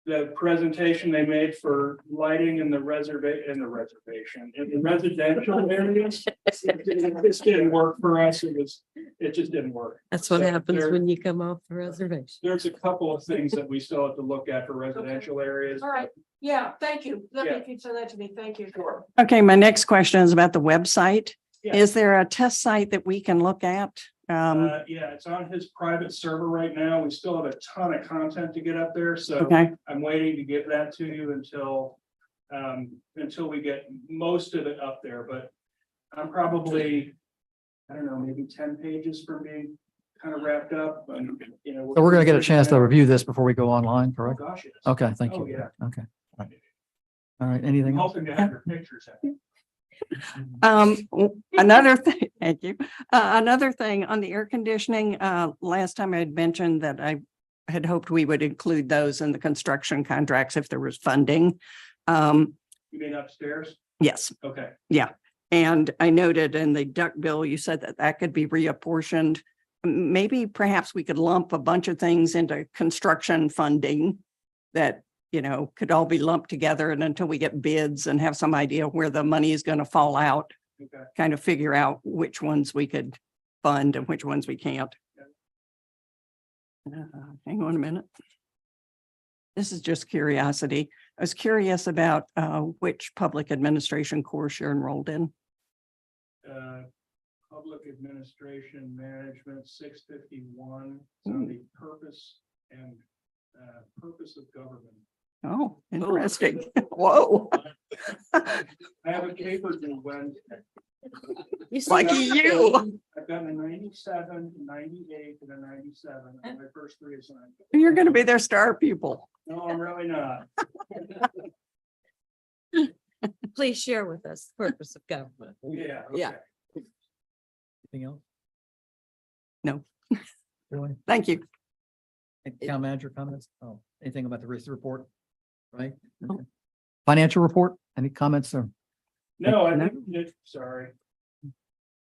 The presentation they made for lighting in the reservation, in the residential areas. This didn't work for us. It just didn't work. That's what So happens there- when you come off the reservation. There's a couple of things that we still have to look at for residential areas. All right. Yeah, thank you. Let me, Yeah. if you send that to me, thank you. Sure. Okay, my next question is about the website. Yeah. Is there a test site that we can look at? Yeah, it's on his private server right now. We still have a ton of content to get up there, so Okay, I'm waiting to give that to you until we get most of it up there, but I'm probably, I don't know, maybe 10 pages from being kind of wrapped up, and, you know. So we're gonna get a chance to review this before we go online, Oh, correct? gosh, yes. Okay, thank Oh, you. yeah. Okay. All right, anything I'm else? hoping to have your pictures. Another thing, thank you. Another thing on the air conditioning, last time I had mentioned that I had hoped we would include those in the construction contracts if there was funding. You mean upstairs? Yes, Okay. yeah. And I noted in the duct bill, you said that that could be reapportioned. Maybe perhaps we could lump a bunch of things into construction funding that, you know, could all be lumped together, and until we get bids and have some idea where the money is going to fall out, Okay. kind of figure out which ones we could fund and which ones we can't. Hang on a minute. This is just curiosity. I was curious about which public administration course you're enrolled in. Public Administration Management 651, on the purpose of government. Oh, interesting. Whoa. I have a paper due Wednesday. Lucky you. I've got a 97, 98, and a 97 on my first three assignments. You're going to be their star pupil. No, I'm really not. Please share with us the purpose of government. Yeah. Yeah. okay. Anything else? No. Really? Thank you. Town manager comments? Oh, anything about the recent report? Right? Okay. Financial report? Any comments or? No, I think, sorry.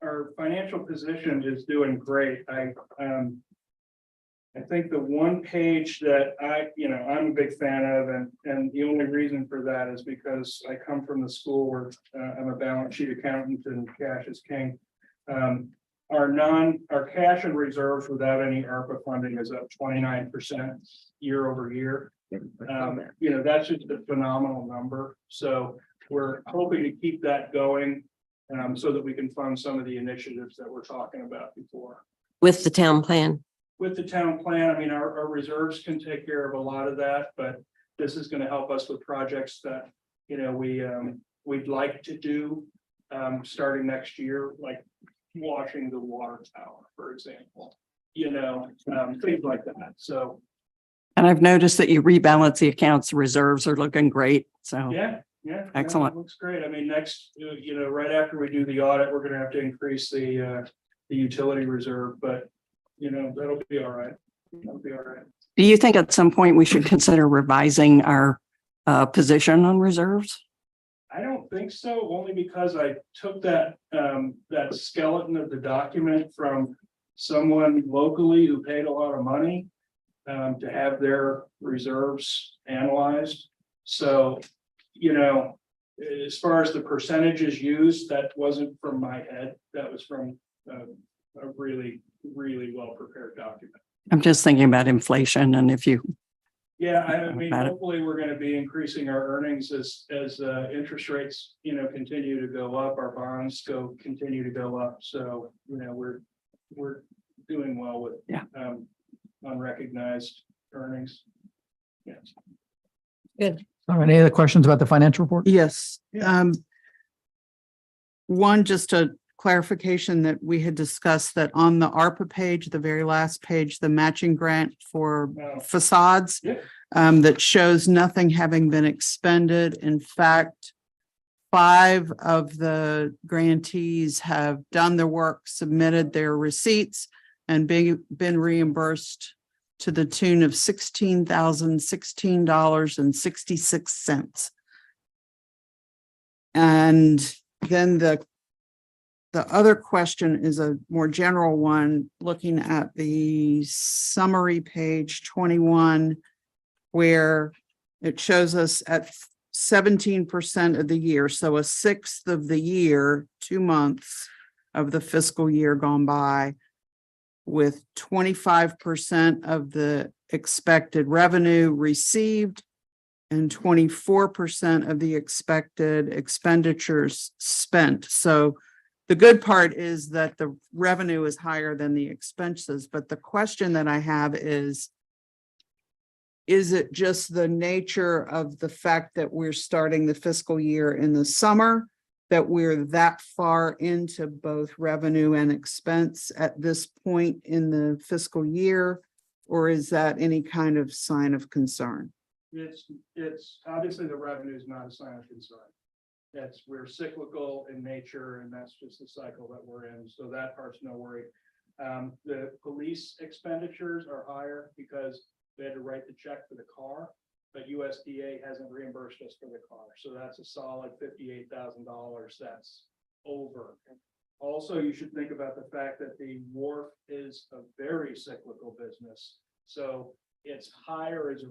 Our financial position is doing great. I think the one page that I'm a big fan of, and the only reason for that is because I come from the school where I'm a balance sheet accountant and cash is king. Our cash and reserves without any ARPA funding is up 29% year over year. That's just a phenomenal number. So we're hoping to keep that going so that we can fund some of the initiatives that we're talking about before. With the town plan. With the town plan, I mean, our reserves can take care of a lot of that, but this is going to help us with projects that, we'd like to do starting next year, like washing the water tower, for example, things like that. So. And I've noticed that you rebalance the accounts, reserves are looking great. So. Yeah. Excellent. Looks great. I mean, next, right after we do the audit, we're going to have to increase the utility reserve, but that'll be all right. That'll be all right. Do you think at some point we should consider revising our position on reserves? I don't think so, only because I took that skeleton of the document from someone locally who paid a lot of money to have their reserves analyzed. So, as far as the percentages used, that wasn't from my head. That was from a really, really well-prepared document. I'm just thinking about inflation and if you. Yeah, I mean, About it. hopefully we're going to be increasing our earnings as interest rates, continue to go up, our bonds continue to go up. So, we're doing well with unrecognized earnings. Yes. Good. All right, any other questions about the financial report? Yes. One, just a clarification that we had discussed that on the ARPA page, the very last page, the matching grant for facades, that shows nothing having been expended. In fact, 5 of the grantees have done their work, submitted their receipts, and been reimbursed to the tune of $16,016.66. And then the other question is a more general one, looking at the summary page 21, where it shows us at 17% of the year. So a sixth of the year, 2 months of the fiscal year gone by, with 25% of the expected revenue received and 24% of the expected expenditures spent. So the good part is that the revenue is higher than the expenses, but the question that I have is it just the nature of the fact that we're starting the fiscal year in the summer, that we're that far into both revenue and expense at this point in the fiscal year? Or is that any kind of sign of concern? It's obviously the revenue is not a sign of concern. We're cyclical in nature, and that's just the cycle that we're in. So that part's no worry. The police expenditures are higher because they had to write the check for the car, but USDA hasn't reimbursed us for the car. So that's a solid $58,000 that's over. Also, you should think about the fact that the wharf is a very cyclical business. So it's higher as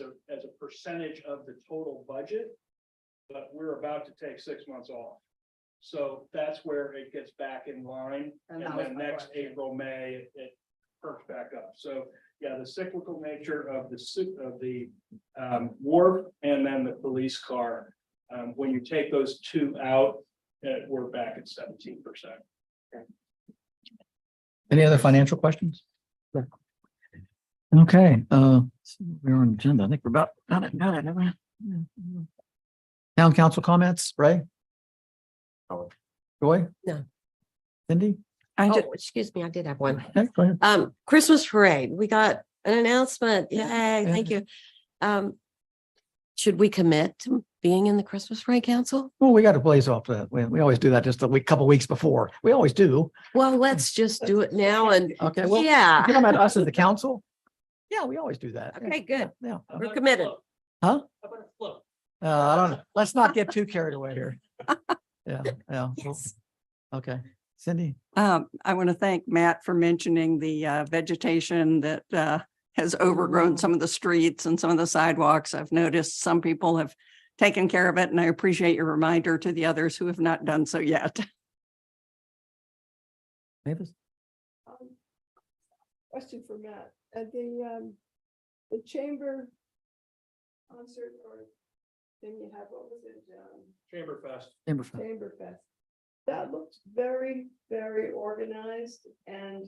a percentage of the total budget, but we're about to take 6 months off. So that's where it gets back in line. And then next April, May, it perks back up. So yeah, the cyclical nature of the wharf and then the police car. When you take those two out, we're back at 17%. Any other financial questions? Okay, we're on agenda. I think we're about got it. Town council comments, Ray? Joy? No. Cindy? Excuse me, I did have one. Okay, go ahead. Christmas parade. We got an announcement. Yay, thank you. Should we commit to being in the Christmas parade council? Well, we got to blaze off that. We always do that just a couple weeks before. We always do. Well, let's just do it now and Okay, well, yeah. you talking about us as the council? Yeah, we always do that. Okay, good. Yeah. We're committed. Huh? I don't know. Let's not get too carried away here. Yeah. Yes. Okay. Cindy? I want to thank Matt for mentioning the vegetation that has overgrown some of the streets and some of the sidewalks. I've noticed some people have taken care of it, and I appreciate your reminder to the others who have not done so yet. Mavis? Question for Matt, at the chamber concert or thing you have, what was it? Chamber Fest. Chamber Fest. That looked very, very organized and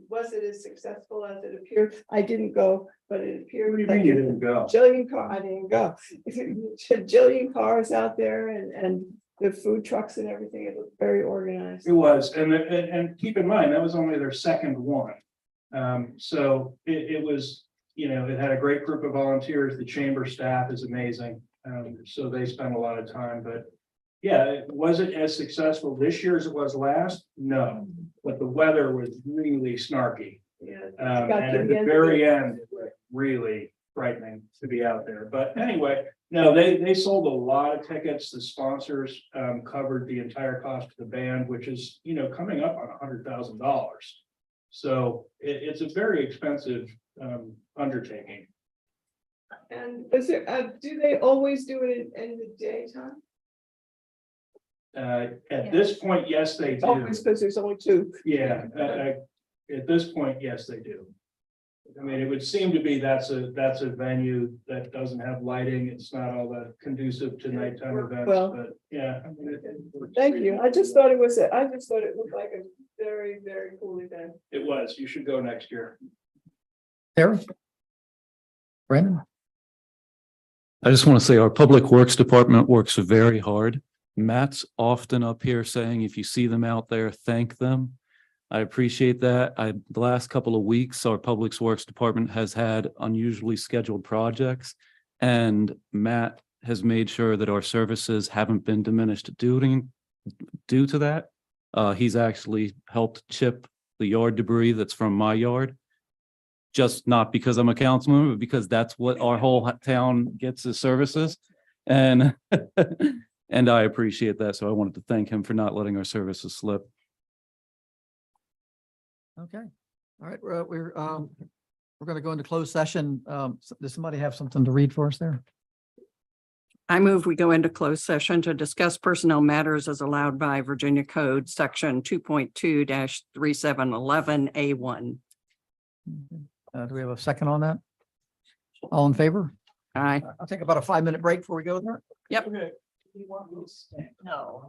was it as successful as it appeared? I didn't go, but it appeared. What do you like mean you didn't go? I didn't go. Jillian cars out there and the food trucks and everything. It looked very organized. It was, and keep in mind, that was only their second one. So it was, it had a great group of volunteers. The chamber staff is amazing. So they spent a lot of time, but yeah, was it as successful this year as it was last? No, but the weather was really snarky. Yeah. And at the very end, it was really frightening to be out there. But anyway, no, they sold a lot of tickets. The sponsors covered the entire cost of the band, which is, coming up on $100,000. So it's a very expensive undertaking. And is there, do they always do it in the daytime? At this point, yes, they do. Always, because there's only two. Yeah, at this point, yes, they do. I mean, it would seem to be that's a venue that doesn't have lighting. It's not all that conducive to nighttime events, Well, but yeah. Thank you. I just thought it looked like a very, very cool event. It was. You should go next year. Sarah? Brandon? I just want to say our Public Works Department works very hard. Matt's often up here saying, if you see them out there, thank them. I appreciate that. The last couple of weeks, our Public Works Department has had unusually scheduled projects, and Matt has made sure that our services haven't been diminished due to that. He's actually helped chip the yard debris that's from my yard. Just not because I'm a councilman, but because that's what our whole town gets as services. And and I appreciate that. So I wanted to thank him for not letting our services slip. Okay. All right, we're going to go into closed session. Does somebody have something to read for us there? I move we go into closed session to discuss personnel matters as allowed by Virginia Code Section 2.2-3711A1. Do we have a second on that? All in favor? Aye. I'll take about a 5-minute break before we go there. Yep. Okay. No.